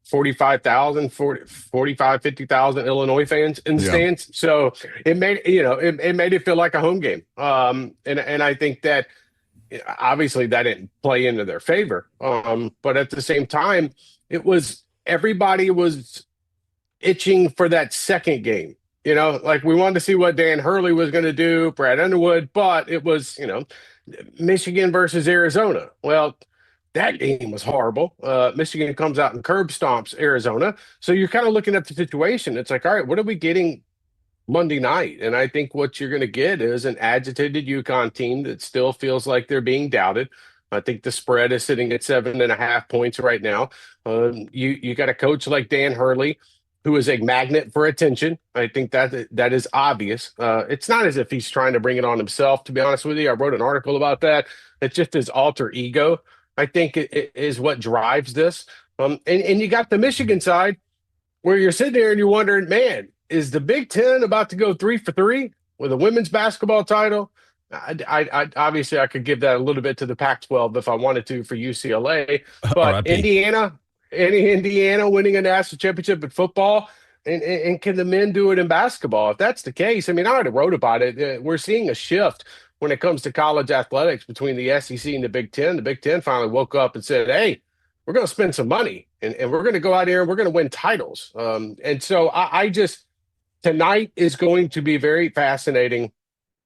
45,000, 50,000 Illinois fans in the stands. So it made, it made it feel like a home game. And I think that obviously that didn't play into their favor. But at the same time, everybody was itching for that second game. Like we wanted to see what Dan Hurley was going to do, Brad Underwood, but it was, Michigan versus Arizona. Well, that game was horrible. Michigan comes out and curb stomps Arizona. So you're kind of looking at the situation. It's like, all right, what are we getting Monday night? And I think what you're going to get is an agitated UConn team that still feels like they're being doubted. I think the spread is sitting at 7.5 points right now. You got a coach like Dan Hurley, who is a magnet for attention. I think that is obvious. It's not as if he's trying to bring it on himself, to be honest with you. I wrote an article about that. It's just his alter ego, I think, it is what drives this. And you got the Michigan side where you're sitting there and you're wondering, man, is the Big Ten about to go 3 for 3 with a women's basketball title? I obviously I could give that a little bit to the Pac-12 if I wanted to for UCLA, but Indiana winning a national championship in football, and can the men do it in basketball? If that's the case, I mean, I already wrote about it. We're seeing a shift when it comes to college athletics between the SEC and the Big Ten. The Big Ten finally woke up and said, hey, we're going to spend some money, and we're going to go out here and we're going to win titles. And so I just, tonight is going to be very fascinating,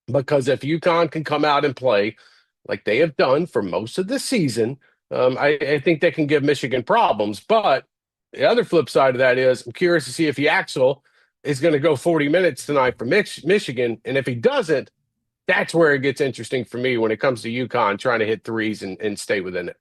because if UConn can come out and play like they have done for most of the season, I think they can give Michigan problems. But the other flip side of that is I'm curious to see if Yaxel is going to go 40 minutes tonight for Michigan. And if he doesn't, that's where it gets interesting for me when it comes to UConn trying to hit threes and stay within it.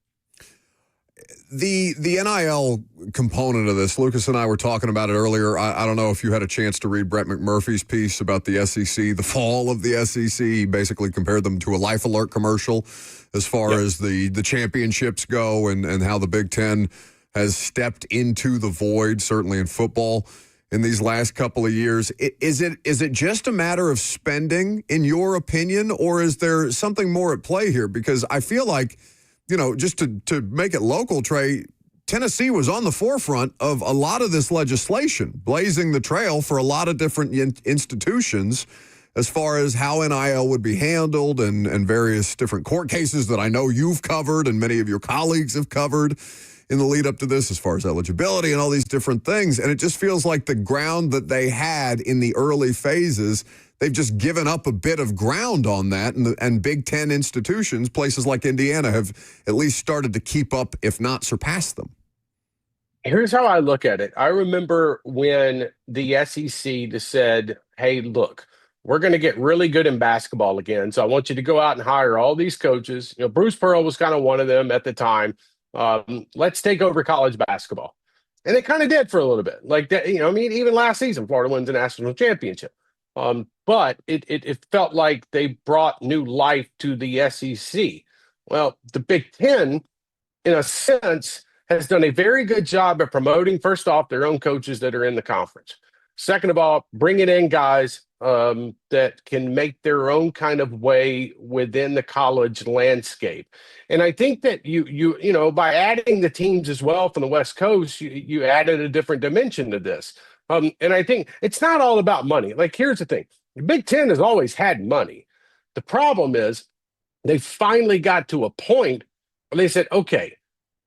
The NIL component of this, Lucas and I were talking about it earlier. I don't know if you had a chance to read Brett McMurphy's piece about the SEC, the fall of the SEC. He basically compared them to a Life Alert commercial as far as the championships go, and how the Big Ten has stepped into the void, certainly in football, in these last couple of years. Is it just a matter of spending, in your opinion, or is there something more at play here? Because I feel like, just to make it local, Trey, Tennessee was on the forefront of a lot of this legislation, blazing the trail for a lot of different institutions as far as how NIL would be handled, and various different court cases that I know you've covered and many of your colleagues have covered in the lead up to this, as far as eligibility and all these different things. And it just feels like the ground that they had in the early phases, they've just given up a bit of ground on that. And Big Ten institutions, places like Indiana, have at least started to keep up, if not surpass them. Here's how I look at it. I remember when the SEC just said, hey, look, we're going to get really good in basketball again. So I want you to go out and hire all these coaches. Bruce Pearl was kind of one of them at the time. Let's take over college basketball. And it kind of did for a little bit. Like that, even last season, Florida wins a national championship. But it felt like they brought new life to the SEC. Well, the Big Ten, in a sense, has done a very good job of promoting, first off, their own coaches that are in the conference. Second of all, bringing in guys that can make their own kind of way within the college landscape. And I think that you know, by adding the teams as well from the West Coast, you added a different dimension to this. And I think it's not all about money. Like, here's the thing: the Big Ten has always had money. The problem is they finally got to a point where they said, okay,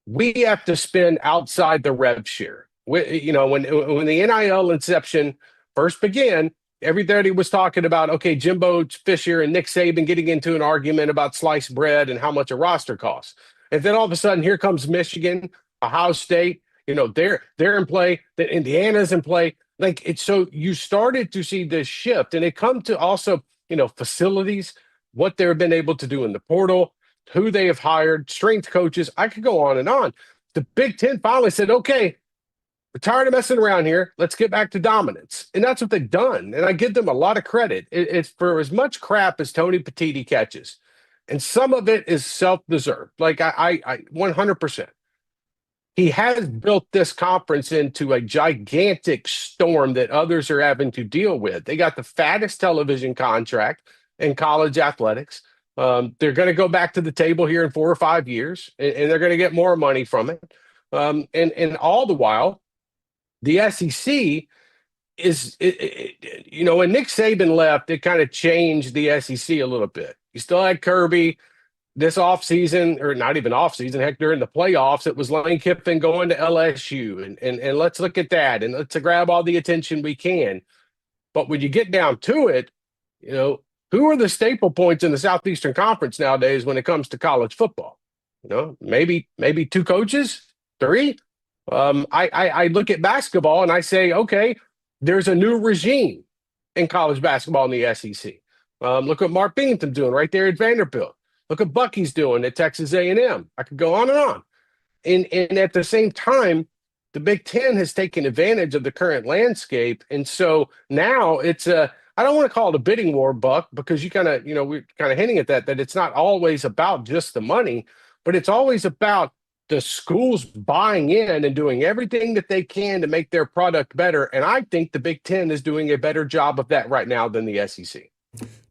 we have to spend outside the rev share. You know, when the NIL inception first began, everybody was talking about, okay, Jimbo Fisher and Nick Saban getting into an argument about sliced bread and how much a roster costs. And then all of a sudden, here comes Michigan, Ohio State. You know, they're in play. The Indiana's in play. Like, it's so you started to see this shift, and it come to also, you know, facilities, what they've been able to do in the portal, who they have hired, strength coaches. I could go on and on. The Big Ten finally said, okay, we're tired of messing around here. Let's get back to dominance. And that's what they've done. And I give them a lot of credit. It's for as much crap as Tony Petitti catches. And some of it is self-deserved. Like, I 100%. He has built this conference into a gigantic storm that others are having to deal with. They got the fattest television contract in college athletics. They're going to go back to the table here in 4 or 5 years, and they're going to get more money from it. And all the while, the SEC is, you know, when Nick Saban left, it kind of changed the SEC a little bit. You still had Kirby this offseason, or not even offseason, heck, during the playoffs, it was Lane Kiffin going to LSU, and let's look at that, and let's grab all the attention we can. But when you get down to it, you know, who are the staple points in the Southeastern Conference nowadays when it comes to college football? You know, maybe 2 coaches, 3. I look at basketball and I say, okay, there's a new regime in college basketball in the SEC. Look what Mark Binghamton's doing right there at Vanderbilt. Look what Bucky's doing at Texas A&M. I could go on and on. And at the same time, the Big Ten has taken advantage of the current landscape. And so now it's I don't want to call it a bidding war, Buck, because you kind of, you know, we're kind of hinting at that it's not always about just the money, but it's always about the schools buying in and doing everything that they can to make their product better. And I think the Big Ten is doing a better job of that right now than the SEC.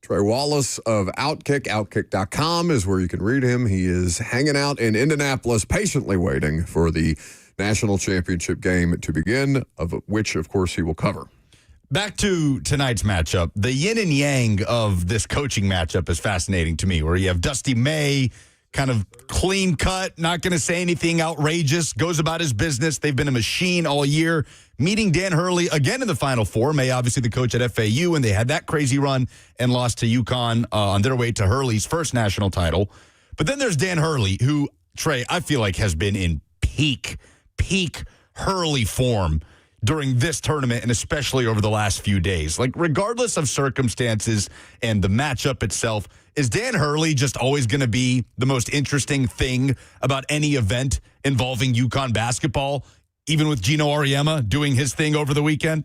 Trey Wallace of Outkick. Outkick.com is where you can read him. He is hanging out in Indianapolis, patiently waiting for the national championship game to begin, of which, of course, he will cover. Back to tonight's matchup. The yin and yang of this coaching matchup is fascinating to me, where you have Dusty May, kind of clean cut, not going to say anything outrageous, goes about his business. They've been a machine all year. Meeting Dan Hurley again in the Final Four. May, obviously, the coach at FAU, and they had that crazy run and lost to UConn on their way to Hurley's first national title. But then there's Dan Hurley, who, Trey, I feel like has been in peak Hurley form during this tournament, and especially over the last few days. Like, regardless of circumstances and the matchup itself, is Dan Hurley just always going to be the most interesting thing about any event involving UConn basketball, even with Gino Auriemma doing his thing over the weekend?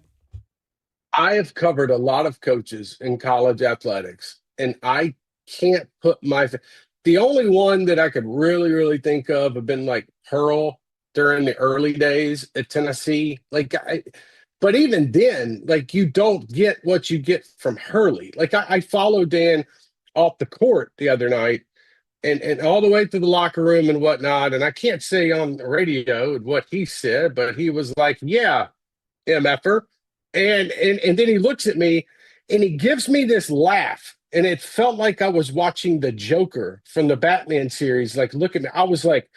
I have covered a lot of coaches in college athletics, and I can't put the only one that I could really think of have been like Pearl during the early days at Tennessee. But even then, like, you don't get what you get from Hurley. Like, I followed Dan off the court the other night and all the way to the locker room and whatnot. And I can't say on the radio what he said, but he was like, yeah, MFer. And then he looks at me and he gives me this laugh. And it felt like I was watching the Joker from the Batman series. Like, look at me. I was like,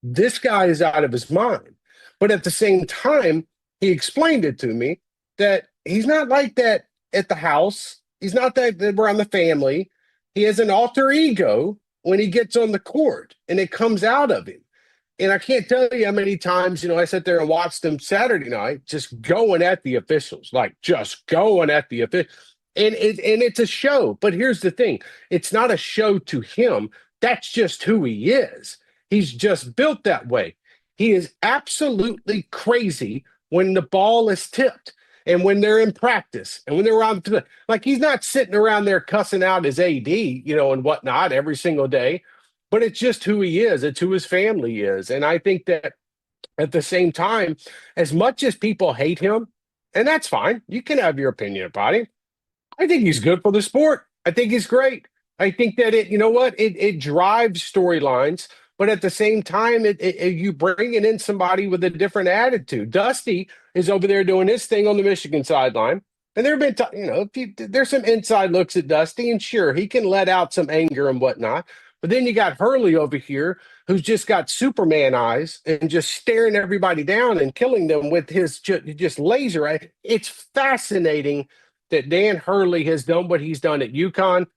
this guy is out of his mind. But at the same time, he explained it to me that he's not like that at the house. He's not that around the family. He has an alter ego when he gets on the court, and it comes out of him. And I can't tell you how many times, you know, I sat there and watched him Saturday night just going at the officials, like just going at the officials. And it's a show. But here's the thing. It's not a show to him. That's just who he is. He's just built that way. He is absolutely crazy when the ball is tipped and when they're in practice and when they're around. Like, he's not sitting around there cussing out his AD, you know, and whatnot every single day. But it's just who he is. It's who his family is. And I think that at the same time, as much as people hate him, and that's fine, you can have your opinion about him, I think he's good for the sport. I think he's great. I think that it drives storylines, but at the same time, you bringing in somebody with a different attitude. Dusty is over there doing his thing on the Michigan sideline, and there have been, there's some inside looks at Dusty, and sure, he can let out some anger and whatnot. But then you got Hurley over here, who's just got Superman eyes and just staring everybody down and killing them with his just laser eye. It's fascinating that Dan Hurley has done what he's done at UConn.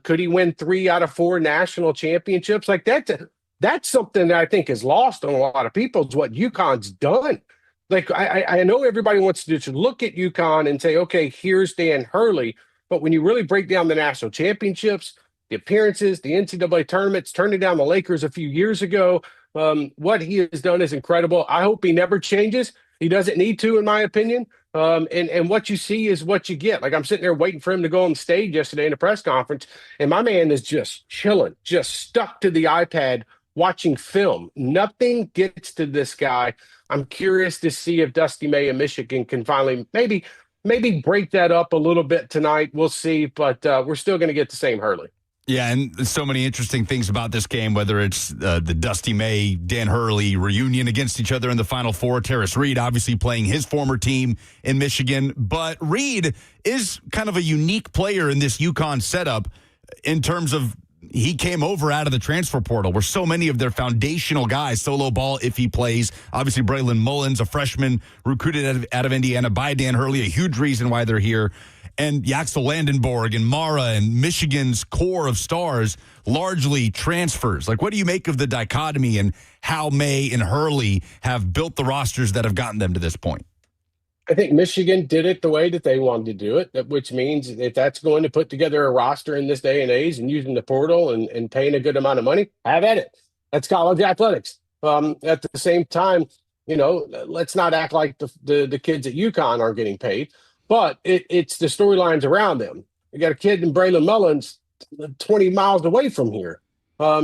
Could he win 3 out of 4 national championships? Like that's something that I think is lost on a lot of people, is what UConn's done. Like I know everybody wants to just look at UConn and say, okay, here's Dan Hurley. But when you really break down the national championships, the appearances, the NCAA tournaments, turning down the Lakers a few years ago, what he has done is incredible. I hope he never changes. He doesn't need to, in my opinion. And what you see is what you get. Like, I'm sitting there waiting for him to go on stage yesterday in a press conference, and my man is just chilling, just stuck to the iPad watching film. Nothing gets to this guy. I'm curious to see if Dusty May of Michigan can finally maybe break that up a little bit tonight. We'll see, but we're still going to get the same Hurley. Yeah, and so many interesting things about this game, whether it's the Dusty May, Dan Hurley reunion against each other in the Final Four. Terrace Reed obviously playing his former team in Michigan. But Reed is kind of a unique player in this UConn setup in terms of he came over out of the transfer portal where so many of their foundational guys, solo ball if he plays. Obviously, Braylon Mullins, a freshman recruited out of Indiana by Dan Hurley, a huge reason why they're here. And Yaxel Landenborg and Mara and Michigan's core of stars, largely transfers. Like, what do you make of the dichotomy and how May and Hurley have built the rosters that have gotten them to this point? I think Michigan did it the way that they wanted to do it, which means if that's going to put together a roster in this day and age and using the portal and paying a good amount of money, have at it. That's college athletics. At the same time, let's not act like the kids at UConn aren't getting paid. But it's the storylines around them. You got a kid in Braylon Mullins 20 miles away from here.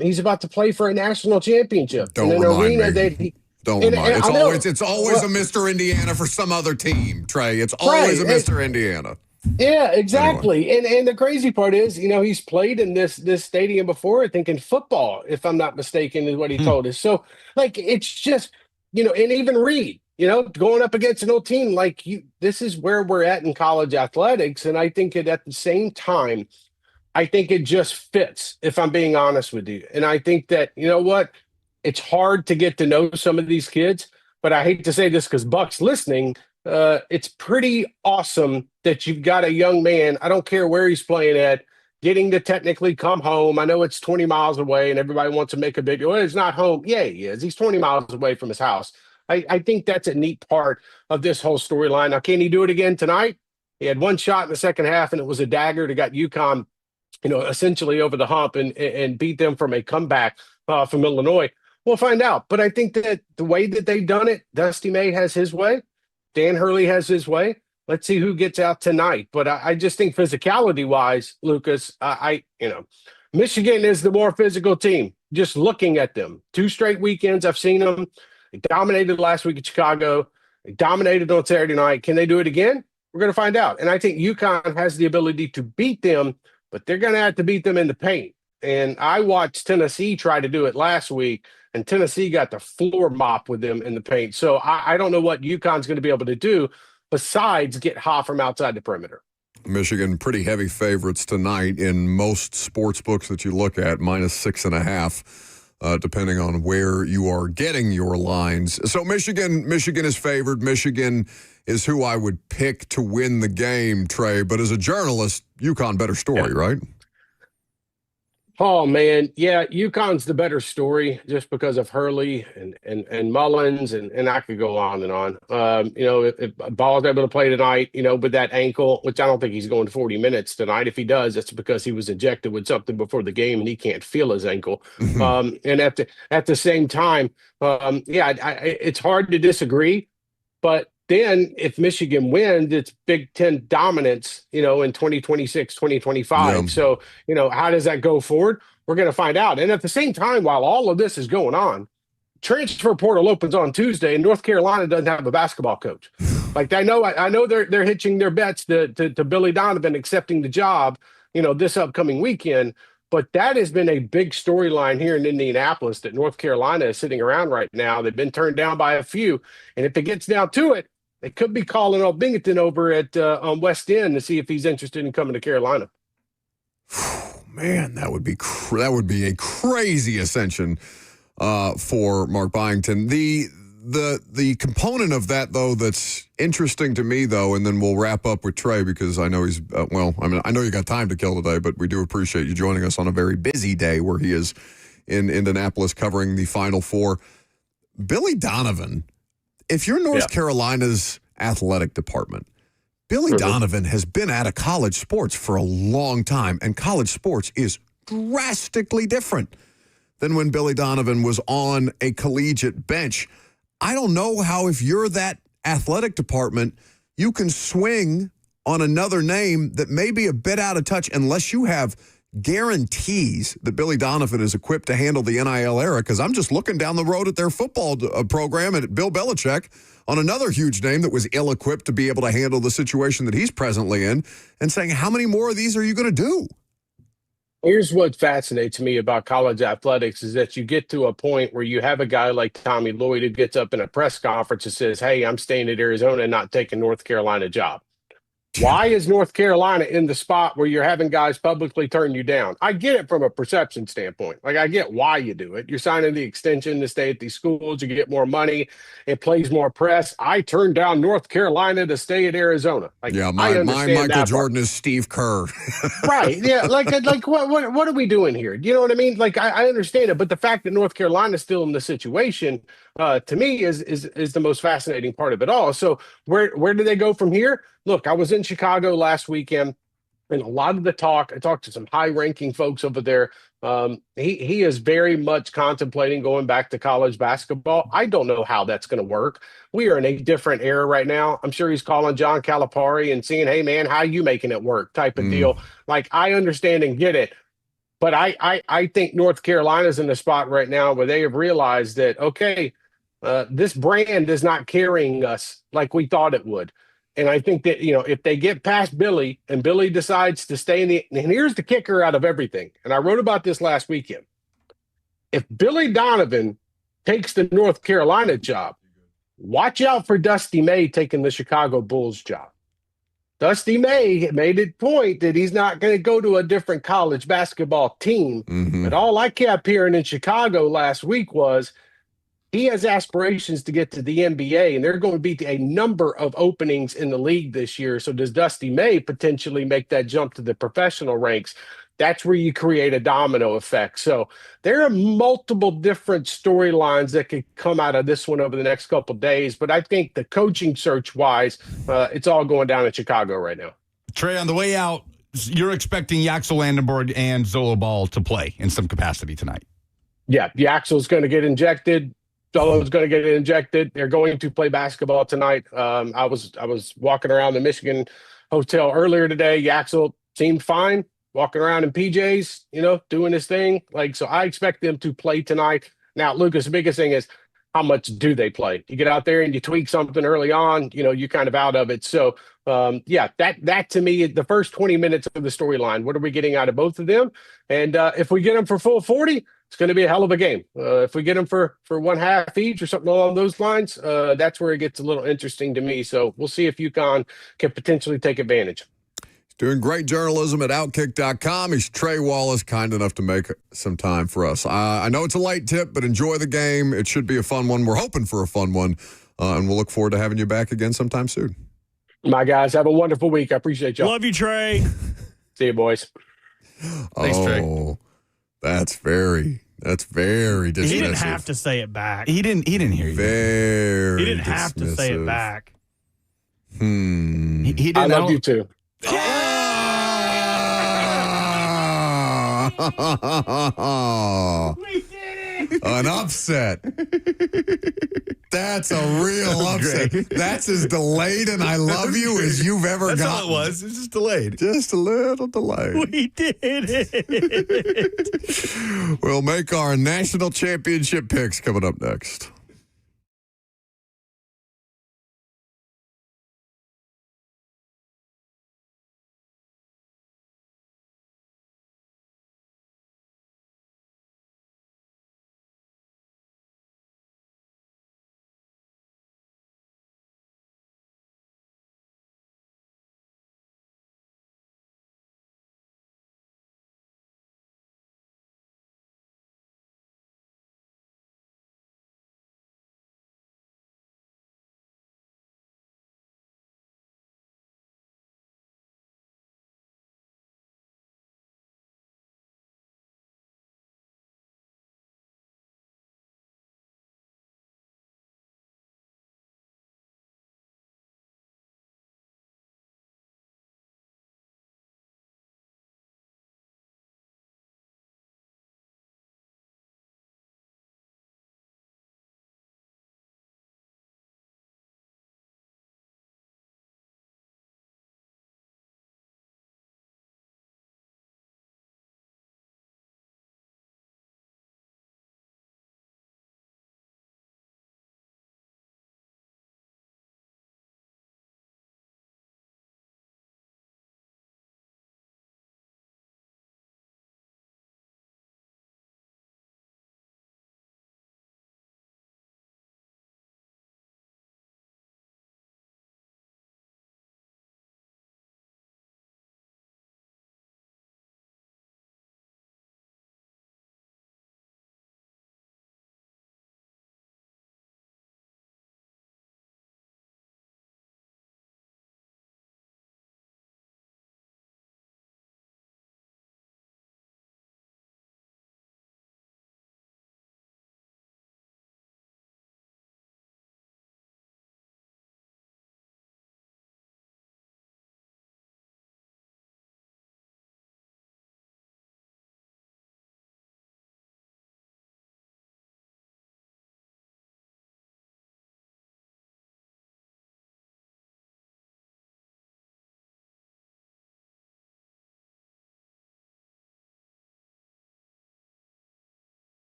He's about to play for a national championship in an arena that he. Don't remind. It's always a Mr. Indiana for some other team, Trey. It's always a Mr. Indiana. Yeah, exactly. Anyway. And the crazy part is, he's played in this stadium before, I think in football, if I'm not mistaken, is what he told us. So, like, it's just, and even Reed. Going up against an old team like you, this is where we're at in college athletics. And I think at the same time, I think it just fits, if I'm being honest with you. And I think that, it's hard to get to know some of these kids, but I hate to say this because Buck's listening. It's pretty awesome that you've got a young man, I don't care where he's playing at, getting to technically come home. I know it's 20 miles away and everybody wants to make a big deal. Well, it's not home. Yeah, he is. He's 20 miles away from his house. I think that's a neat part of this whole storyline. Now, can he do it again tonight? He had one shot in the second half, and it was a dagger that got UConn, essentially over the hump and beat them from a comeback from Illinois. We'll find out. But I think that the way that they've done it, Dusty May has his way. Dan Hurley has his way. Let's see who gets out tonight. But I just think physicality-wise, Lucas, Michigan is the more physical team. Just looking at them. 2 straight weekends, I've seen them. They dominated last week at Chicago. They dominated on Saturday night. Can they do it again? We're going to find out. And I think UConn has the ability to beat them, but they're going to have to beat them in the paint. And I watched Tennessee try to do it last week, and Tennessee got the floor mop with them in the paint. So I don't know what UConn's going to be able to do besides get hot from outside the perimeter. Michigan, pretty heavy favorites tonight in most sports books that you look at, -6.5. Depending on where you are getting your lines. So Michigan is favored. Michigan is who I would pick to win the game, Trey. But as a journalist, UConn better story, right? Oh, man. Yeah, UConn's the better story just because of Hurley and Mullins, and I could go on and on. If Ball's able to play tonight, with that ankle, which I don't think he's going 40 minutes tonight. If he does, it's because he was injected with something before the game and he can't feel his ankle. And at the same time, it's hard to disagree. But then if Michigan wins, it's Big Ten dominance, in 2026, 2025. Yeah. So, how does that go forward? We're going to find out. And at the same time, while all of this is going on, transfer portal opens on Tuesday and North Carolina doesn't have a basketball coach. Like I know they're hitching their bets to Billy Donovan accepting the job, this upcoming weekend. But that has been a big storyline here in Indianapolis that North Carolina is sitting around right now. They've been turned down by a few, and if it gets down to it, they could be calling up Binghamton over at on West End to see if he's interested in coming to Carolina. Man, that would be a crazy ascension for Mark Byington. The component of that, though, that's interesting to me, though, and then we'll wrap up with Trey because I know he's, I know you got time to kill today, but we do appreciate you joining us on a very busy day where he is in Indianapolis covering the Final Four. Billy Donovan, if you're North Carolina's athletic department, Billy Donovan has been out of college sports for a long time, and college sports is drastically different than when Billy Donovan was on a collegiate bench. I don't know how, if you're that athletic department, you can swing on another name that may be a bit out of touch unless you have guarantees that Billy Donovan is equipped to handle the NIL era, because I'm just looking down the road at their football program and at Bill Belichick on another huge name that was ill-equipped to be able to handle the situation that he's presently in, and saying, how many more of these are you going to do? Here's what fascinates me about college athletics is that you get to a point where you have a guy like Tommy Lloyd who gets up in a press conference and says, hey, I'm staying at Arizona and not taking North Carolina job. Why is North Carolina in the spot where you're having guys publicly turn you down? I get it from a perception standpoint. Like, I get why you do it. You're signing the extension to stay at these schools. You get more money. It plays more press. I turned down North Carolina to stay at Arizona. Like, yeah, my Michael Jordan is Steve Kerr. Right. Yeah. Like what are we doing here? You know what I mean? Like, I understand it. But the fact that North Carolina is still in the situation, to me, is the most fascinating part of it all. So where do they go from here? Look, I was in Chicago last weekend, and a lot of the talk, I talked to some high-ranking folks over there. He is very much contemplating going back to college basketball. I don't know how that's going to work. We are in a different era right now. I'm sure he's calling John Calipari and seeing, hey, man, how you making it work type of deal. Like, I understand and get it. But I think North Carolina's in the spot right now where they have realized that, okay, this brand is not carrying us like we thought it would. And I think that, if they get past Billy and Billy decides to stay and here's the kicker out of everything. And I wrote about this last weekend. If Billy Donovan takes the North Carolina job, watch out for Dusty May taking the Chicago Bulls job. Dusty May made it point that he's not going to go to a different college basketball team. But all I kept hearing in Chicago last week was, he has aspirations to get to the NBA, and there are going to be a number of openings in the league this year. So does Dusty May potentially make that jump to the professional ranks? That's where you create a domino effect. So there are multiple different storylines that could come out of this one over the next couple of days. But I think the coaching search-wise, it's all going down in Chicago right now. Trey, on the way out, you're expecting Yaxel Landenborg and Zola Ball to play in some capacity tonight. Yeah, Yaxel's going to get injected. Solo's going to get injected. They're going to play basketball tonight. I was walking around the Michigan hotel earlier today. Yaxel seemed fine, walking around in PJs, doing his thing. So I expect them to play tonight. Now, Lucas, the biggest thing is, how much do they play? You get out there and you tweak something early on, you're kind of out of it. So, that to me, the first 20 minutes of the storyline, what are we getting out of both of them? And if we get them for full 40, it's going to be a hell of a game. If we get them for one half each or something along those lines, that's where it gets a little interesting to me. So we'll see if UConn can potentially take advantage. He's doing great journalism at Outkick.com. He's Trey Wallace, kind enough to make some time for us. I know it's a late tip, but enjoy the game. It should be a fun one. We're hoping for a fun one, and we'll look forward to having you back again sometime soon. My guys, have a wonderful week. I appreciate y'all. Love you, Trey. See you, boys. Thanks, Trey. That's very dismissive. He didn't have to say it back. He didn't hear you. Very He didn't have to say it back. He didn't. I love you too. We did it. An upset. That's a real upset. That's as delayed and I love you as you've ever gotten. That's all it was. It's just delayed. Just a little delayed. We did it. We'll make our national championship picks coming up next.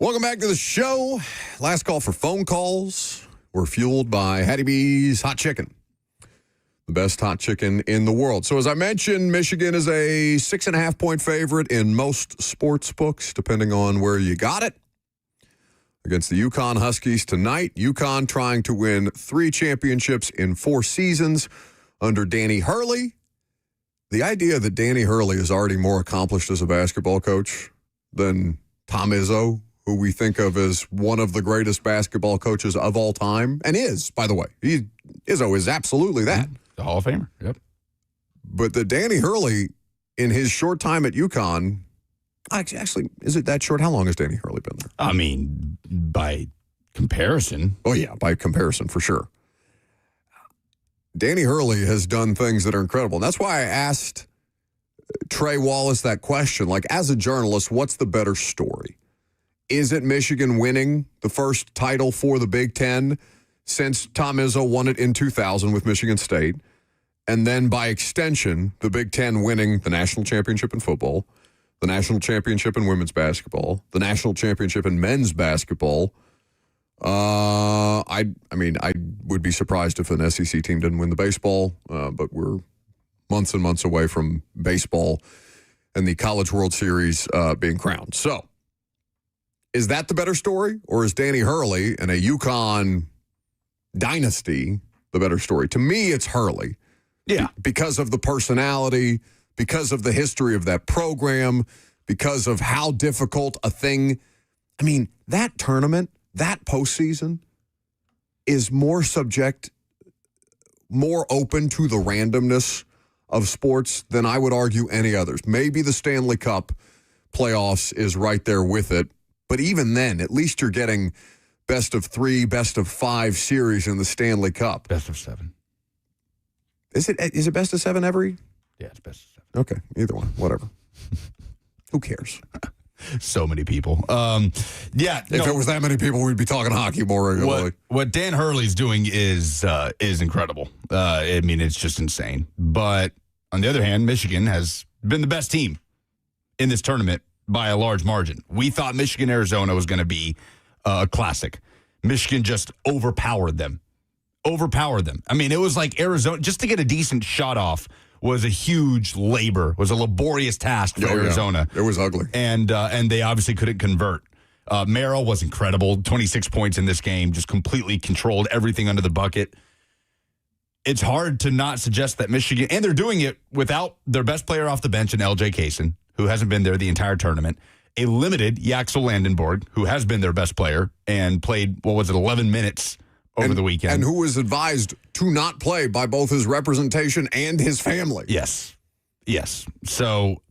Welcome back to the show. Last call for phone calls. We're fueled by Hattie B's Hot Chicken, the best hot chicken in the world. So as I mentioned, Michigan is a 6.5-point favorite in most sports books, depending on where you got it. Against the UConn Huskies tonight. UConn trying to win 3 championships in 4 seasons under Danny Hurley. The idea that Danny Hurley is already more accomplished as a basketball coach than Tom Izzo, who we think of as one of the greatest basketball coaches of all time, and is, by the way. Izzo is absolutely that. The Hall of Famer, yep. But the Danny Hurley, in his short time at UConn, actually, is it that short? How long has Danny Hurley been there? I mean, by comparison. Oh, yeah, by comparison, for sure. Danny Hurley has done things that are incredible. And that's why I asked Trey Wallace that question. Like, as a journalist, what's the better story? Is it Michigan winning the first title for the Big Ten since Tom Izzo won it in 2000 with Michigan State? And then, by extension, the Big Ten winning the national championship in football, the national championship in women's basketball, the national championship in men's basketball. I mean, I would be surprised if an SEC team didn't win the baseball, but we're months and months away from baseball and the College World Series being crowned. So, is that the better story, or is Danny Hurley and a UConn dynasty the better story? To me, it's Hurley. Yeah. Because of the personality, because of the history of that program, because of how difficult a thing. I mean, that tournament, that postseason is more open to the randomness of sports than I would argue any others. Maybe the Stanley Cup playoffs is right there with it. But even then, at least you're getting best of 3, best of 5 series in the Stanley Cup. Best of 7. Is it best of 7 every? Yeah, it's best of 7. Okay, either one, whatever. Who cares? So many people. If it was that many people, we'd be talking hockey more regularly. What Dan Hurley's doing is incredible. I mean, it's just insane. But on the other hand, Michigan has been the best team in this tournament by a large margin. We thought Michigan-Arizona was going to be a classic. Michigan just overpowered them. I mean, it was like Arizona, just to get a decent shot off was a huge labor, was a laborious task for Arizona. Yeah. It was ugly. And they obviously couldn't convert. Merrill was incredible. 26 points in this game, just completely controlled everything under the bucket. It's hard to not suggest that Michigan, and they're doing it without their best player off the bench in LJ Kaysen, who hasn't been there the entire tournament. A limited Yaxel Landenborg, who has been their best player and played, 11 minutes over the weekend. And who was advised to not play by both his representation and his family. Yes. So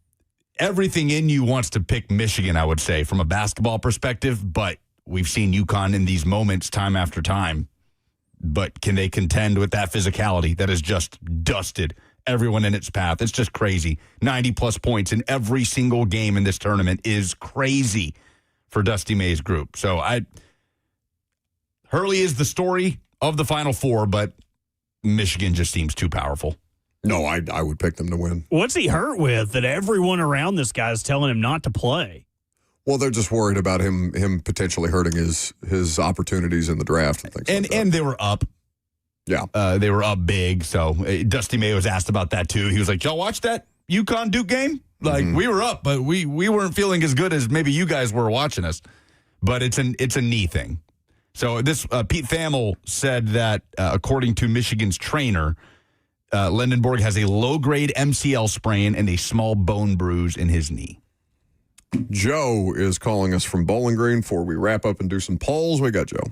everything in you wants to pick Michigan, I would say, from a basketball perspective, but we've seen UConn in these moments time after time. But can they contend with that physicality that has just dusted everyone in its path? It's just crazy. 90-plus points in every single game in this tournament is crazy for Dusty May's group. So Hurley is the story of the Final Four, but Michigan just seems too powerful. No, I would pick them to win. What's he hurt with that everyone around this guy is telling him not to play? Well, they're just worried about him potentially hurting his opportunities in the draft and things like that. And they were up. Yeah. They were up big, so Dusty May was asked about that too. He was like, y'all watch that UConn Duke game? Like, we were up, but we weren't feeling as good as maybe you guys were watching us. But it's a knee thing. So this Pete Thamel said that according to Michigan's trainer, Landenborg has a low-grade MCL sprain and a small bone bruise in his knee. Joe is calling us from Bowling Green before we wrap up and do some polls. We got Joe.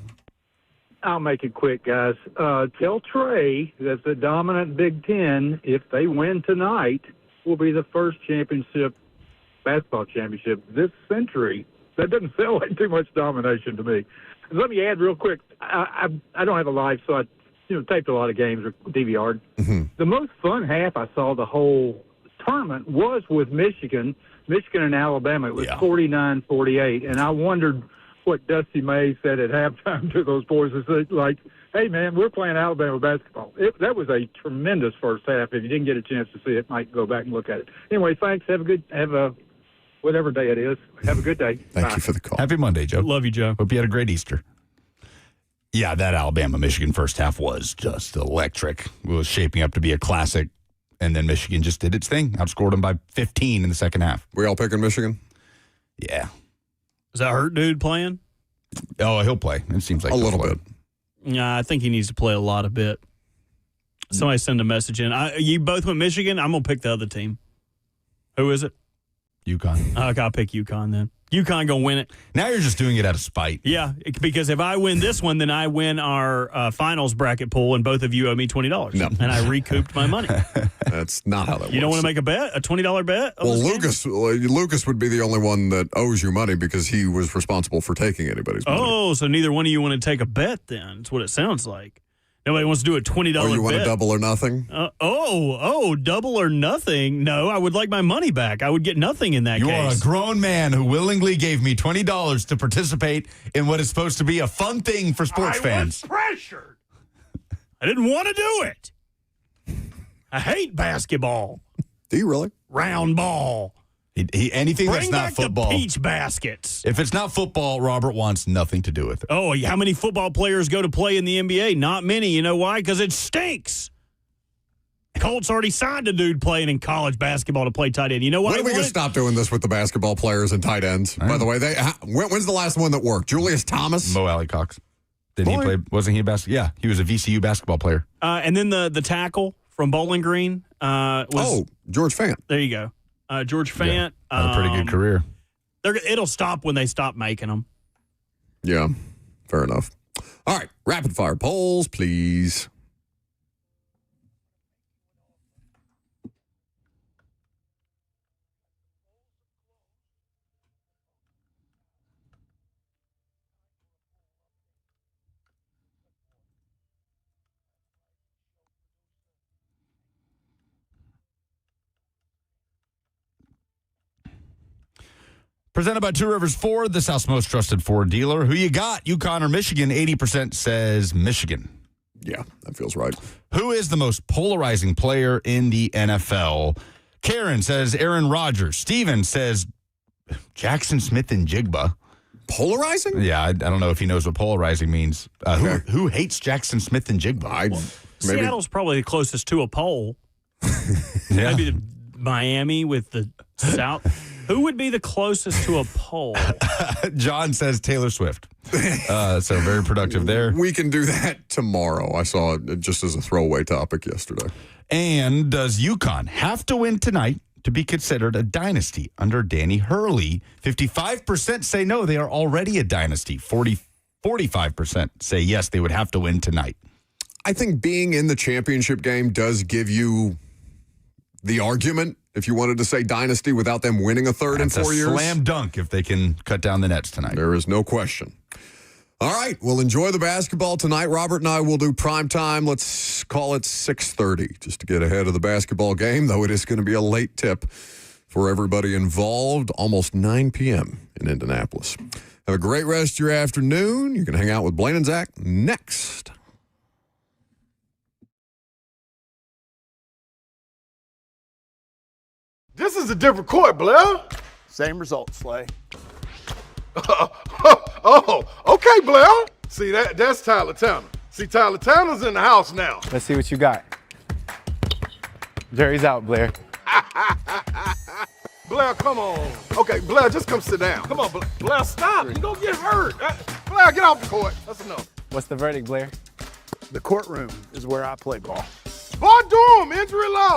I'll make it quick, guys. Tell Trey that the dominant Big Ten, if they win tonight, will be the first basketball championship this century. That doesn't sound like too much domination to me. Let me add real quick. I don't have a life, so I taped a lot of games or DVR'd. The most fun half I saw the whole tournament was with Michigan and Alabama. It was 49-48, and I wondered what Dusty May said at halftime to those boys. Is like, hey, man, we're playing Alabama basketball. That was a tremendous first half. If you didn't get a chance to see it, might go back and look at it. Anyway, thanks. Have a whatever day it is. Have a good day. Thank Bye. you for the call. Happy Monday, Joe. Love you, Joe. Hope you had a great Easter. Yeah, that Alabama-Michigan first half was just electric. It was shaping up to be a classic, and then Michigan just did its thing. Outscored them by 15 in the second half. We all picking Michigan? Yeah. Is that Hurt dude playing? Oh, he'll play. It seems like A he'll little play. bit. Nah, I think he needs to play a lot of bit. Somebody send a message in. You both went Michigan. I'm going to pick the other team. Who is it? UConn. I'll pick UConn then. UConn going to win it. Now you're just doing it out of spite. Yeah, because if I win this one, then I win our finals bracket pool, and both of you owe me $20. No. And I recouped my money. That's not how that works. You don't want to make a bet? A $20 bet? on Well, this game? Lucas would be the only one that owes you money because he was responsible for taking anybody's money. Oh, so neither one of you want to take a bet then. That's what it sounds like. Nobody wants to do a $20 bet. Oh, you want a double or nothing? Double or nothing? No, I would like my money back. I would get nothing in that You case. are a grown man who willingly gave me $20 to participate in what is supposed to be a fun thing for sports fans. I was pressured. I didn't want to do it. I hate basketball. Do you really? Round ball. Anything Bring that's not back football. the peach baskets. If it's not football, Robert wants nothing to do with it. Oh, how many football players go to play in the NBA? Not many. You know why? Because it stinks. Colts already signed a dude playing in college basketball to play tight end. You know what? When are we going to stop doing this with the basketball players and tight ends? By the way, when's the last one that worked? Julius Thomas? Mo Alley Cox. Didn't he play? Wasn't he a basketball? Yeah, he was a VCU basketball player. And then the tackle from Bowling Green was George Fant. There you go. George Fant. Yeah, had a pretty good career. It'll stop when they stop making them. Yeah, fair enough. All right, rapid fire polls, please. Presented by Two Rivers Ford, the South's most trusted Ford dealer. Who you got, UConn or Michigan? 80% says Michigan. Yeah, that feels right. Who is the most polarizing player in the NFL? Karen says Aaron Rodgers. Steven says Jackson Smith and Jigba. Polarizing? Yeah, I don't know if he knows what polarizing means. Who hates Jackson Smith and Jigba? Seattle's probably the closest to a pole. Yeah. Maybe Miami with the South. Who would be the closest to a pole? John says Taylor Swift. So very productive there. We can do that tomorrow. I saw it just as a throwaway topic yesterday. And does UConn have to win tonight to be considered a dynasty under Danny Hurley? 55% say no, they are already a dynasty. 45% say yes, they would have to win tonight. I think being in the championship game does give you the argument, if you wanted to say dynasty without them winning a third in 4 years. Slam dunk if they can cut down the nets tonight. There is no question. All right, well, enjoy the basketball tonight. Robert and I will do prime time. Let's call it 6:30 just to get ahead of the basketball game, though it is going to be a late tip for everybody involved, almost 9 p.m. in Indianapolis. Have a great rest of your afternoon. You can hang out with Blaine and Zach next. This is a different court, Blair. Same result, Slay. Okay, Blair. See, that's Tyler Tanner. See, Tyler Tanner's in the house now. Let's see what you got. Jerry's out, Blair. Blair, come on. Okay, Blair, just come sit down. Come on, Blair, stop. You're going to get hurt. Blair, get off the court. That's enough. What's the verdict, Blair? The courtroom is where I play ball. Boy, Durham, injury law.